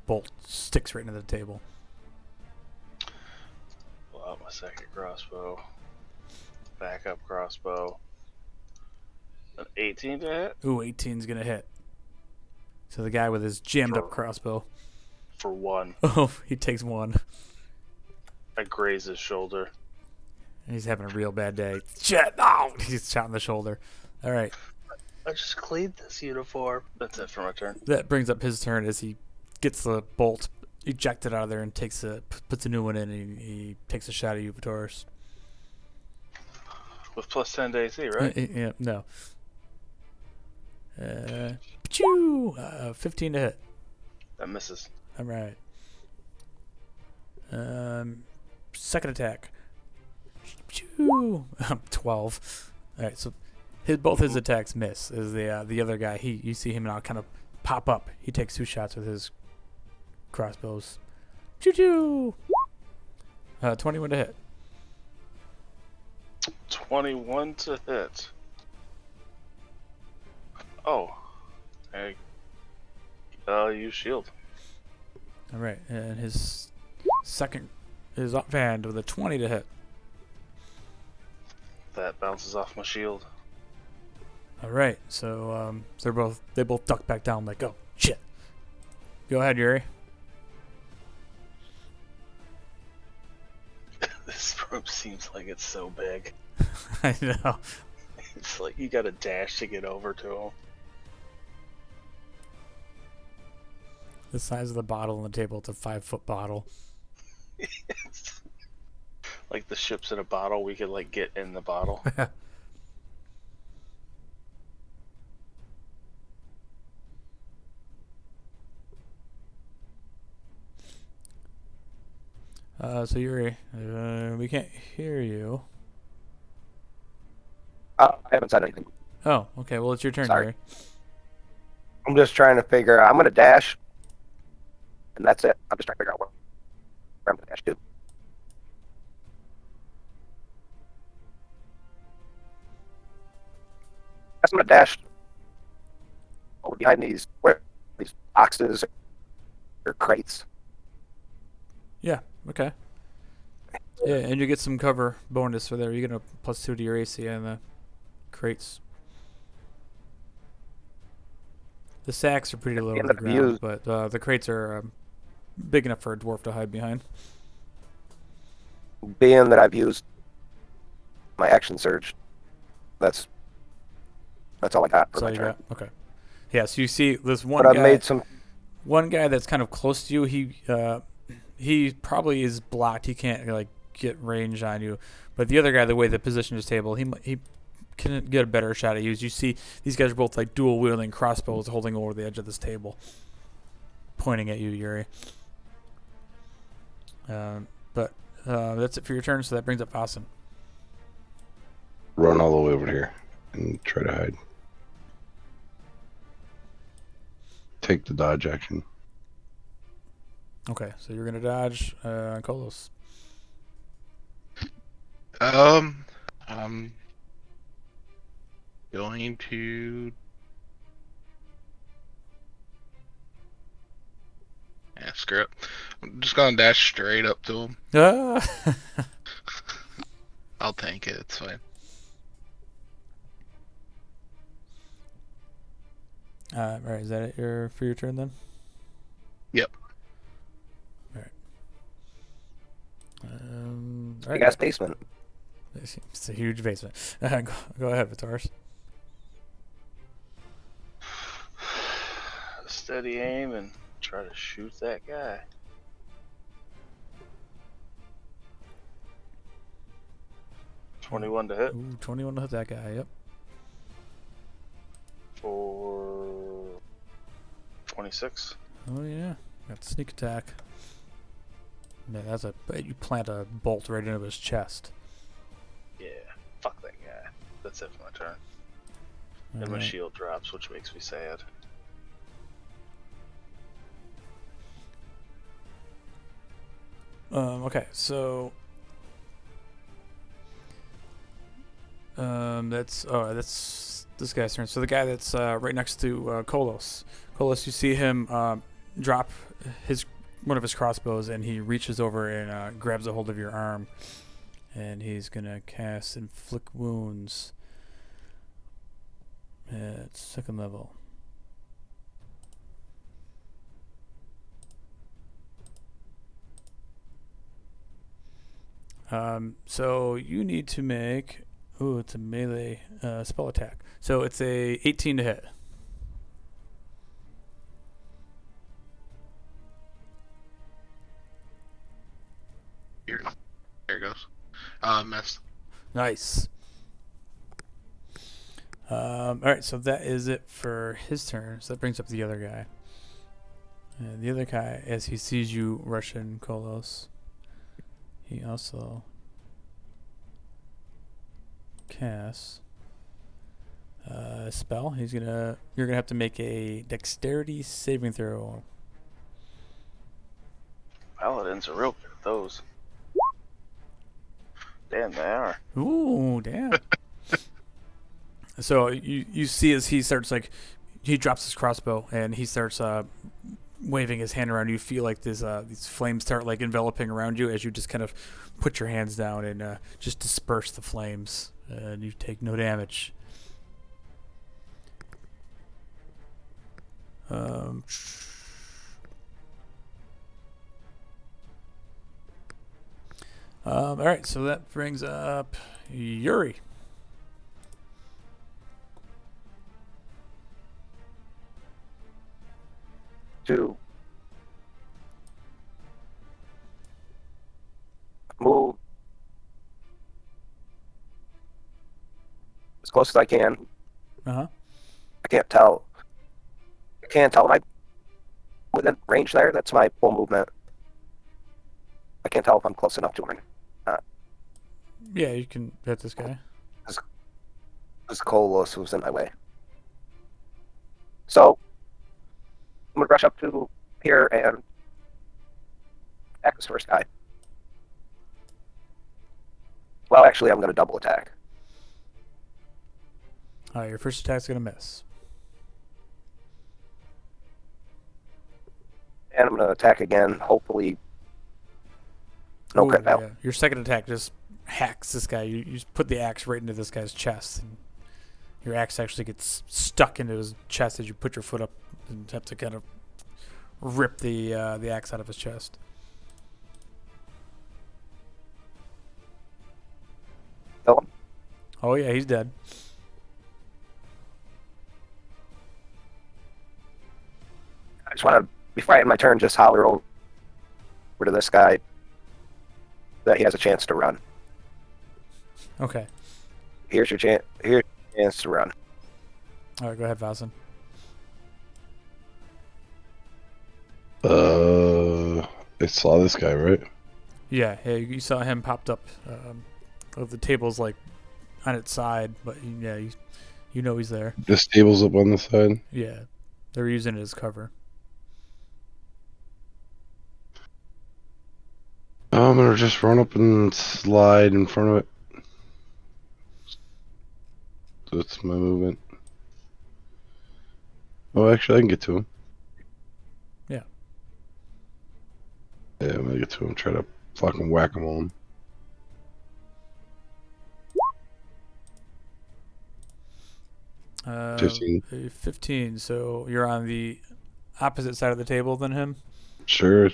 bolt sticks right into the table. Pull out my second crossbow. Backup crossbow. An 18 to hit Ooh, 18's gonna hit. So the guy with his jammed up For- crossbow. for 1. Oh, he takes 1. I graze his shoulder. And he's having a real bad day. Shit! Oh, he's shot in the shoulder. All right. I just cleaned this uniform. That's it for my turn. That brings up his turn as he gets the bolt ejected out of there and puts a new one in. And he takes a shot at you, Beartoris. With plus 10 to AC, right? Yeah, no. 15 to hit. That misses. All right. Second attack. 12. All right, so both his attacks miss. As the other guy, you see him now kind of pop up. He takes 2 shots with his crossbows. 21 to hit. 21 to hit. Oh. Hey. Use shield. All right, and his second is offhand with a 20 to hit. That bounces off my shield. All right, so they both duck back down like, oh shit. Go ahead, Yuri. This room seems like it's so big. I know. It's like you got to dash to get over to him. The size of the bottle on the table, it's a 5-foot bottle. It's like the ships in a bottle. We could like get in the bottle. So Yuri, we can't hear you. I haven't said anything. Oh, okay. Well, it's your turn, Sorry. Yuri. I'm just trying to figure out. I'm going to dash. And that's it. I'm just trying to figure out where I'm going to dash to. I'm going to dash over behind these boxes or crates. Yeah. Okay. Yeah, and you get some cover bonus for there. You get a +2 to your AC and the crates. The sacks are pretty low to the ground, but the crates are big enough for a dwarf to hide behind. Being that I've used my action surge, that's all I got for So my you turn. got okay. Yeah, so you see this one But I've guy. made some. One guy that's kind of close to you. He probably is blocked. He can't like get range on you. But the other guy, the way they positioned his table, he can get a better shot at you. As you see, these guys are both like dual wielding crossbows, holding over the edge of this table, pointing at you, Yuri. But that's it for your turn. So that brings up Fasten. Run all the way over here and try to hide. Take the dodge action. Okay, so you're gonna dodge Kolos. I'm going to. Yeah, screw it. I'm just gonna dash straight up to him. Ah! I'll tank it. It's fine. All right, is that it for your turn then? Yep. All right. Big ass basement. It's a huge basement. Go ahead, Beartoris. Steady aim and try to shoot that guy. $21 to hit. Ooh, 21 to hit that guy. Yep. For 26. Oh yeah, got sneak attack. Man, you plant a bolt right into his chest. Yeah, fuck that guy. That's it for my turn. And my Alright. shield drops, which makes me sad. Okay, so that's this guy's turn. So the guy that's right next to Kolos. Kolos, you see him drop one of his crossbows, and he reaches over and grabs a hold of your arm, and he's gonna cast Inflict Wounds at 2nd level. So you need to make. Ooh, it's a melee spell attack. So it's a 18 to hit. Here. There it goes. Missed. Nice. All right, so that is it for his turn. So that brings up the other guy. And the other guy, as he sees you rush in, Kolos, he also casts a spell. You're gonna have to make a dexterity saving throw. Paladins are real good at those. Damn, they are. Ooh, damn. So you see as he starts he drops his crossbow and he starts waving his hand around. You feel like these flames start enveloping around you as you just kind of put your hands down and just disperse the flames, and you take no damage. All right, so that brings up Yuri. to move as close as I can. Uh-huh. I can't tell. I can't tell. Am I within range there? That's my full movement. I can't tell if I'm close enough to him. Yeah, you can hit this guy. This Kolos was in my way. So, I'm going to rush up to here and attack this first guy. Well, actually, I'm going to double attack. All right, your first attack's going to miss. And I'm going to attack again, hopefully. No Ooh, crit fail. yeah. Your second attack just hacks this guy. You just put the axe right into this guy's chest. And your axe actually gets stuck into his chest as you put your foot up and have to kind of rip the axe out of his chest. Kill him. Oh, yeah, he's dead. I just want to, before I end my turn, just holler over to this guy that he has a chance to run. Okay. Here's your chance. Here's your chance to run. All right, go ahead, Vasen. I saw this guy, right? Yeah, you saw him popped up. The table's like on its side, but yeah, you know he's there. This table's up on the side. Yeah, they're using it as cover. I'm gonna just run up and slide in front of it. That's my movement. Oh, actually, I can get to him. Yeah. Yeah, I'm gonna get to him. Try to fucking whack him on. Uh, 15. 15. So you're on the opposite side of the table than him. Sure.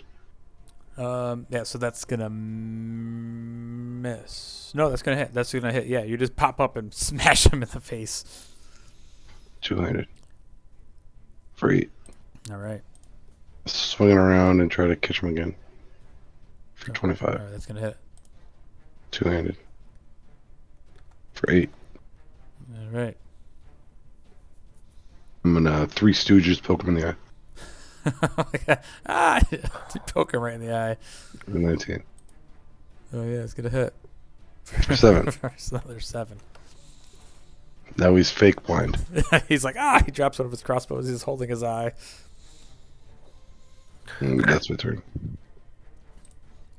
Yeah. So that's gonna miss. No, that's gonna hit. That's gonna hit. Yeah, you just pop up and smash him in the face. 200. For 8. All right. Swinging around and try to catch him again. For 25. All right, that's gonna hit. 2-handed. For 8. All right. I'm gonna Three Stooges poke him in the eye. You poke him right in the eye. For 19. Oh yeah, it's gonna hit. For 7. Another 7. Now he's fake blind. He's like, he drops one of his crossbows. He's holding his eye. And that's my turn.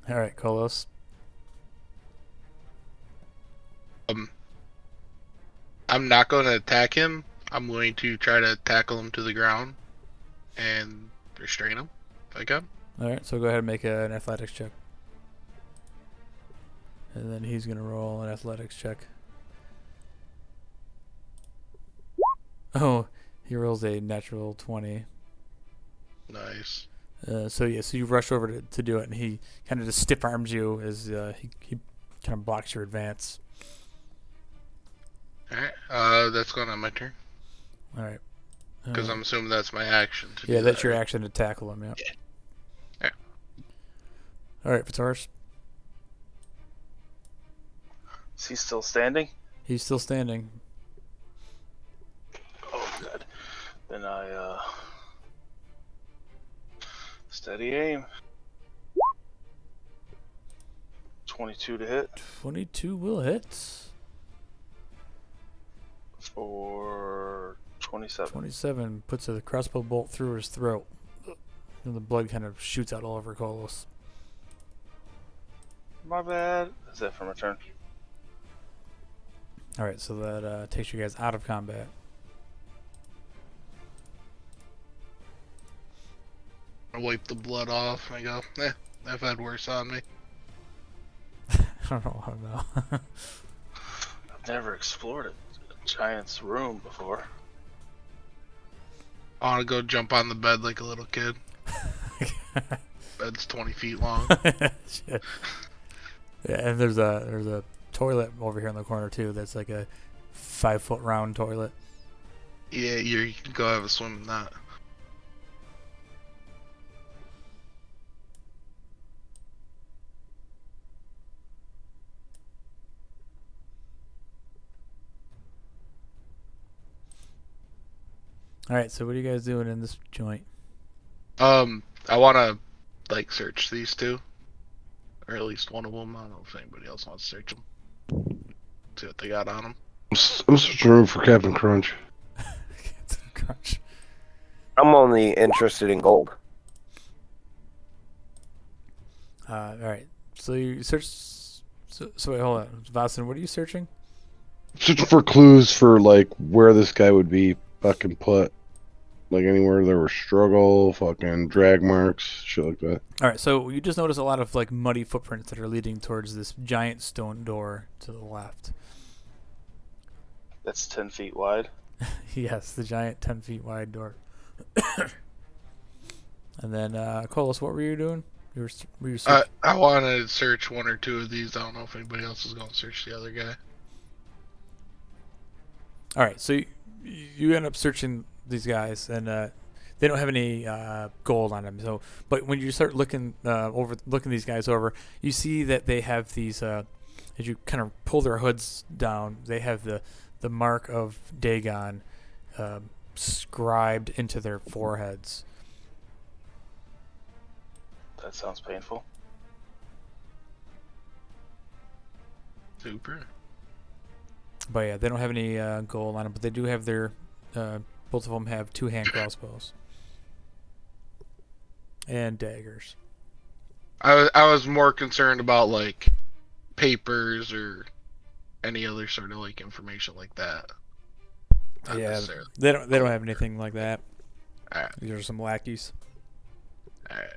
All right, Kolos. I'm not going to attack him. I'm going to try to tackle him to the ground and restrain him if I can. All right, so go ahead and make an athletics check. And then he's going to roll an athletics check. Oh, he rolls a natural 20. Nice. So you rush over to do it, and he kind of just stiff arms you as he kind of blocks your advance. Alright, that's going on my turn. All right. Because I'm assuming that's my action. To Yeah, do that's that, your right? action to tackle him, yeah. Yeah. All right, Beartoris. Is he still standing? He's still standing. Oh, good. Then I, steady aim. 22 to hit 22 will hit. for 27. 27 puts a crossbow bolt through his throat. And the blood kind of shoots out all over Kolos. My bad. That's it for my turn. All right, so that takes you guys out of combat. I wipe the blood off. I go, I've had worse on me. I don't know. I've never explored a giant's room before. I want to go jump on the bed like a little kid. Bed's 20 feet long. Shit. Yeah, and there's a toilet over here in the corner too. That's like a 5-foot round toilet. Yeah, you can go have a swim in that. All right. So what are you guys doing in this joint? I want to like search these two, or at least one of them. I don't know if anybody else wants to search them. See what they got on them. I'm searching room for Captain Crunch. Crunch. I'm only interested in gold. All right. So you search. So wait, hold on, Vasen. What are you searching? Searching for clues for like where this guy would be fucking put. Like anywhere there were struggle, fucking drag marks, shit like that. All right. So you just notice a lot of like muddy footprints that are leading towards this giant stone door to the left. That's 10 feet wide. Yes, the giant 10 feet wide door. And then, Colas, what were you doing? Were you searching? I want to search one or two of these. I don't know if anybody else is going to search the other guy. All right, so you end up searching these guys, and they don't have any gold on them. So, but when you start looking these guys over, you see that they have these. As you kind of pull their hoods down, they have the mark of Dagon scribed into their foreheads. That sounds painful. Super. But yeah, they don't have any gold on them, but they do have their. Both of them have 2 hand crossbows and daggers. I was more concerned about like papers or any other sort of like information like that. Not Yeah, necessarily. they don't have anything like that. Alright. These are some lackeys. Alright.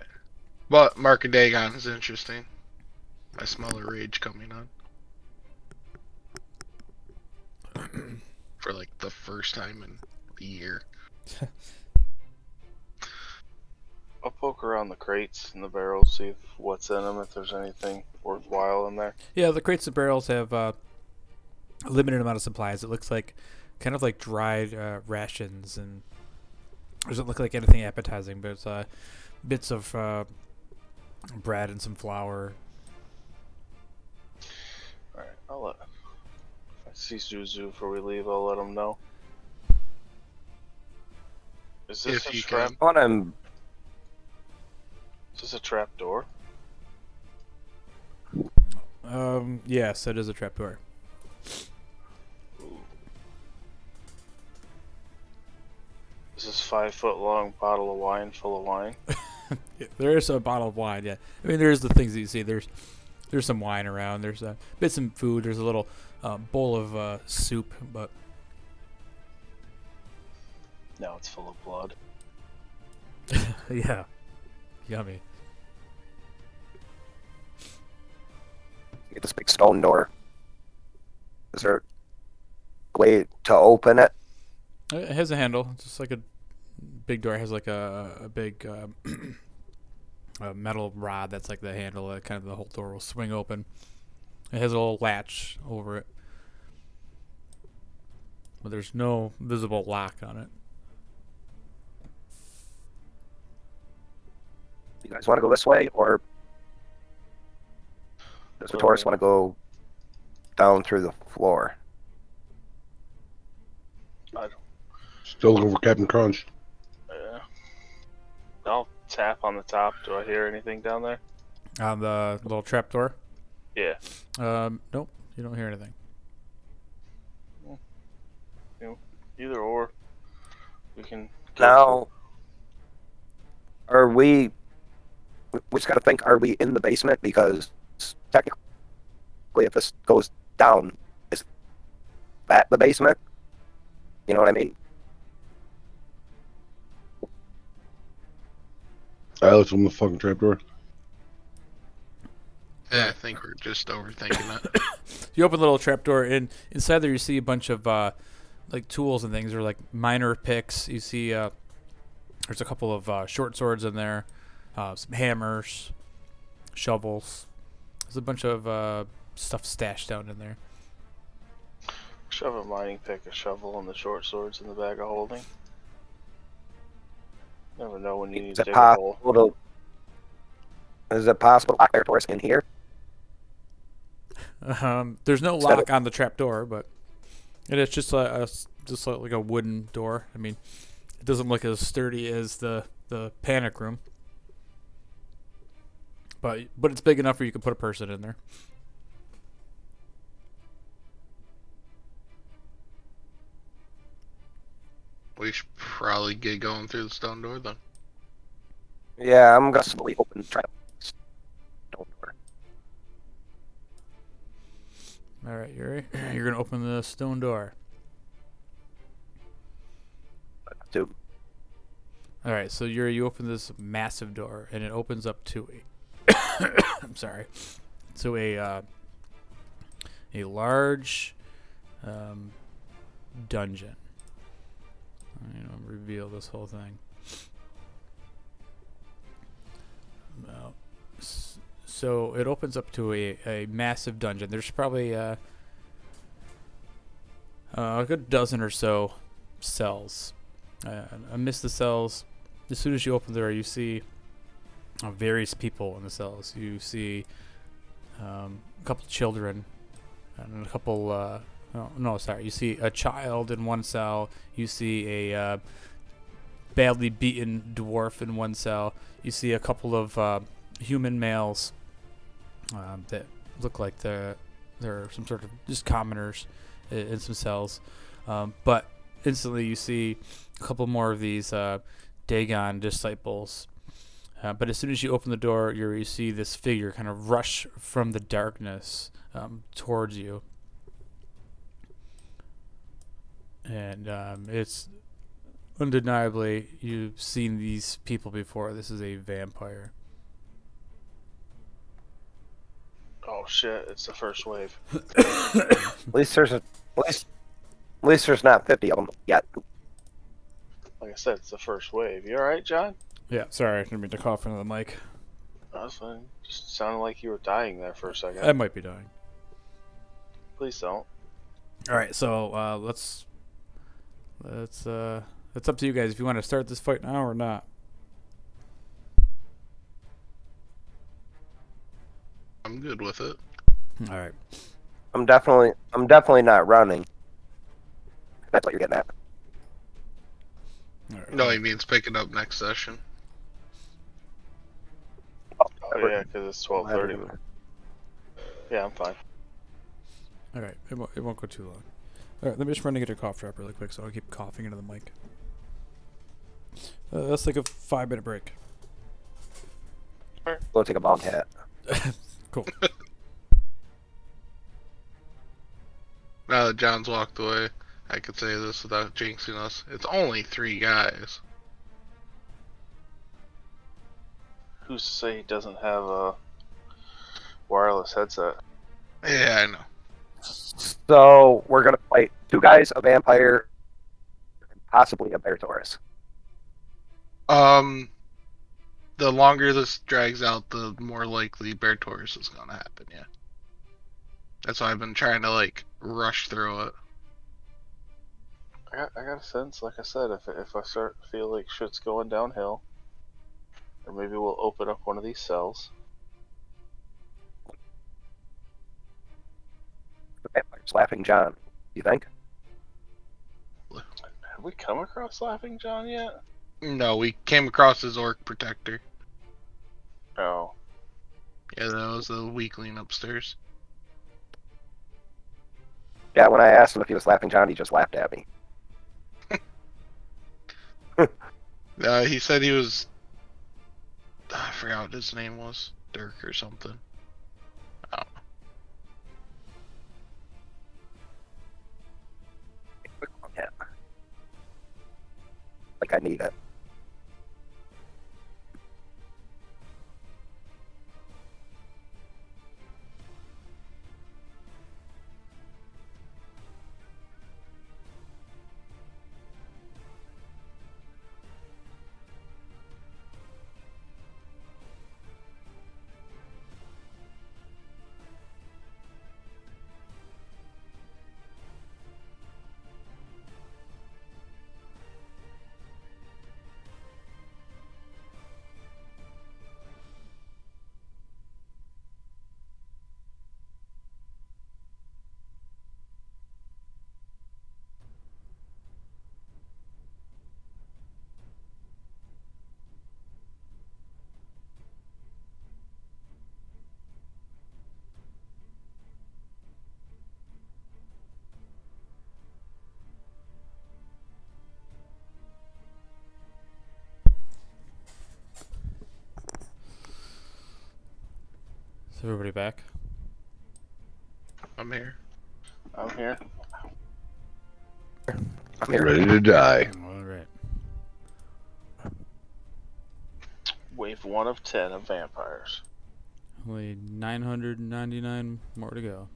But Mark of Dagon is interesting. I smell a rage coming on. For like the first time in a year. I'll poke around the crates and the barrels, see what's in them, if there's anything worthwhile in there. Yeah, the crates and barrels have a limited amount of supplies. It looks like kind of like dried rations, and it doesn't look like anything appetizing, but it's bits of bread and some flour. Alright, if I see Zuzu before we leave, I'll let him know. Is this If a you trap? can. Is this a trap door? Yes, it is a trapdoor. Is this 5 foot long bottle of wine full of wine? Yeah, there is a bottle of wine. Yeah, I mean there's the things that you see. There's some wine around. There's bits of food. There's a little bowl of soup, but Now it's full of blood. yeah, yummy. Get this big stone door. Is there a way to open it? It has a handle. It's just like a big door. It has like a big a metal rod that's like the handle. Kind of the whole door will swing open. It has a little latch over it, but there's no visible lock on it. You guys want to go this way, or does Beartoris want to go down through the floor? Still looking for Captain Crunch. I'll tap on the top. Do I hear anything down there? On the little trap door? Yeah. Nope. You don't hear anything. Either or. We can go Now, are we just got to think, are we in the basement? Because technically, if this goes down, is that the basement? You know what I mean? I looked from the fucking trapdoor. Yeah, I think we're just overthinking it. You open the little trapdoor, and inside there you see a bunch of like tools and things. They're like miner picks. You see there's a couple of short swords in there, some hammers, shovels. There's a bunch of stuff stashed down in there. shove a mining pick, a shovel, and the short swords in the bag of holding. Never know when you need to dig a hole. Is it possible to lock Beartoris in here? There's no lock on the trap door, but it is just like a wooden door. I mean, It doesn't look as sturdy as the panic room, but it's big enough where you can put a person in there. We should probably get going through the stone door then. Yeah, I'm gonna slowly open try to stone door. All right, Yuri, you're gonna open the stone door. Two. All right, so you open this massive door, and it opens up to a I'm sorry, to a large dungeon. Reveal this whole thing. So it opens up to a massive dungeon. There's probably a good dozen or so cells. Amidst the cells, as soon as you open the door, you see various people in the cells. You see a couple children and a couple. You see a child in one cell. You see a badly beaten dwarf in one cell. You see a couple of human males that look like they're some sort of just commoners in some cells. But instantly you see a couple more of these Dagon disciples. But as soon as you open the door, you see this figure kind of rush from the darkness towards you. And it's undeniably, you've seen these people before. This is a vampire. Oh shit! It's the first wave. At least there's not 50 of them yet. Like I said, it's the first wave. You all right, John? Yeah, sorry, I didn't mean to cough into the mic. That's fine. Just sounded like you were dying there for a second. I might be dying. Please don't. All right, so let's it's up to you guys if you want to start this fight now or not. I'm good with it. All right. I'm definitely not running. That's what you're getting at. All right. No, he means picking up next session. Oh yeah, because it's 12:30. Yeah, I'm fine. All right, it won't go too long. All right, let me just run to get a cough drop really quick so I don't keep coughing into the mic. Let's take a 5-minute break. Go take a bald hat. Cool. Now that John's walked away, I could say this without jinxing us. It's only 3 guys. Who's to say he doesn't have a wireless headset? Yeah, I know. So we're gonna fight 2 guys, a vampire, and possibly a Beartoris. The longer this drags out, the more likely Beartoris is gonna happen, yeah. That's why I've been trying to, rush through it. I got a sense, like I said, if I start to feel like shit's going downhill, or maybe we'll open up one of these cells. The vampire's laughing John. You think? Have we come across Laughing John yet? No, we came across his orc protector. No. Yeah, that was the weakling upstairs. Yeah, when I asked him if he was laughing John, he just laughed at me. He said he was... I forgot what his name was. Dirk or something. I don't know. Yeah. Like I need it. Is everybody back? I'm here. I'm here. I'm here. Ready to die. All right. Wave 1 of 10 of vampires. Only 999 more to go.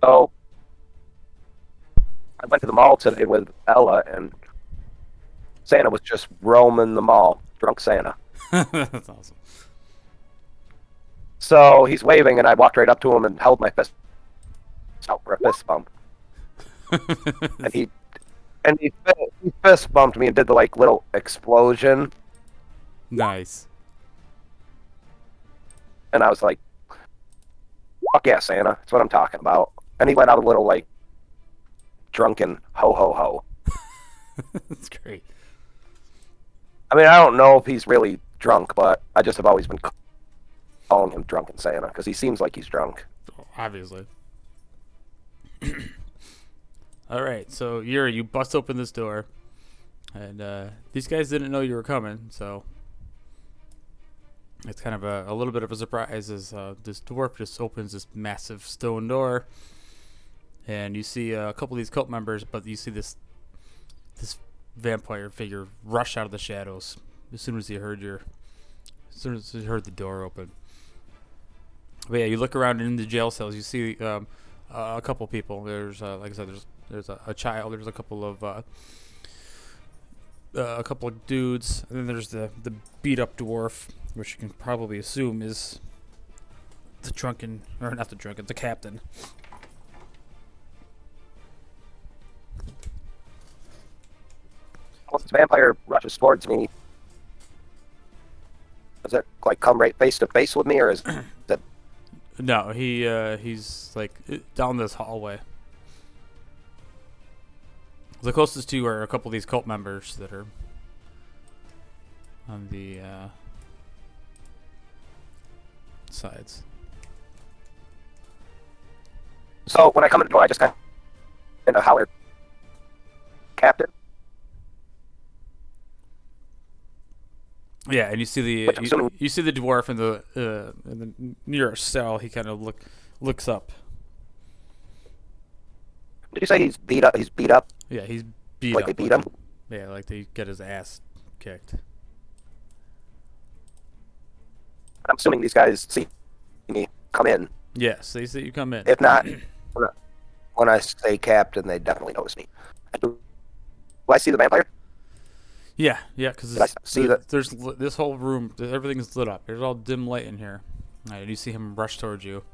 So I went to the mall today with Ella, and Santa was just roaming the mall, drunk Santa. That's awesome. So he's waving, and I walked right up to him and held my fist out for a fist bump. And he fist bumped me and did the like little explosion, Nice. and I was like, "Fuck yeah, Santa! That's what I'm talking about." And he let out a little like drunken ho ho ho. That's great. I mean, I don't know if he's really drunk, but I just have always been calling him Drunken Santa because he seems like he's drunk. Obviously. All right, so Yuri, you bust open this door, and these guys didn't know you were coming, so it's kind of a little bit of a surprise as this dwarf just opens this massive stone door, and you see a couple of these cult members, but you see this vampire figure rush out of the shadows as soon as he heard the door open. But yeah, you look around in the jail cells. You see a couple people. There's like I said, there's a child. There's a couple of dudes, and then there's the beat up dwarf, which you can probably assume is the captain. Once this vampire rushes towards me, does it like come right face to face with me, or is it? No, he's like down this hallway. The closest to you are a couple of these cult members that are on the sides. So when I come in the door, I just kind of holler, "Captain." Yeah, and you see Which I'm assuming- you see the dwarf in the nearest cell. He kind of looks up. Did you say he's beat up? He's beat up. Yeah, he's beat Like up. they beat him? Yeah, like they get his ass kicked. I'm assuming these guys see me come in. Yes, they see you come in. If not, when I say captain, they definitely notice me. Do I see the vampire? Yeah, because Did I see that? there's this whole room. Everything's lit up. There's all dim light in here. And you see him rush towards you.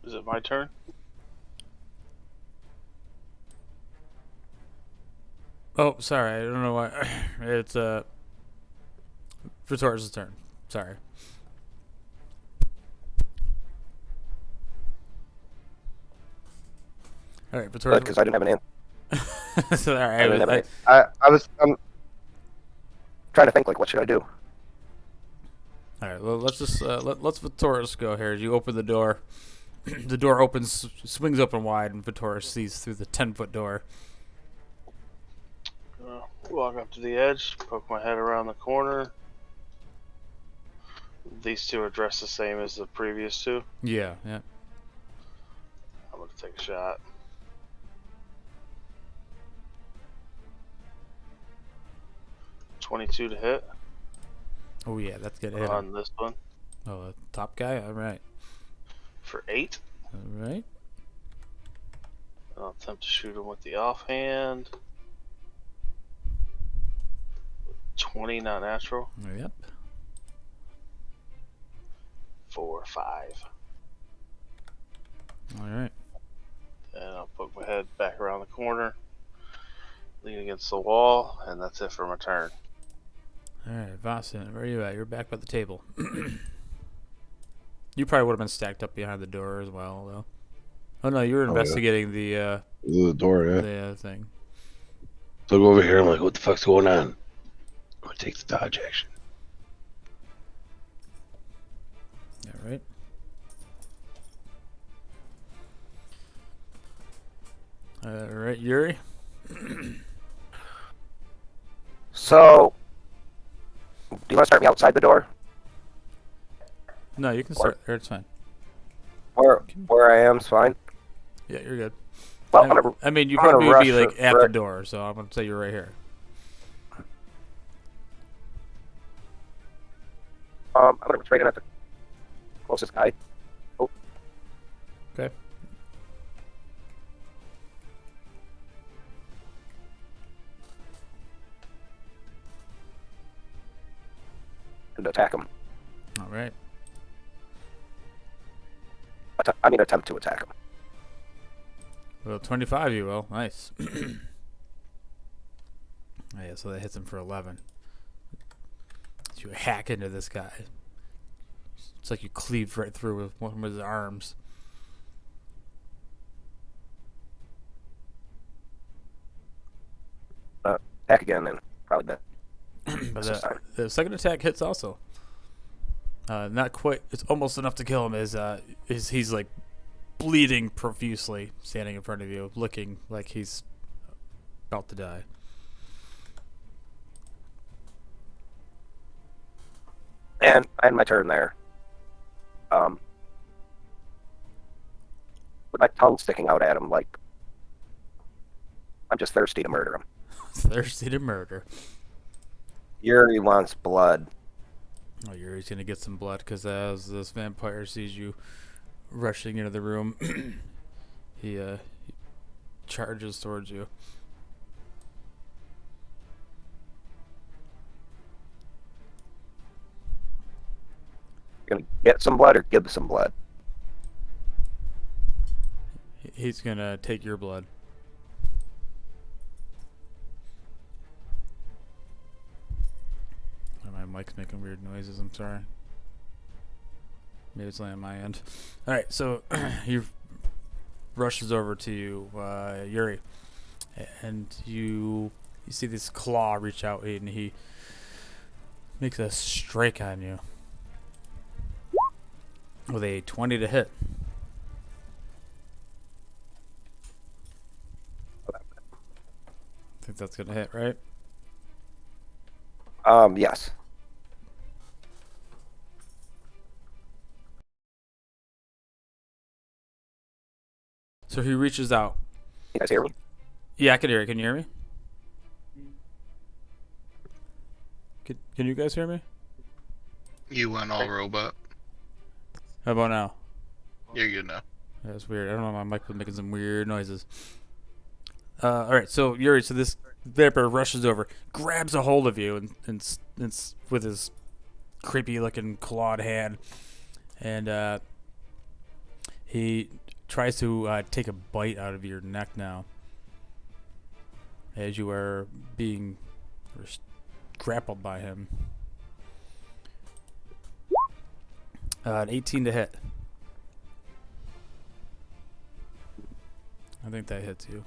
Is it my turn? Oh, sorry. I don't know why. It's Beartoris' turn. Sorry. All right, Beartoris. Because I didn't have an answer. So, all right, I didn't have an answer. I'm trying to think, like, what should I do? all right. Well, let's just let's Beartoris go here. As you open the door, the door opens, swings open wide, and Beartoris sees through the 10-foot door. Walk up to the edge, poke my head around the corner. These two are dressed the same as the previous two. Yeah. I'm gonna take a shot. .22 to hit Oh yeah, that's good. Hit him. on this one Oh, the top guy. All right. for 8. All right. I'll attempt to shoot him with the offhand. 20, not natural. Yep. 4, 5. All right. And I'll poke my head back around the corner, lean against the wall, and that's it for my turn. Alright, Vasen, where are you at? You're back by the table. You probably would have been stacked up behind the door as well, though. Oh no, you were yeah. investigating the The door, yeah. thing. So I go over here. I'm like, what the fuck's going on? I'm gonna take the dodge action. Alright. Alright, Yuri? So, do you want to start me outside the door? No, you can start there, it's fine. Where I am is fine. Yeah, you're good. Well, I'm gonna, I mean, you I'm gonna probably would be rush like it at the right- door, so I'm gonna say you're right here. I'm gonna trade in at the closest guy. Oh. Okay. And attack him. Alright. Attempt to attack him. Well, 25 you will. Nice. Oh, yeah, so that hits him for 11. You hack into this guy. It's like you cleave right through with one of his arms. Attack again, and probably that. But This time. the second attack hits also. Not quite. It's almost enough to kill him. Is he's like bleeding profusely, standing in front of you, looking like he's about to die. And I had my turn there. With my tongue sticking out at him, like I'm just thirsty to murder him. Thirsty to murder. Yuri wants blood. Oh, Yuri's gonna get some blood because as this vampire sees you rushing into the room, he charges towards you. You're gonna get some blood or give some blood. He's gonna take your blood. Oh, my mic's making weird noises. I'm sorry. Maybe it's only on my end. All right, so he rushes over to you, Yuri, and you see this claw reach out, and he makes a strike on you with a 20 to hit. I think that's gonna hit, right? Yes. So he reaches out. You guys hear me? Yeah, I can hear you. Can you hear me? Can you guys hear me? You went all robot. How about now? You're good now. That's weird. I don't know. My mic was making some weird noises. All right, so Yuri, so this vampire rushes over, grabs a hold of you, and with his creepy-looking clawed hand, and he tries to take a bite out of your neck now, as you are being grappled by him. An 18 to hit. I think that hits you.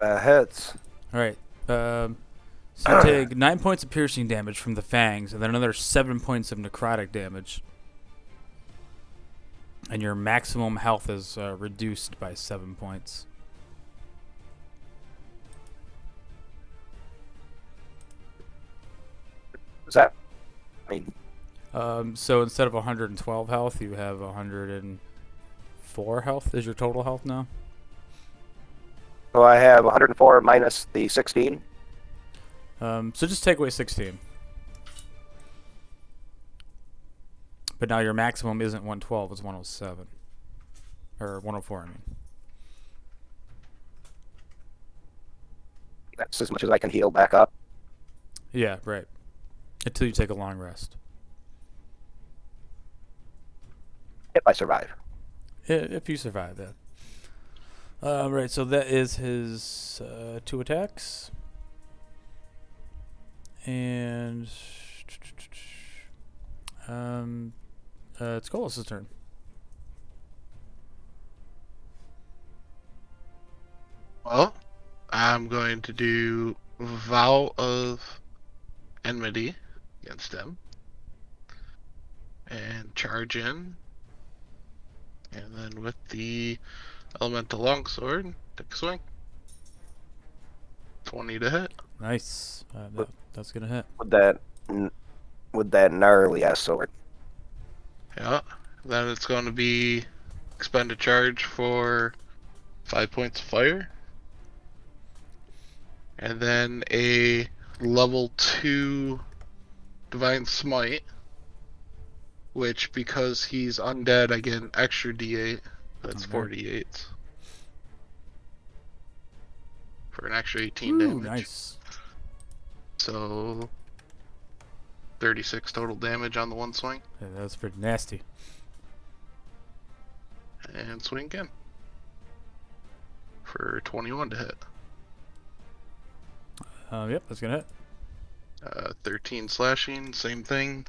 Hits. All right. So you take 9 points of piercing damage from the fangs, and then another 7 points of necrotic damage. And your maximum health is reduced by 7 points. Does that mean? So instead of 112 health, you have 104 health. Is your total health now? So I have 104 minus the 16. So just take away 16. But now your maximum isn't 112, it's 107. Or 104, I mean. That's as much as I can heal back up. Yeah, right. Until you take a long rest. If I survive. If you survive that. Right, so that is his 2 attacks. And it's Colos' turn. Well, I'm going to do Vow of Enmity against him. And charge in. And then with the Elemental Longsword, take a swing. 20 to hit. Nice. That's gonna hit. With that gnarly ass sword. Yeah. Then it's going to be expend a charge for 5 points of fire. And then a level 2 Divine Smite. Which, because he's undead, I get an extra d8. That's Okay. 48. For an extra 18 Ooh, damage. nice. So 36 total damage on the one swing. Yeah, that's pretty nasty. And swing again. For 21 to hit. Yep, that's gonna hit. 13 slashing, same thing.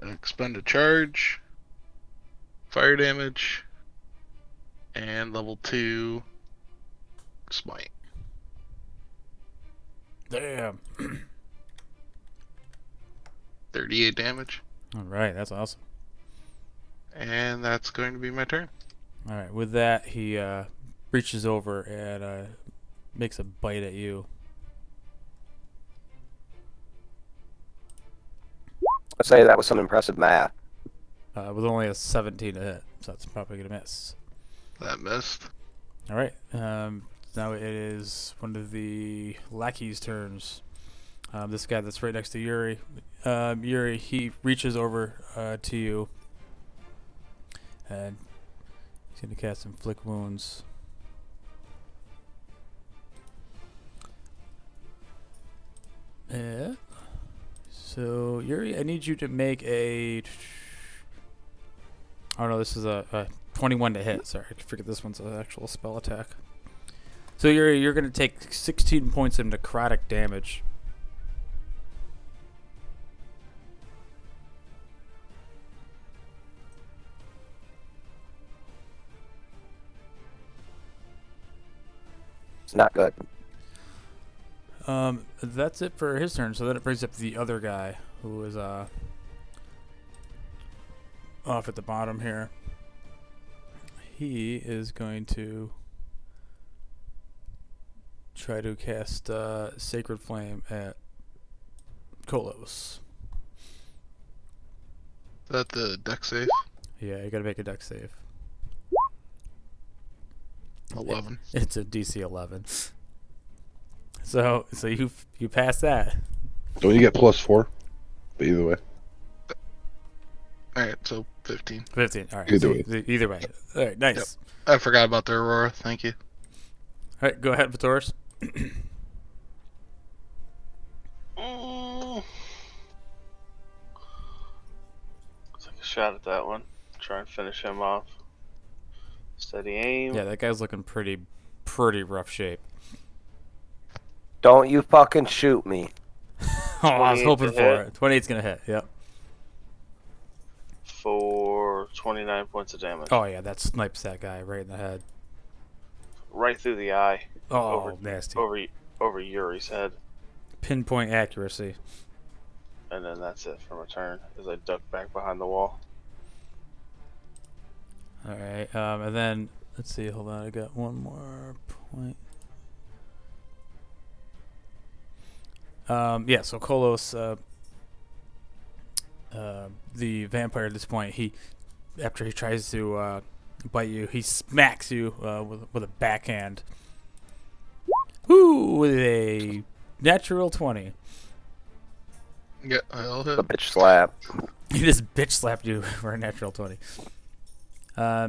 Expend a charge. Fire damage. And level 2 smite. Damn. 38 damage. All right, that's awesome. And that's going to be my turn. All right, with that, he reaches over and makes a bite at you. I'd say that was some impressive math. With only a 17 to hit, so that's probably gonna miss. That missed. All right. Now it is one of the lackeys' turns. This guy that's right next to Yuri. Yuri, he reaches over to you, and he's gonna cast Inflict Wounds. Yeah. So Yuri, I need you to make a. Oh no, this is a 21 to hit. Sorry, I forget this one's an actual spell attack. So you're gonna take 16 points of necrotic damage. It's not good. That's it for his turn. So then it brings up the other guy who is off at the bottom here. He is going to try to cast Sacred Flame at Kolos. Is that the deck save? Yeah, you gotta make a dex save. 11. It's a DC 11. So you pass that. Don't you get +4? But either way. Alright, so 15. 15. All right. Either so way. Either way. All right. Nice. Yep. I forgot about the Aurora. Thank you. All right. Go ahead, Beartoris. Take a shot at that one. Try and finish him off. Steady aim. Yeah, that guy's looking pretty rough shape. Don't you fucking shoot me. Oh, I was 28 hoping to for hit. it. 28's gonna hit. Yep. For 29 points of damage. Oh yeah, that snipes that guy right in the head. Right through the eye. Oh, nasty. Over Yuri's head. Pinpoint accuracy. And then that's it for my turn as I duck back behind the wall. All right. And then let's see. Hold on. I got one more point. Yeah. So Kolos, the vampire at this point, after he tries to bite you, he smacks you with a backhand. Woo! With a natural 20. Yeah, I'll hit. The bitch slap. He just bitch slapped you for a natural 20.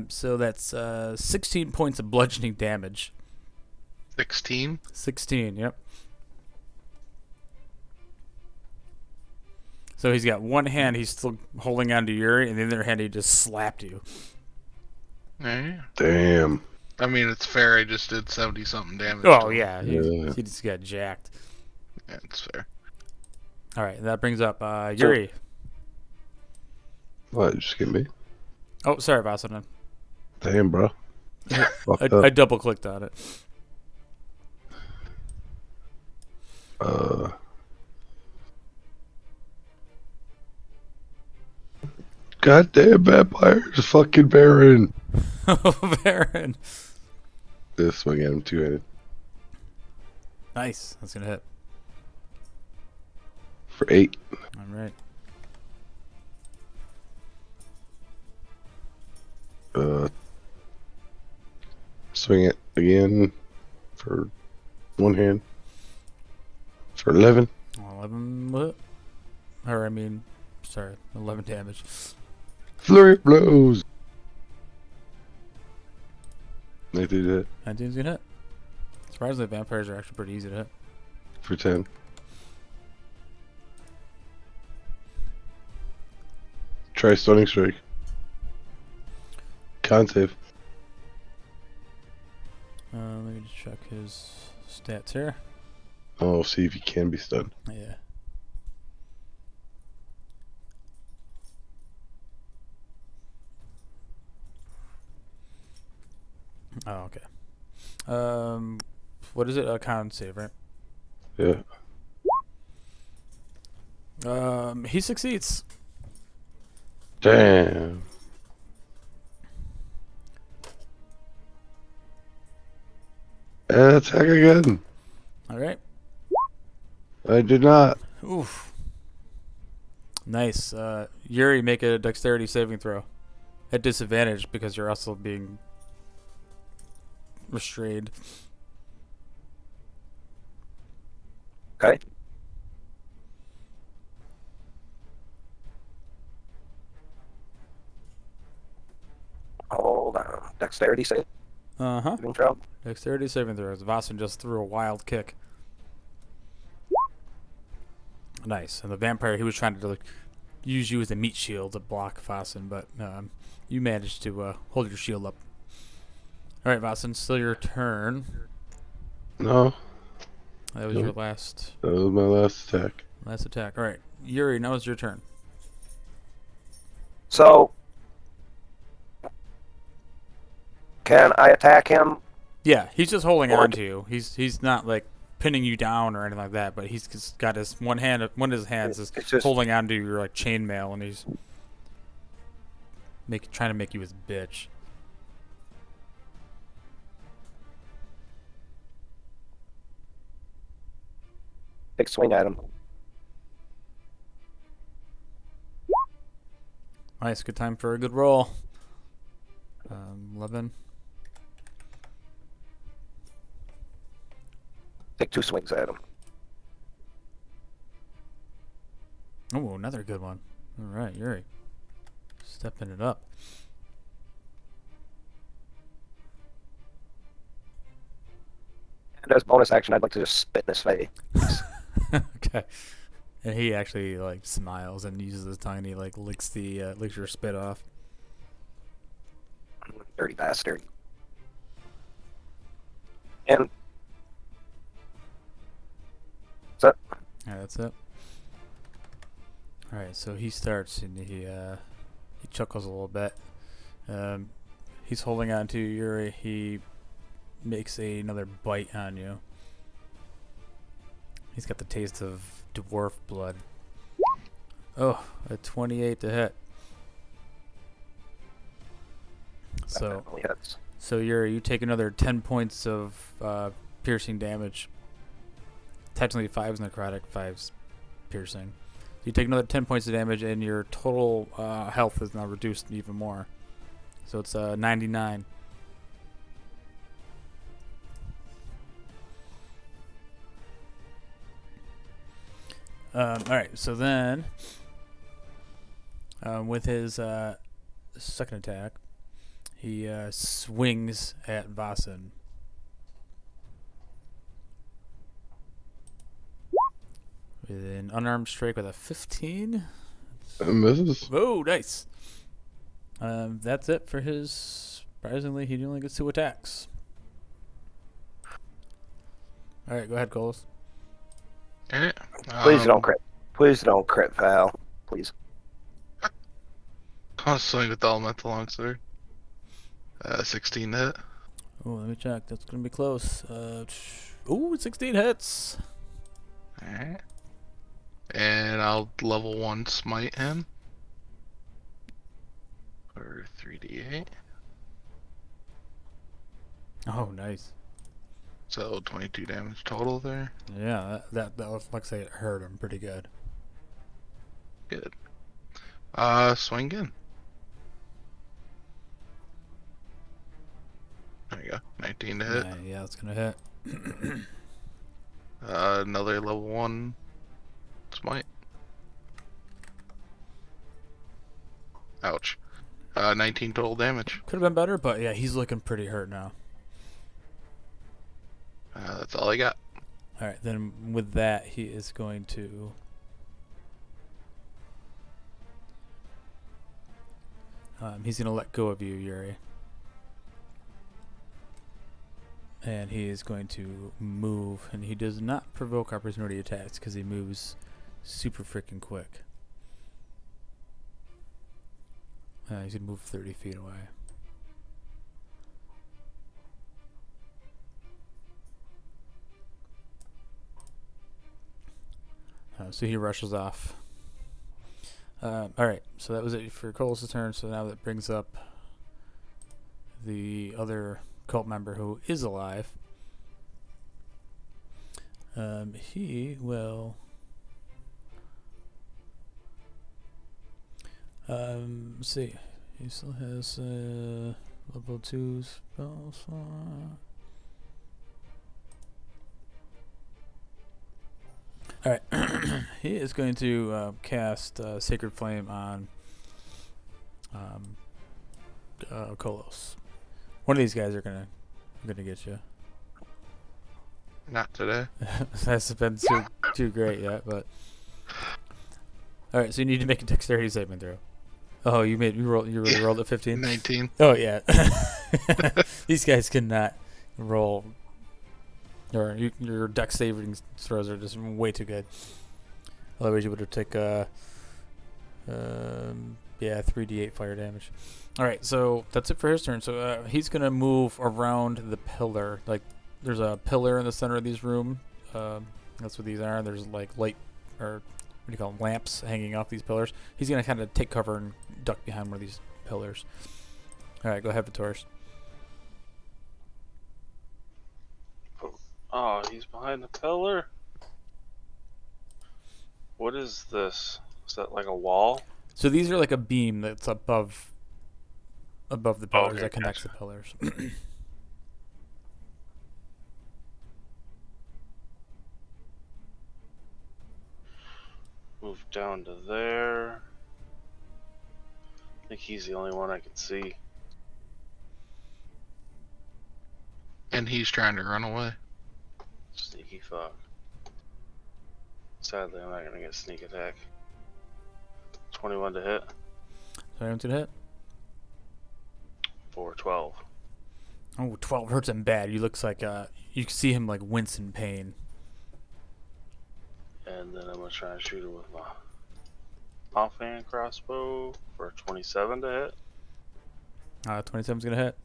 So that's 16 points of bludgeoning damage. 16. 16, yep. So he's got one hand, he's still holding on to Yuri, and the other hand, he just slapped you. Alright. Damn. I mean, it's fair. I just did 70 something damage. Oh, to him. yeah. Yeah. He just got jacked. Yeah, it's fair. All right, that brings up Yuri. What? Just get me? Oh, sorry, Vasanen. Damn, bro. Fucked I up. double clicked on it. Goddamn vampires, fucking Baron. Baron. This swing at him two-handed Nice. That's gonna hit. for 8. All right. Swing it again for one hand for 11. 11 what? Or I mean, sorry, 11 damage. Flurry of blows. 19 hit 19's gonna hit. Surprisingly, vampires are actually pretty easy to hit. for 10. Try stunning strike. Con save. Let me just check his stats here. Oh, see if he can be stunned. Yeah. Oh, okay. What is it? A con save, right? Yeah. He succeeds. Damn. And attack again. All right. I did not. Oof. Nice. Yuri, make a dexterity saving throw. At disadvantage because you're also being restrained. Okay. Hold on. Dexterity save. Uh-huh. Throw. Dexterity saving throws. Vasan just threw a wild kick. Nice. And the vampire, he was trying to like use you as a meat shield to block Vasan, but you managed to hold your shield up. All right, Vasan, still your turn. No, That was Nope. your last that was my last attack. attack. All right, Yuri, now it's your turn. So, can I attack him? Yeah, he's just holding Or- on to you. He's not like pinning you down or anything like that, but he's just got his one of his hands is It's just holding onto your like chainmail, and he's trying to make you his bitch. big swing at him. Nice, good time for a good roll. 11. Take 2 swings at him. Oh, another good one. All right, Yuri, stepping it up. And as bonus action, I'd like to just spit in his face. Okay. And he actually like smiles and uses his tongue and he like licks your spit off. Dirty bastard. And so Yeah, that's it. All right, so he starts and he chuckles a little bit. He's holding on to Yuri. He makes another bite on you. He's got the taste of dwarf blood. Oh, a 28 to hit. So, definitely hits. so Yuri, you take another 10 points of piercing damage. Technically, 5's necrotic, 5's piercing. You take another 10 points of damage, and your total health is now reduced even more. So it's 99. All right, so then with his second attack, he swings at Vasan. With an unarmed strike with a 15. And misses. Oh, nice. That's it for his. Surprisingly, he only gets 2 attacks. All right, go ahead, Coles. Okay. Please don't crit. Please don't crit fail. Please. I'll swing with the elemental longsword. 16 to hit. Oh, let me check. That's gonna be close. Ooh, 16 hits. Alright. And I'll level 1 smite him. For 3d8. Oh, nice. So 22 damage total there. Yeah, that looks like it hurt him pretty good. Good. Swing again. There you go. 19 to hit. Yeah, that's gonna hit. Another level 1 smite. Ouch. 19 total damage. Could have been better, but yeah, he's looking pretty hurt now. That's all I got. All right, then with that, he is going to. He's gonna let go of you, Yuri. And he is going to move, and he does not provoke opportunity attacks because he moves super freaking quick. He's gonna move 30 feet away. So he rushes off. Alright, so that was it for Cole's turn, so now that brings up the other cult member who is alive. He will... let's see. He still has level 2 spell slot. Alright, he is going to cast Sacred Flame on Kolos. One of these guys are gonna get you. Not today. Hasn't been too great yet, but alright. So you need to make a dexterity saving throw. Oh, you rolled a 15. 19. Oh yeah, these guys cannot roll. Or your dex saving throws are just way too good. Otherwise, you would have taken 3d8 fire damage. All right, so that's it for his turn. So he's gonna move around the pillar. Like there's a pillar in the center of these room. That's what these are. There's like light, or what do you call them, lamps hanging off these pillars. He's gonna kind of take cover and duck behind one of these pillars. All right, go ahead, Beartoris. Oh, he's behind the pillar? What is this? Is that like a wall? So these are like a beam that's above the pillars okay, that connects gotcha. the pillars. Move down to there. I think he's the only one I can see. And he's trying to run away. Sneaky fuck. Sadly, I'm not gonna get sneak attack. 21 to hit. So I'm to hit. For 12. Oh, 12 hurts him bad. He looks like you can see him like wince in pain. And then I'm gonna try and shoot him with my offhand crossbow for 27 to hit. 27's gonna hit.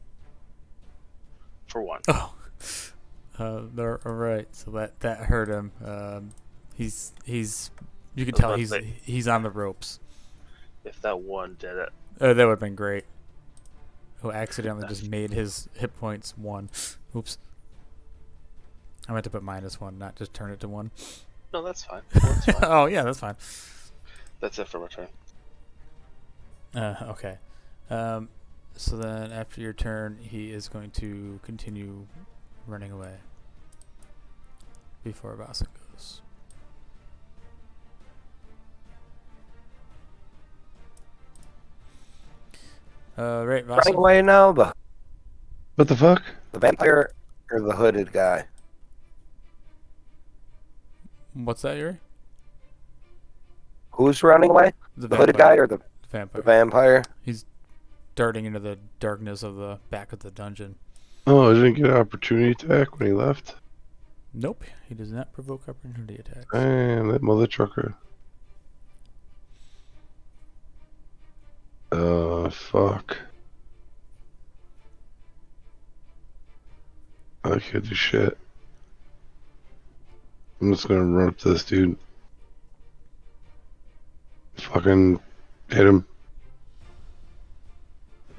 For 1. Oh. All right. So that hurt him. He's you can tell he's on the ropes. If that 1 did it. That would have been great. Who accidentally just made his hit points 1. Oops. I meant to put -1, not just turn it to 1. No, that's fine. That's fine. Oh yeah, that's fine. That's it for my turn. Okay. So then after your turn, he is going to continue running away before Vasan goes. Right, Running Vasan. away now, What the fuck? the vampire or the hooded guy? What's that, Yuri? Who's running away? The hooded guy or the vampire? vampire? He's darting into the darkness of the back of the dungeon. Oh, I didn't get an opportunity attack when he left. Nope, he does not provoke opportunity attacks. Man, that mother trucker. Fuck. I can't do shit. I'm just gonna run up to this dude. Fucking hit him.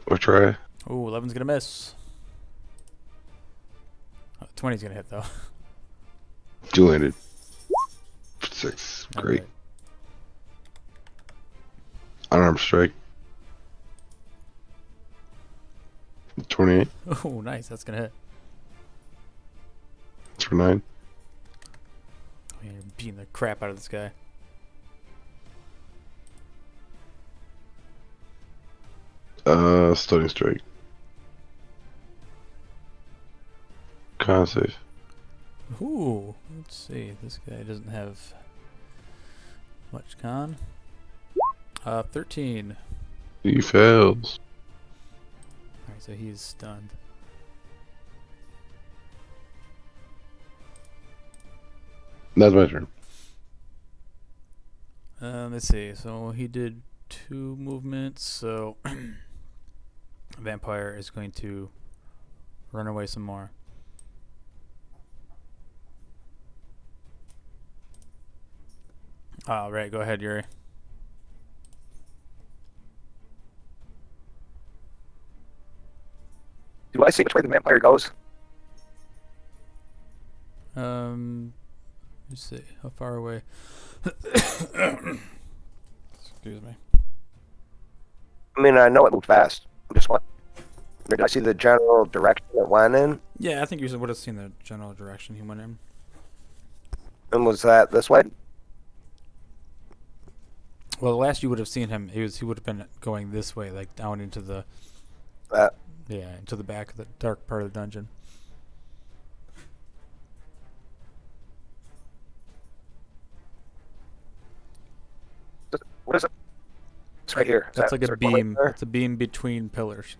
Or try. Ooh, 11's gonna miss. 20's gonna hit though. Two landed. 6. Great. Alright. Unarmed strike. 28. Oh, nice. That's gonna hit. It's for 9. Oh, yeah, you're beating the crap out of this guy. Stunning strike. Con save. Ooh, let's see. This guy doesn't have much con. 13. He fails. Alright, so he's stunned. That's my turn. Let's see. So he did 2 movements. So Vampire is going to run away some more. All right, go ahead, Yuri. Do I see which way the vampire goes? Let's see. How far away? Excuse me. I mean, I know it moved fast. I'm just wondering, did I see the general direction it went in? Yeah, I think you would have seen the general direction he went in. And was that this way? Well, the last you would have seen him, he would have been going this way, like down into the into the back of the dark part of the dungeon. What is it? It's right here. Is That's that like a circle right beam. there? It's a beam between pillars.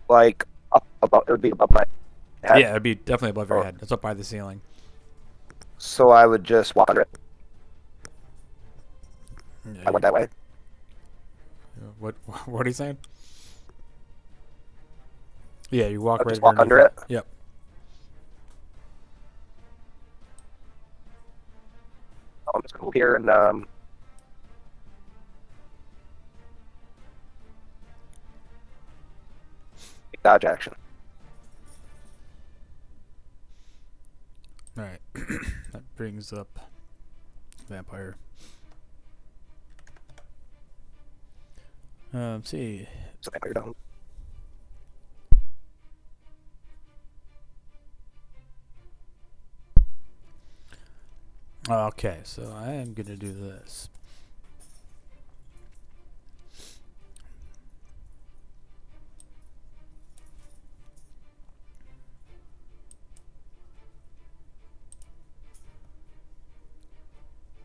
Like up above. It would be above my head. Yeah, it'd be definitely above your Oh. head. It's up by the ceiling. So I would just walk under it. Yeah, I went that way. What are you saying? Yeah, you walk I'll right just walk under underneath it? Yep. I'm just gonna move here and dodge action. All right. That brings up Vampire. Let's see. So vampire down. Okay, so I am gonna do this.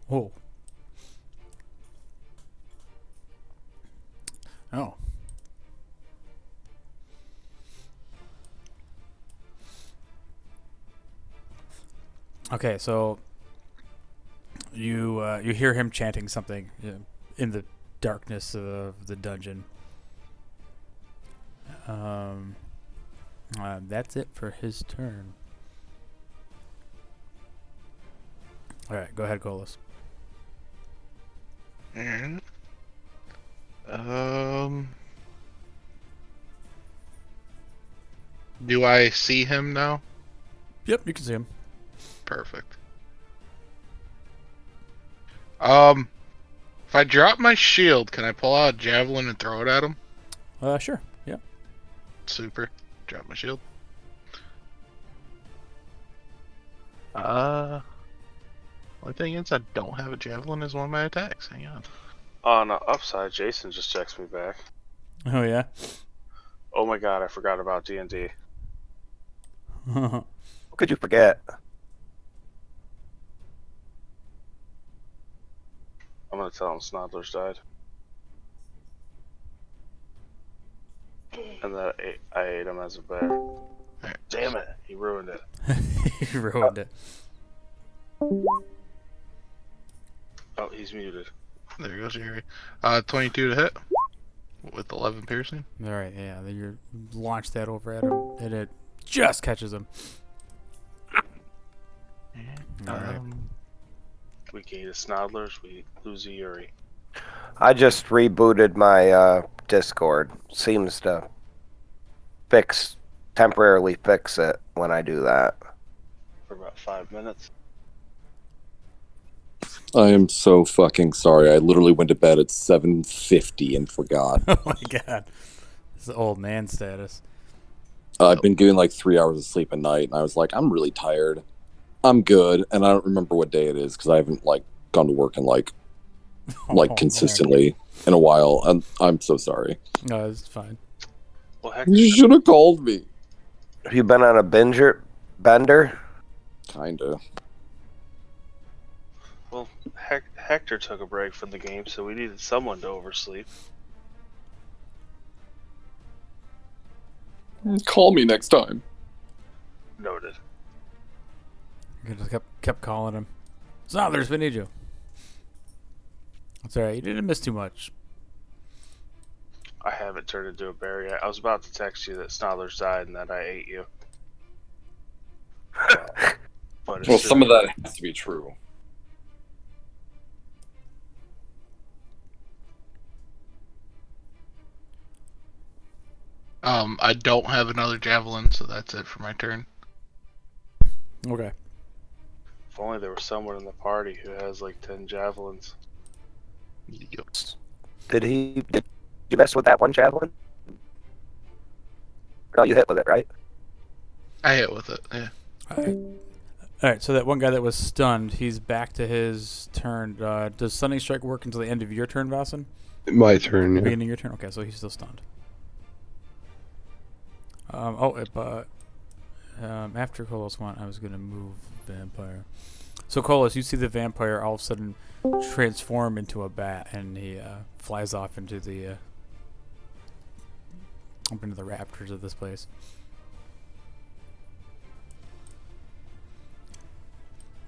Oh. Oh. Okay, so you hear him chanting something in the darkness of the dungeon. That's it for his turn. All right, go ahead, Golos. And do I see him now? Yep, you can see him. Perfect. If I drop my shield, can I pull out a javelin and throw it at him? Sure. Yeah. Super. Drop my shield. Only thing is, I don't have a javelin as one of my attacks. Hang on. On the upside, Jason just texted me back. Oh yeah. Oh my god, I forgot about D&D. What could you forget? I'm gonna tell him Snodler's died. And that I ate him as a bear. Alright. Damn it, he ruined it. He ruined it. Oh, he's muted. There goes Yuri. 22 to hit with 11 piercing. All right, yeah. Then you launch that over at him, and it just catches him. All right. We gain a Snodlers, we lose a Yuri. I just rebooted my Discord. Seems to temporarily fix it when I do that. For about 5 minutes. I am so fucking sorry. I literally went to bed at 7:50 and forgot. Oh my god. This is old man status. I've been getting like 3 hours of sleep a night, and I was like, I'm really tired. I'm good, and I don't remember what day it is because I haven't like gone to work in like consistently in a while. I'm so sorry. No, it's fine. Well, heck, You should have called me. Have you been on a bender? Kinda. well, Hector took a break from the game, so we needed someone to oversleep. Call me next time. Noted. You just kept calling him. Snodlers, we need you. It's alright, you didn't miss too much. I haven't turned into a bear yet. I was about to text you that Snodlers died and that I ate you. But Well, some of that has to be true. I don't have another javelin, so that's it for my turn. Okay. If only there was someone in the party who has like 10 javelins. Yep. Did you mess with that one javelin? No, you hit with it, right? I hit with it, yeah. Alright, so that one guy that was stunned, he's back to his turn. Does Stunning Strike work until the end of your turn, Vassen? My turn, yeah. Beginning of your turn? Okay, so he's still stunned. After Kolos went, I was going to move Vampire. So Kolos, you see the Vampire all of a sudden transform into a bat, and he flies off into the raptors of this place.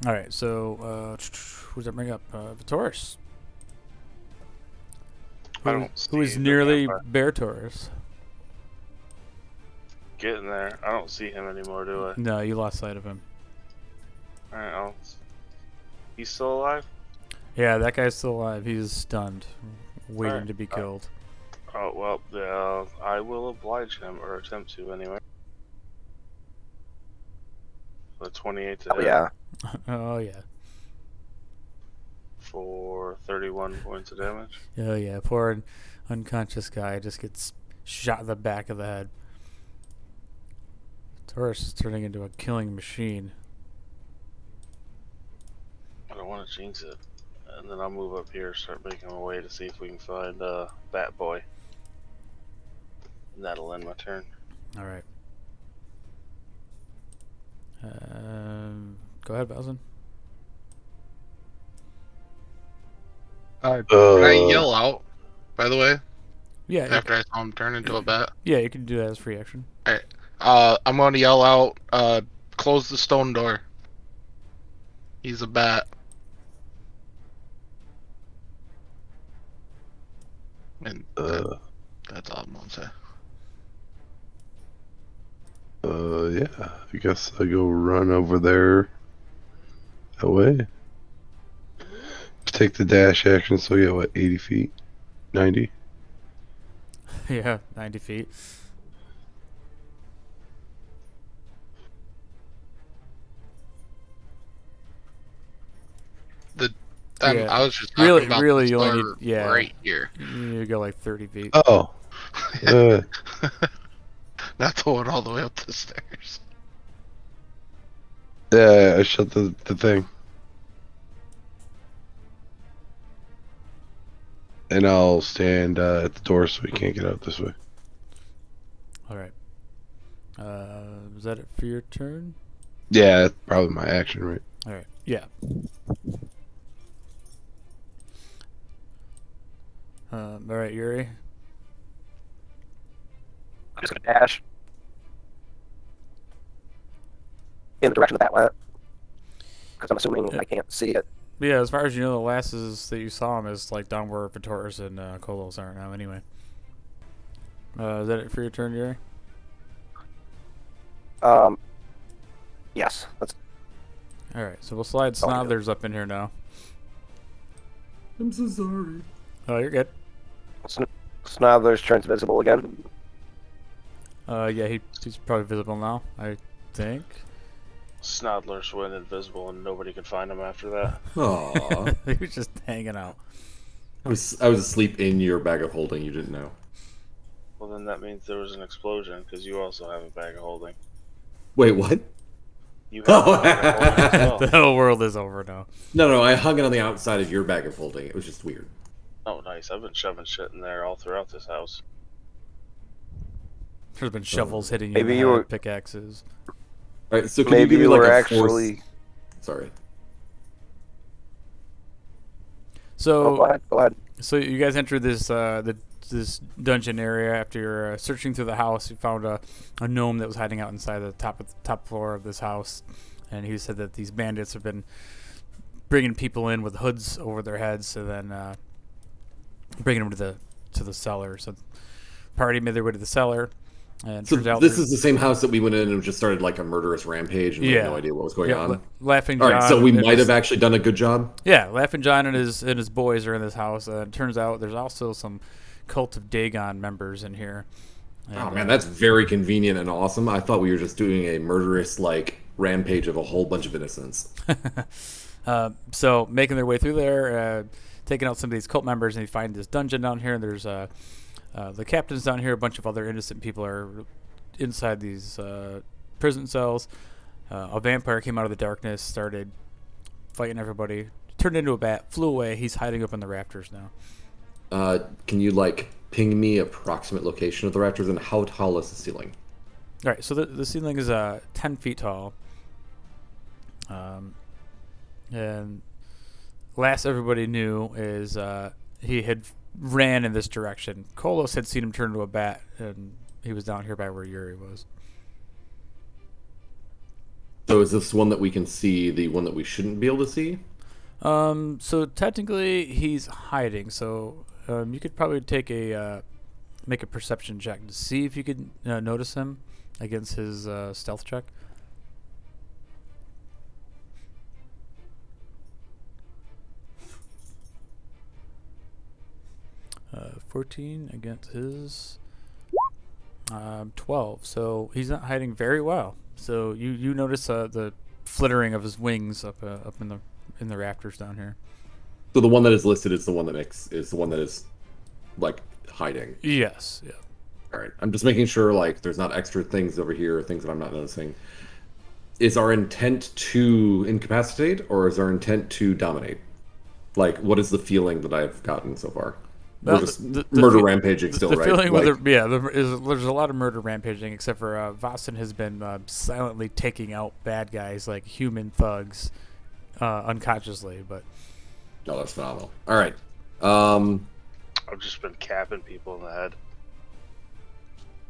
All right, so who's that bring up? Beartoris. I don't Who is see the nearly vampire. Beartoris. Getting there. I don't see him anymore, do I? No, you lost sight of him. Alright, he's still alive? Yeah, that guy's still alive. He's stunned, waiting Alright, to be killed. Oh, well, yeah, I will oblige him, or attempt to anyway. So 28 to Oh hit yeah. Oh yeah. for 31 points of damage. Oh yeah. Poor unconscious guy just gets shot in the back of the head. Taurus is turning into a killing machine. I don't want to jinx it. And then I'll move up here, start making my way to see if we can find Bat Boy. And that'll end my turn. All right. Go ahead, Bowsen. Can I yell out, by the way, Yeah. after I saw him turn into a bat? Yeah, you can do that as free action. I'm going to yell out, close the stone door. He's a bat. And that's all I'm going to say. Yeah, I guess I go run over there that way. Take the dash action, so yeah, what, 80 feet? 90? Yeah, 90 feet. Yeah. I was just talking Really, about really, this you only door need- yeah. right here. You go like 30 feet. Oh. Not the one all the way up the stairs. Yeah, I shut the thing. And I'll stand at the door so we can't get out this way. All right. Is that it for your turn? Yeah, that's probably my action, right? All right. Yeah. All right, Yuri. I'm just gonna dash in the direction that went, because I'm assuming I can't see it. Yeah, as far as you know, the last is that you saw him is like down where Beartoris and Kolos are now. Anyway, is that it for your turn, Jerry? Yes. That's All right, so we'll slide Oh, yeah. Snodlers up in here now. I'm so sorry. Oh, you're good. Snodler's turns visible again. Yeah, he's probably visible now, I think. Snodlers went invisible and nobody could find him after that. Aww. He was just hanging out. I was asleep in your bag of holding. You didn't know. Well, then that means there was an explosion because you also have a bag of holding. Wait, what? You have a bag of holding as well. The whole world is over now. No, I hung it on the outside of your bag of holding. It was just weird. Oh, nice. I've been shoving shit in there all throughout this house. There's been shovels hitting you. Maybe in the you head, were- pickaxes. All right, so can Maybe you give me you like were a actually. Sorry. So, Go ahead. so you guys entered this this dungeon area after you're searching through the house. You found a gnome that was hiding out inside the top floor of this house, and he said that these bandits have been bringing people in with hoods over their heads, and then bringing them to the cellar. So, party made their way to the cellar, and So turns out this there's- is the same house that we went in and just started like a murderous rampage, and we had no idea what was going on. Laughing All John. right, so we and might his- have actually done a good job. Yeah, Laughing John and his boys are in this house. It turns out there's also some Cult of Dagon members in here. Oh And, man, that's very convenient and awesome. I thought we were just doing a murderous like rampage of a whole bunch of innocents. so making their way through there, taking out some of these cult members, and you find this dungeon down here. And there's the captain's down here. A bunch of other innocent people are inside these prison cells. A vampire came out of the darkness, started fighting everybody, turned into a bat, flew away. He's hiding up in the rafters now. Can you like ping me approximate location of the rafters and how tall is the ceiling? All right, so the ceiling is 10 feet tall. And last everybody knew is he had ran in this direction. Kolos had seen him turn into a bat, and he was down here by where Yuri was. So is this one that we can see the one that we shouldn't be able to see? So technically he's hiding. So you could probably take make a perception check to see if you could notice him against his stealth check. 14 against his 12. So he's not hiding very well. So you notice the flittering of his wings up in the rafters down here. So the one that is listed is the one that is the one that is like hiding. Yes. Yeah. All right. I'm just making sure like there's not extra things over here or things that I'm not noticing. Is our intent to incapacitate or is our intent to dominate? Like, what is the feeling that I've gotten so far? Well, We're just the murder fe- rampaging still, the right? feeling Like, with there's a lot of murder rampaging, except for Vossen has been silently taking out bad guys like human thugs unconsciously. But no, that's phenomenal. All right. I've just been capping people in the head.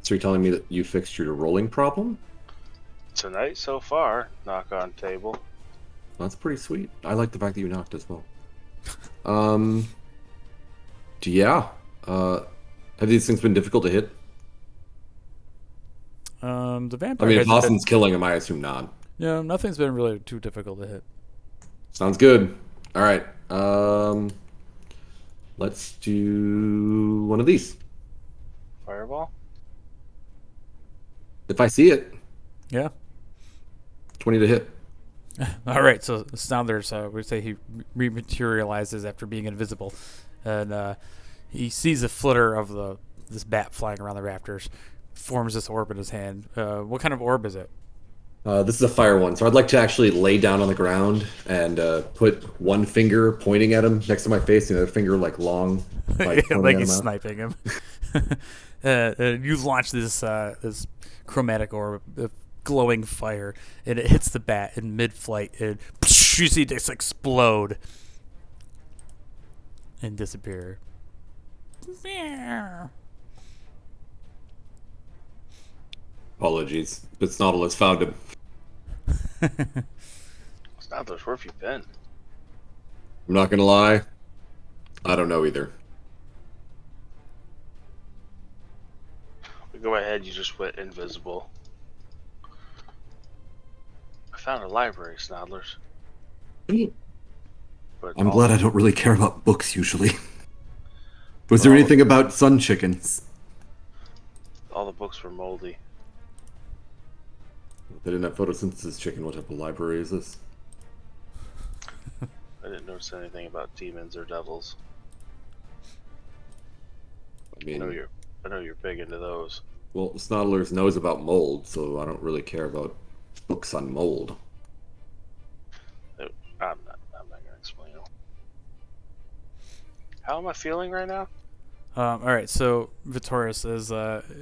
So you're telling me that you fixed your rolling problem? Tonight so far, knock on table. That's pretty sweet. I like the fact that you knocked as well. Yeah. Have these things been difficult to hit? the vampire. I mean, if hasn't been- Austin's killing him, I assume not. No, nothing's been really too difficult to hit. Sounds good. All right. Let's do one of these. Fireball? If I see it, Yeah. 20 to hit. All right. So now there's we say he rematerializes after being invisible, and he sees a flitter of this bat flying around the rafters, forms this orb in his hand. What kind of orb is it? This is a fire one, so I'd like to actually lay down on the ground and put one finger pointing at him next to my face, and the other finger like long, like, pointing like at he's him out. sniping him. You launch this chromatic orb of glowing fire, and it hits the bat in mid-flight, and you see this explode and disappear. Apologies, but Snottle has found him. Snodlers, where have you been? I'm not gonna lie. I don't know either. We go ahead, you just went invisible. I found a library, Snodlers. But I'm glad I don't really care about books usually. Was there Well, anything about sun chickens? all the books were moldy. If they didn't have photosynthesis chicken, what type of library is this? I didn't notice anything about demons or devils. I I mean, know you're big into those. well, Snoddlers knows about mold, so I don't really care about books on mold. I'm not gonna explain it. How am I feeling right now? All right, so Beartoris is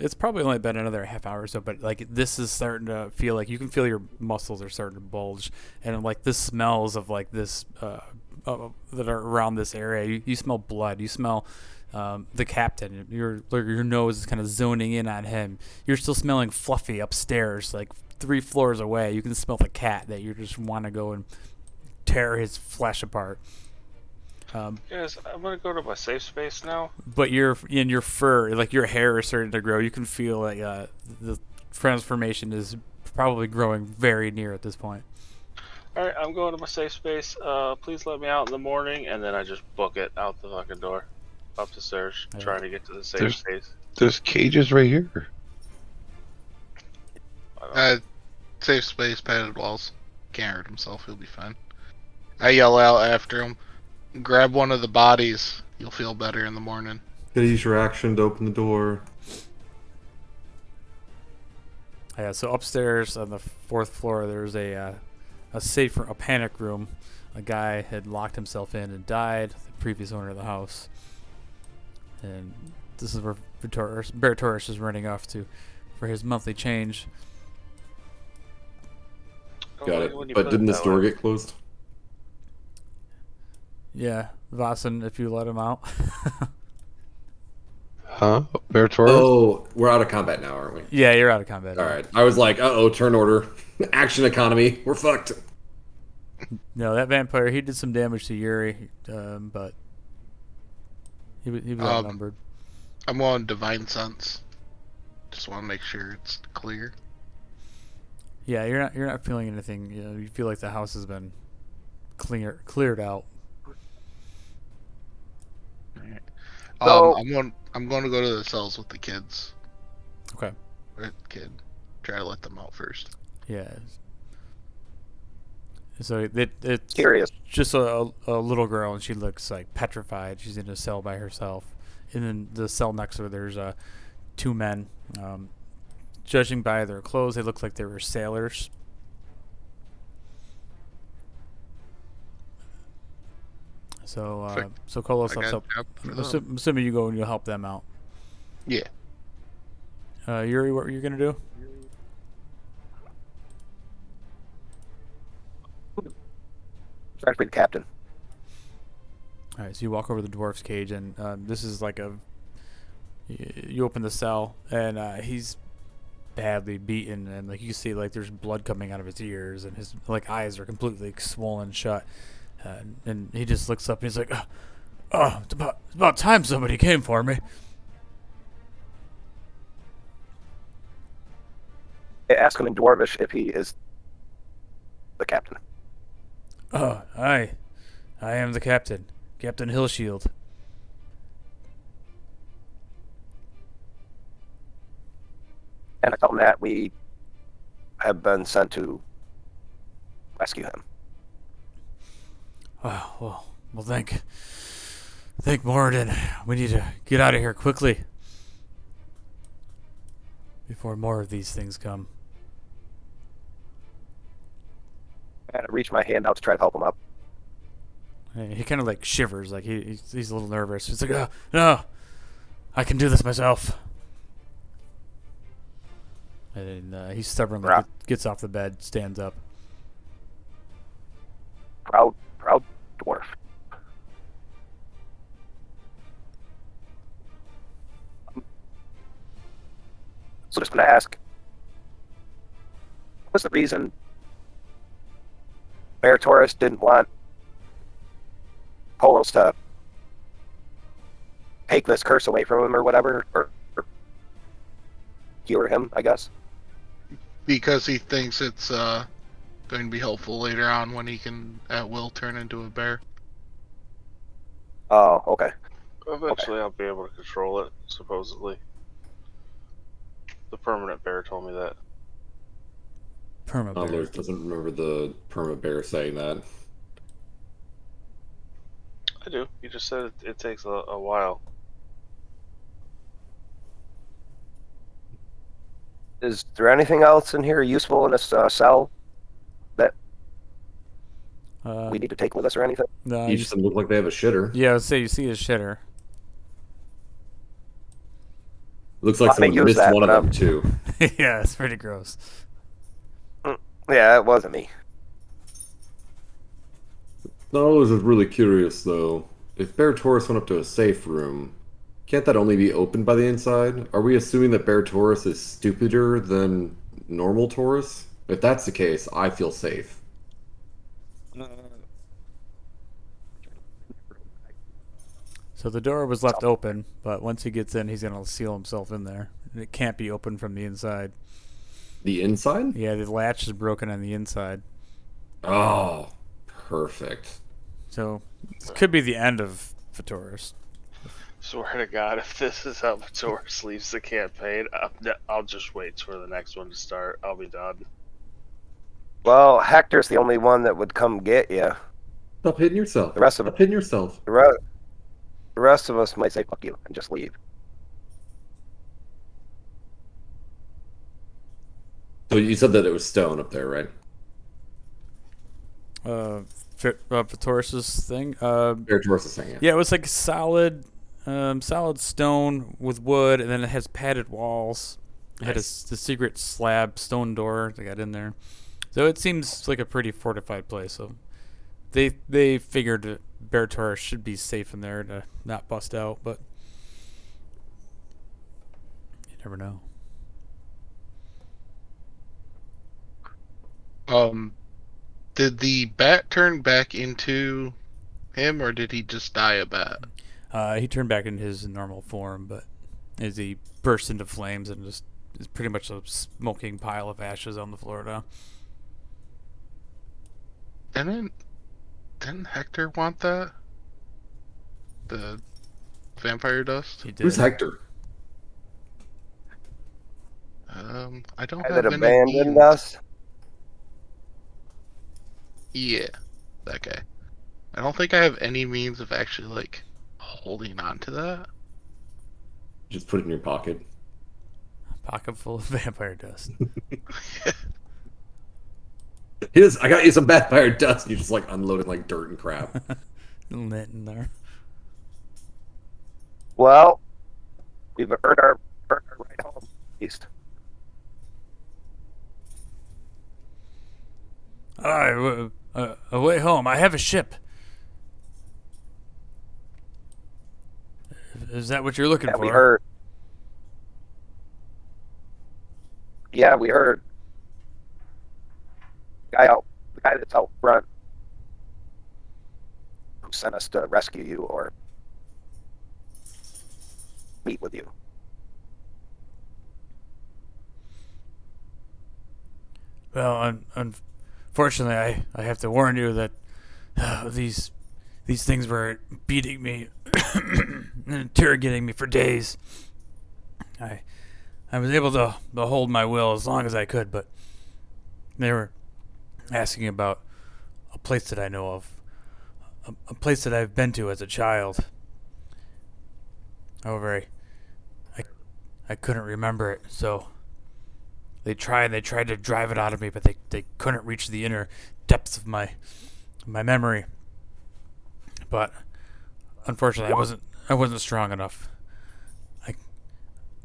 it's probably only been another half hour or so, but like this is starting to feel like you can feel your muscles are starting to bulge, and like the smells of like this that are around this area. You smell blood. You smell the captain. Your nose is kind of zoning in on him. You're still smelling Fluffy upstairs, like 3 floors away. You can smell the cat that you just want to go and tear his flesh apart. Guys, I'm gonna go to my safe space now. But you're in your fur, like your hair is starting to grow. You can feel like the transformation is probably growing very near at this point. Alright, I'm going to my safe space. Please let me out in the morning, and then I just book it out the fucking door. Up the stairs, Yeah. trying to get to the safe There's- space. There's cages right here. I don't know. Safe space, padded walls. Can't hurt himself. He'll be fine. I yell out after him. Grab one of the bodies. You'll feel better in the morning. Gotta use your action to open the door. Yeah, so upstairs on the 4th floor, there's a safe, a panic room. A guy had locked himself in and died. The previous owner of the house, and this is where Beartoris is running off to for his monthly change. Got When it. you But put didn't it this that door way. get closed? Yeah, Vasen, if you let him out. Huh? Beartoris? Oh, we're out of combat now, aren't we? Yeah, you're out of combat. All right. I was like, uh-oh, turn order. Action economy. We're fucked. No, that vampire, he did some damage to Yuri, but he was outnumbered. I'm on Divine Sense. Just want to make sure it's clear. Yeah, you're not feeling anything. You know, you feel like the house has been cleared out. So- I'm going to go to the cells with the kids. Okay. Right, kid. Try to let them out first. Yeah. So it's Curious. just a little girl, and she looks like petrified. She's in a cell by herself. And then the cell next to her, there's 2 men. Judging by their clothes, they look like they were sailors. So, Perfect. so Kolos, I got help. a job for I'm them. assuming you go and you'll help them out. Yeah. Yuri, what were you gonna do? Try to free the captain. All right, so you walk over to the dwarf's cage, and this is like you open the cell, and he's badly beaten, and like you see, like there's blood coming out of his ears, and his like eyes are completely swollen shut, and he just looks up and he's like, "Oh, it's about time somebody came for me." I ask him in Dwarvish if he is the captain. "Oh, I am the captain, Captain Hillshield." And I tell him that we have been sent to rescue him. Oh, well, thank Moradin. We need to get out of here quickly before more of these things come. And I reach my hand out to try to help him up. And he kind of like shivers, like he's a little nervous. He's like, "Oh, no, I can do this myself." And then he stubbornly Right. gets off the bed, stands up. Proud dwarf. So just gonna ask, what's the reason Beartoris didn't want Kolos to take this curse away from him or whatever, or cure him, I guess. Because he thinks it's going to be helpful later on when he can at will turn into a bear. Oh, okay. Eventually, I'll be able to control it. Supposedly, the permanent bear told me that. Perma-bear. Lewis doesn't remember the perma bear saying that. I do. You just said it takes a while. Is there anything else in here useful in this cell that we need to take with us or anything? No, Each of them look like they have a shitter. yeah, let's say you see a shitter. Looks like I may someone use missed that, one of but them too. Yeah, it's pretty gross. Yeah, it wasn't me. No, I was just really curious though. If Beartoris went up to a safe room, can't that only be opened by the inside? Are we assuming that Beartoris is stupider than normal Taurus? If that's the case, I feel safe. So the door was left open, but once he gets in, he's gonna seal himself in there. It can't be opened from the inside. The inside? Yeah, the latch is broken on the inside. Oh, perfect. So it could be the end of Beartoris. Swear to God, if this is how Beartoris leaves the campaign, I'll just wait for the next one to start. I'll be done. Well, Hector's the only one that would come get you. Stop hitting yourself. The rest of Stop hitting yourself. The rest of us might say fuck you and just leave. So you said that it was stone up there, right? Beartoris's thing. Beartoris' thing, yeah. Yeah, it was like solid stone with wood, and then it has padded walls. It had the secret slab stone door they got in there. So it seems like a pretty fortified place. So they figured that Beartoris should be safe in there to not bust out, but you never know. Did the bat turn back into him, or did he just die a bat? He turned back into his normal form, but as he burst into flames and just is pretty much a smoking pile of ashes on the floor now. Didn't Hector want that? The vampire dust? He did. Who's Hector? I don't Guy have that any abandoned means. us. Yeah, that guy. I don't think I have any means of actually like holding on to that. Just put it in your pocket. Pocket full of vampire dust. I got you some vampire dust. You just like unloaded like dirt and crap. Lit in there. Well, we've earned our right home, at least. Alright, away home. I have a ship. Is that what you're looking Yeah, for? we heard. Yeah, we heard. The guy that's out front, who sent us to rescue you or meet with you. Well, unfortunately, I have to warn you that these things were beating me and interrogating me for days. I was able to hold my will as long as I could, but they were asking about a place that I know of, a place that I've been to as a child. However, I couldn't remember it, so they tried to drive it out of me, but they couldn't reach the inner depths of my memory. But unfortunately, I wasn't strong enough. I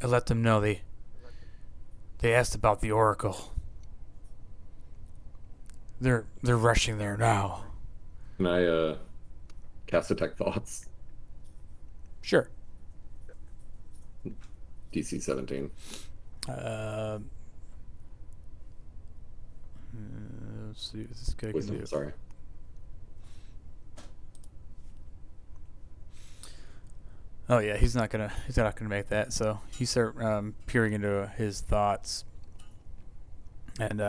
let them know. They asked about the Oracle. They're rushing there now. Can I cast Detect Thoughts? Sure. DC 17. Let's see what this guy can do. Wisdom, sorry. Oh yeah, he's not gonna make that. So he start peering into his thoughts, and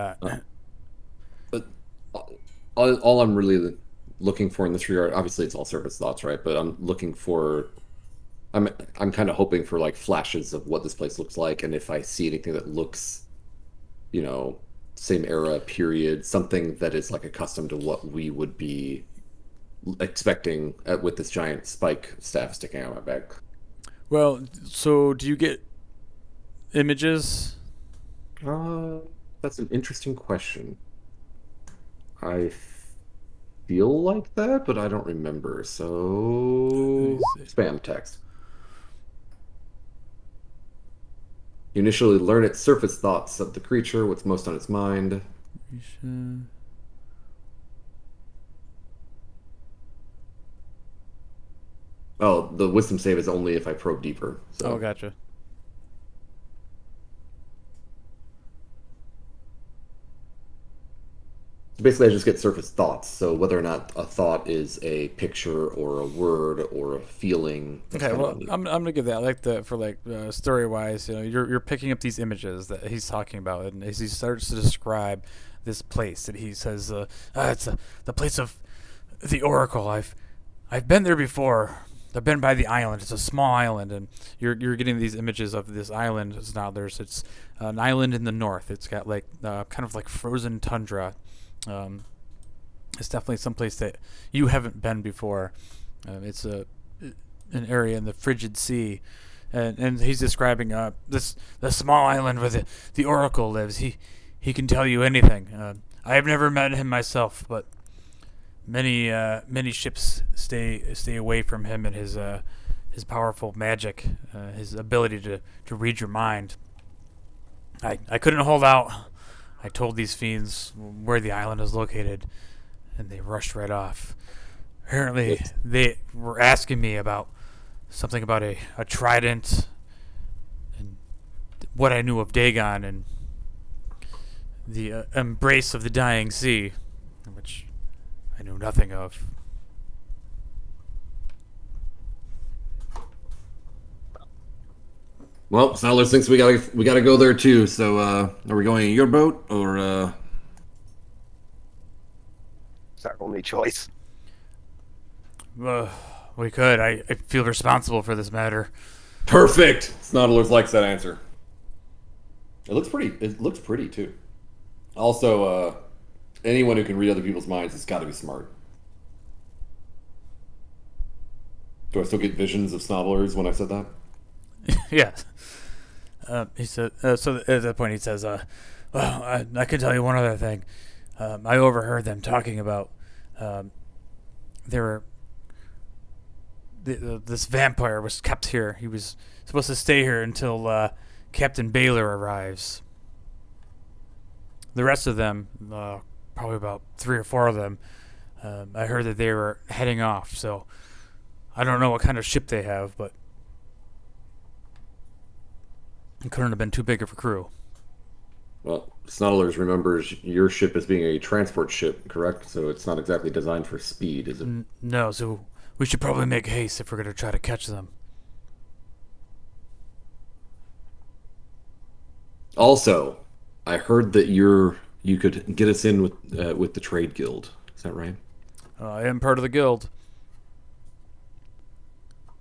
But all I'm really looking for in this regard, obviously it's all surface thoughts, right? But I'm looking for, I'm kind of hoping for like flashes of what this place looks like, and if I see anything that looks, you know, same era, period, something that is like accustomed to what we would be expecting with this giant spike staff sticking out of my back. well, so do you get images? That's an interesting question. I feel like that, but I don't remember. So spam text. You initially learn its surface thoughts of the creature, what's most on its mind. Oh, the wisdom save is only if I probe deeper. So. Oh, gotcha. Basically, I just get surface thoughts. So whether or not a thought is a picture or a word or a feeling. Okay, well, I'm gonna give that like the for like story wise. You know, you're picking up these images that he's talking about, and as he starts to describe this place, that he says, "It's the place of the Oracle. I've been there before. I've been by the island. It's a small island, and you're getting these images of this island. It's it's an island in the north. It's got like kind of like frozen tundra." It's definitely someplace that you haven't been before. It's an area in the frigid sea, and he's describing the small island where the Oracle lives. He can tell you anything. I have never met him myself, but many ships stay away from him and his powerful magic, his ability to read your mind. I couldn't hold out. I told these fiends where the island is located, and they rushed right off. Apparently, they were asking me about something about a trident and what I knew of Dagon and the embrace of the dying sea, which I knew nothing of. Well, Snarler thinks we gotta go there too. So, are we going in your boat or? It's our only choice. We could. I feel responsible for this matter. Perfect. Snarler likes that answer. It looks pretty. It looks pretty too. Also, anyone who can read other people's minds has got to be smart. Do I still get visions of Snobblers when I said that? Yeah. He said. So at that point, he says, "Well, I can tell you one other thing. I overheard them talking about this vampire was kept here. He was supposed to stay here until Captain Baylor arrives. The rest of them, probably about 3 or 4 of them, I heard that they were heading off. So I don't know what kind of ship they have, but it couldn't have been too big of a crew." Well, Snoddlers remembers your ship as being a transport ship, correct? So it's not exactly designed for speed, is it? No, so we should probably make haste if we're going to try to catch them. Also, I heard that you could get us in with the trade guild. Is that right? I am part of the guild.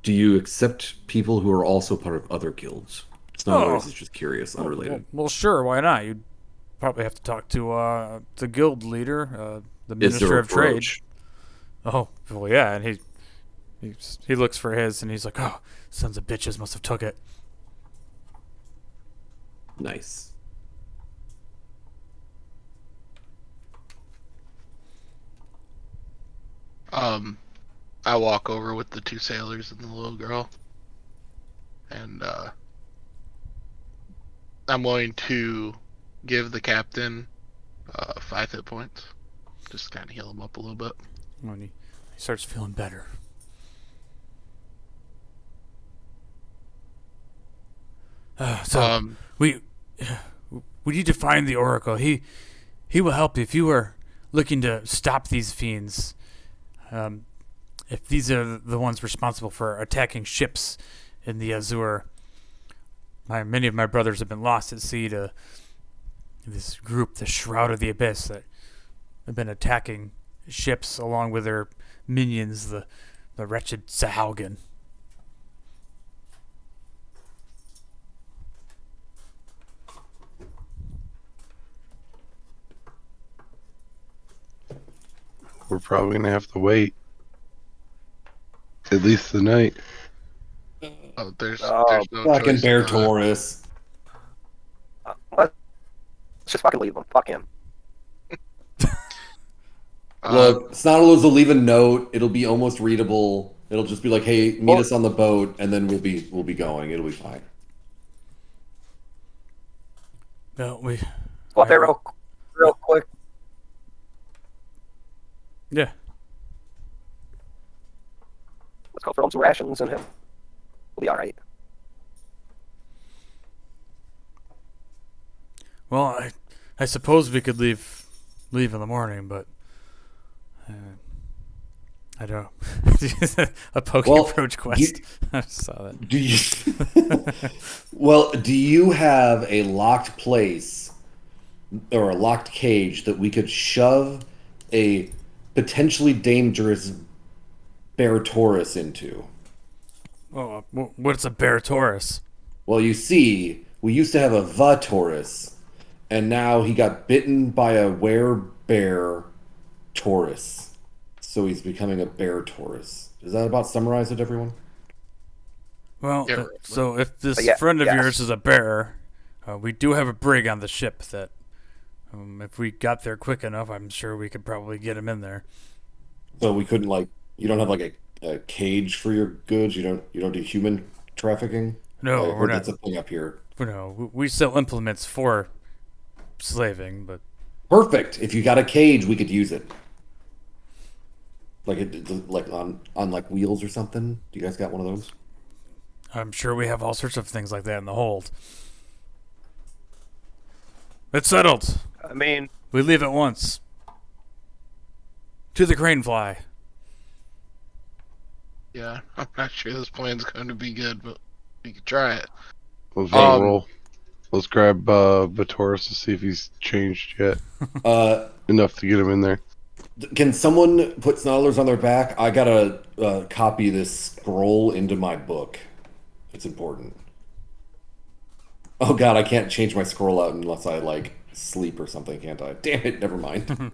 Do you accept people who are also part of other guilds? Snoddlers is just curious, unrelated. Well, sure, why not? You'd probably have to talk to the guild leader, the Is there Minister a of Trade. brooch? Oh, well, yeah, and he looks for his, and he's like, "Oh, sons of bitches must have took it." Nice. I walk over with the 2 sailors and the little girl, and I'm going to give the captain 5 hit points, just kind of heal him up a little bit. When he starts feeling better. We need to find the Oracle. He will help you if you are looking to stop these fiends. if these are the ones responsible for attacking ships in the Azure, many of my brothers have been lost at sea to this group, the Shroud of the Abyss, that have been attacking ships along with their minions, the wretched Sahalgan. We're probably gonna have to wait at least the night. Oh, there's Oh, no Fucking choice in that. Beartoris. Let's just fucking leave him. Fuck him. Look, Snodderlos will leave a note. It'll be almost readable. It'll just be like, "Hey, meet us on the boat," and then we'll be going. It'll be fine. No, we. Go up there real quick. Yeah. Let's go throw him some rations and he'll be all right. Well, I suppose we could leave in the morning, but I don't. A poke approach quest. I saw that. Do you? Well, do you have a locked place or a locked cage that we could shove a potentially dangerous Beartoris into? Oh, what's a Beartoris? Well, you see, we used to have a Vatorus, and now he got bitten by a werebear Taurus. So he's becoming a Beartoris. Does that about summarize it, everyone? Well, Yeah, so if this Yeah, friend of yes. yours is a bear, we do have a brig on the ship that, if we got there quick enough, I'm sure we could probably get him in there. So we couldn't you don't have like a cage for your goods. You don't do human trafficking. No, I we're heard not. that's a thing up here. No, we sell implements for slaving, but Perfect. If you got a cage, we could use it. Like on like wheels or something. Do you guys got one of those? I'm sure we have all sorts of things like that in the hold. It's settled. I mean, We leave at once. To the crane fly. Yeah, I'm not sure this plan's going to be good, but we could try it. Let's roll. Let's grab Beartoris to see if he's changed yet. Enough to get him in there. Can someone put Snarlers on their back? I gotta copy this scroll into my book. It's important. Oh god, I can't change my scroll out unless I like sleep or something, can't I? Damn it, never mind.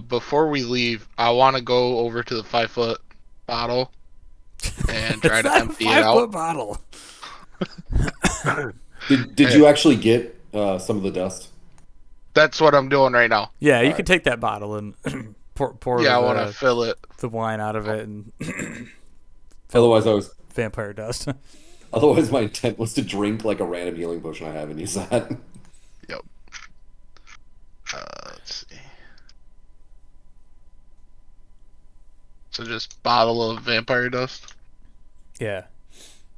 Before we leave, I want to go over to the 5-foot bottle and try to empty it out. Bottle. Did you actually get some of the dust? That's what I'm doing right now. Yeah, you can take that bottle and pour Yeah, I want to fill it. the wine out of it and Otherwise, vampire dust. Otherwise, my intent was to drink like a random healing potion I have and use that. Yep. Let's see. So just bottle of vampire dust. Yeah.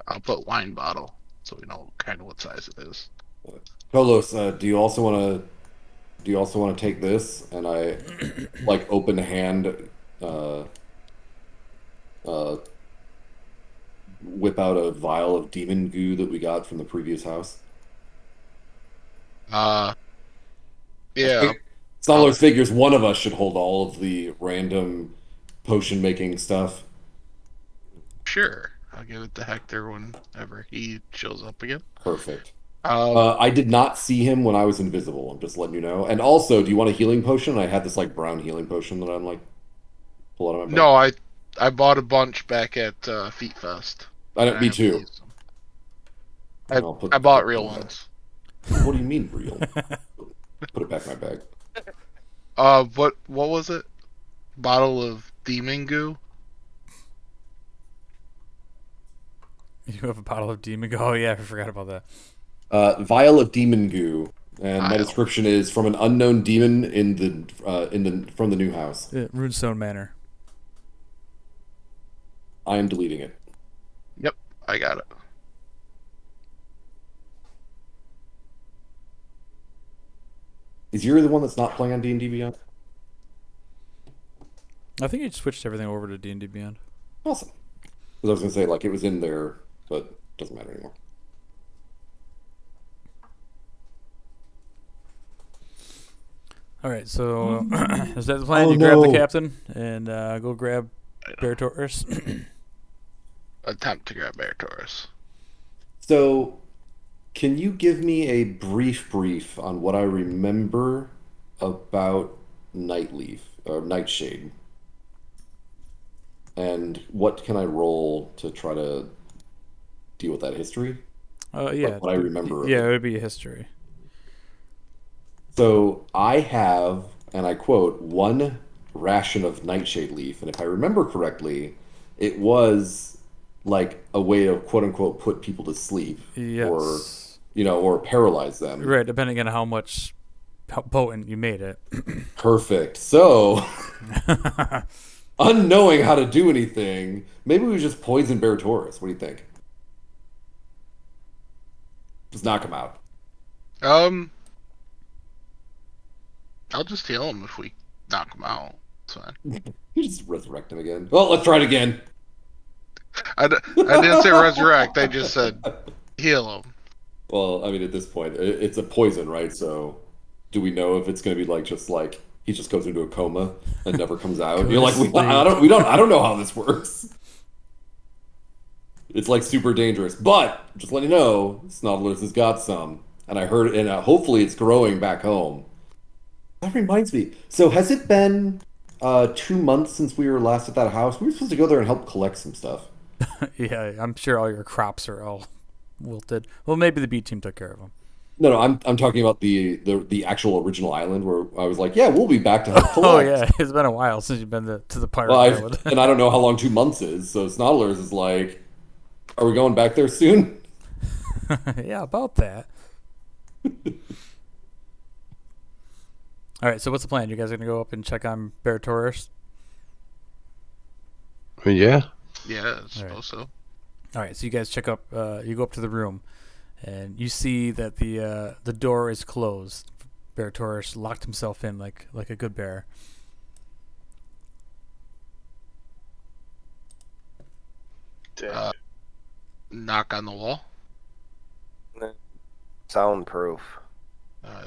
I'll put wine bottle so we know kind of what size it is. Kolos, do you also want to take this? And I like open hand, whip out a vial of demon goo that we got from the previous house. Yeah. Snarlers figures one of us should hold all of the random potion making stuff. Sure. I'll give it to Hector whenever he shows up again. Perfect. Um, I did not see him when I was invisible. I'm just letting you know. And also, do you want a healing potion? I had this like brown healing potion that I'm like pull out of my bag. no, I bought a bunch back at Feet Fest. I don't. Me haven't too. used them. I'll put- I bought real ones. What do you mean real? Put it back in my bag. What was it? Bottle of demon goo? You have a bottle of demon. Oh yeah, I forgot about that. Vial of demon goo, and my Vial. description is from an unknown demon from the new house. Yeah, Runestone Manor. I am deleting it. Yep, I got it. Is Yuri the one that's not playing on D&D Beyond? I think you switched everything over to D&D Beyond. Awesome. Because I was gonna say like it was in there, but doesn't matter anymore. All right, so is that the plan? Oh, You grab the no. captain and go grab Beartoris. Attempt to grab Beartoris. So, can you give me a brief on what I remember about Nightleaf or Nightshade? And what can I roll to try to deal with that history? Yeah. What I remember of Yeah, it. it would be a history. So I have, and I quote, one ration of Nightshade leaf, and if I remember correctly, it was like a way to quote unquote put people to sleep, or Yes. or paralyze them. Right, depending on how potent you made it. Perfect. So, unknowing how to do anything, maybe we just poison Beartoris. What do you think? Just knock him out. I'll just heal him if we knock him out. It's fine. You just resurrect him again. Well, let's try it again. I didn't say resurrect. I just said heal him. Well, I mean, at this point, it's a poison, right? So, do we know if it's going to be like just like he just goes into a coma and never comes out? You're like, I don't know how this works. It's like super dangerous, but just let you know, Snodlers has got some, and I heard, and hopefully it's growing back home. That reminds me. So, has it been 2 months since we were last at that house? We were supposed to go there and help collect some stuff. Yeah, I'm sure all your crops are all wilted. Well, maybe the B team took care of them. No, I'm talking about the actual original island where I was like, yeah, we'll be back to help collect. Oh yeah, it's been a while since you've been to the pirate island. And I don't know how long 2 months is. So Snodlers is like, are we going back there soon? Yeah, about that. All right, so what's the plan? You guys are gonna go up and check on Beartoris? Yeah. Yeah, I suppose so. All right, so you guys check up. You go up to the room, and you see that the door is closed. Beartoris locked himself in like a good bear. Damn. Knock on the wall. Soundproof. Oh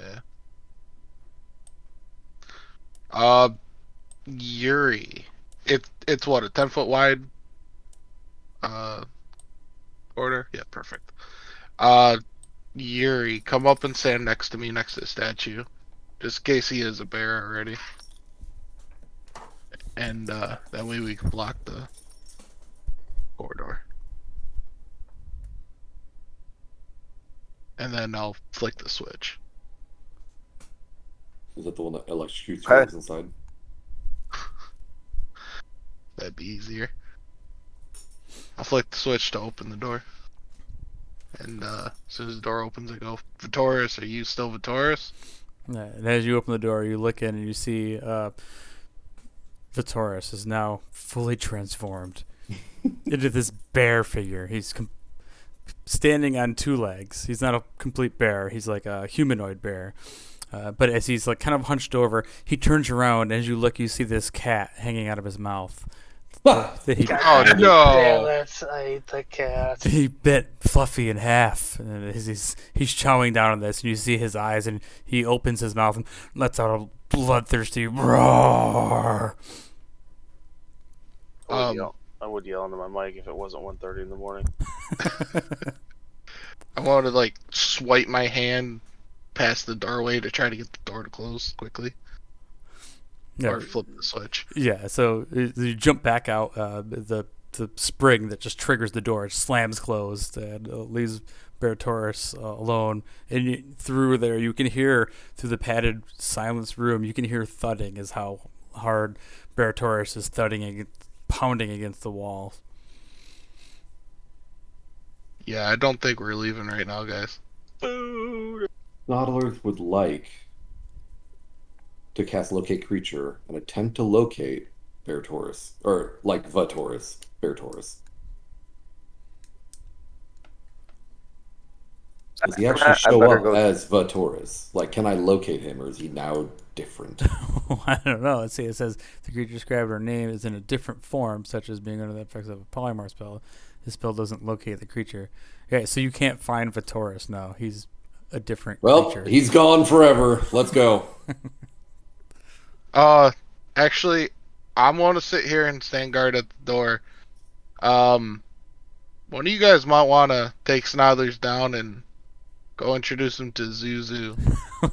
yeah. Yuri. It's what, a 10-foot wide order? Yeah, perfect. Yuri, come up and stand next to me next to the statue. Just in case he is a bear already. And that way we can block the corridor. And then I'll flick the switch. Is that the one that electrocutes Okay. you inside? That'd be easier. I'll flick the switch to open the door. And as soon as the door opens, I go, Beartoris, are you still Beartoris? And as you open the door, you look in and you see Beartoris is now fully transformed into this bear figure. He's standing on two legs. He's not a complete bear. He's like a humanoid bear. But as he's like kind of hunched over, he turns around. And as you look, you see this cat hanging out of his mouth. that he, Oh no! Damn it, I ate the cat. he bit Fluffy in half. And as he's chowing down on this, and you see his eyes, and he opens his mouth and lets out a bloodthirsty roar. I would yell into my mic if it wasn't 1:30 in the morning. I wanted to like swipe my hand past the doorway to try to get the door to close quickly. Yeah. Or flip the switch. Yeah, so you jump back out. The spring that just triggers the door slams closed and leaves Beartoris alone. And through there, you can hear through the padded, silenced room. You can hear thudding, is how hard Beartoris is thudding, pounding against the wall. Yeah, I don't think we're leaving right now, guys. Food. Snodlers would like to cast Locate Creature and attempt to locate Beartoris. Or, like, Beartoris. Does he actually show up as Beartoris? Like, can I locate him, or is he now different? I don't know. Let's see. It says the creature described or name is in a different form, such as being under the effects of a polymorph spell. This spell doesn't locate the creature. Okay, so you can't find Beartoris. No, he's a different creature. He's gone forever. Let's go. Actually, I'm going to sit here and stand guard at the door. One of you guys might want to take Snothers down and go introduce him to Zuzu.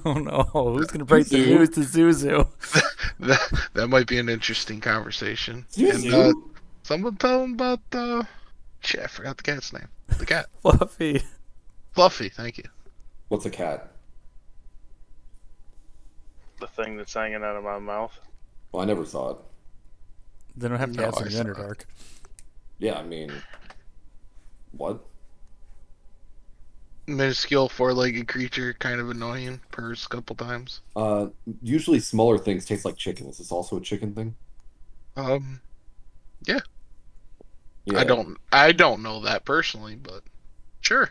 Oh no, who's going to break the Zuzu? news to Zuzu? that might be an interesting conversation. Zuzu? And someone tell him about shit, I forgot the cat's name. The cat. Fluffy. Fluffy, thank you. What's a cat? The thing that's hanging out of my mouth. Well, I never saw it. They don't have No, cats I in saw the it. Underdark. Yeah, I mean, what? Minuscule four-legged creature, kind of annoying, purrs a couple times. Usually smaller things taste like chicken. Is this also a chicken thing? Yeah. Yeah. I don't know that personally, but sure.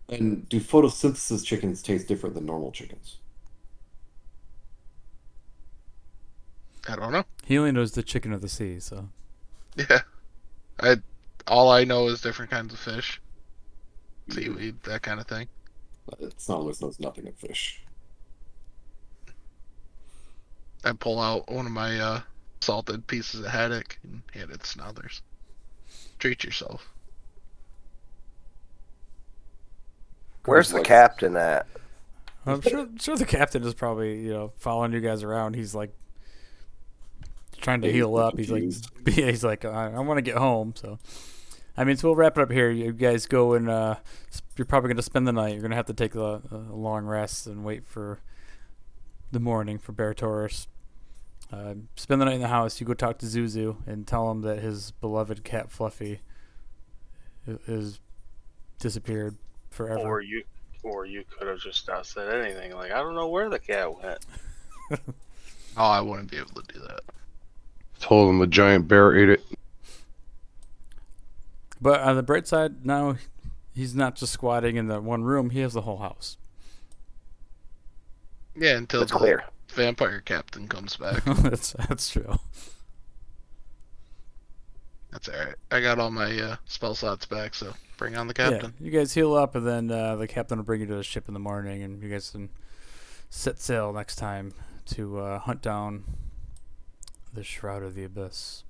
And do photosynthesis chickens taste different than normal chickens? I don't know. He only knows the chicken of the sea, so. Yeah. All I know is different kinds of fish. Seaweed, that kind of thing. Snarlers knows nothing of fish. I pull out one of my salted pieces of haddock and hand it to Snothers. Treat yourself. Where's the captain at? I'm sure the captain is probably, following you guys around. He's like trying to heal up. confused. He's like, I want to get home. So, I mean, so we'll wrap it up here. You guys go and you're probably going to spend the night. You're going to have to take a long rest and wait for the morning for Beartoris. Spend the night in the house. You go talk to Zuzu and tell him that his beloved cat Fluffy is disappeared forever. Or you could have just not said anything. Like, I don't know where the cat went. Oh, I wouldn't be able to do that. Told him the giant bear ate it. But on the bright side, now he's not just squatting in the one room. He has the whole house. Yeah, until It's the clear. vampire captain comes back. That's true. That's alright. I got all my spell slots back, so bring on the captain. Yeah, you guys heal up, and then the captain will bring you to the ship in the morning, and you guys can set sail next time to hunt down the Shroud of the Abyss.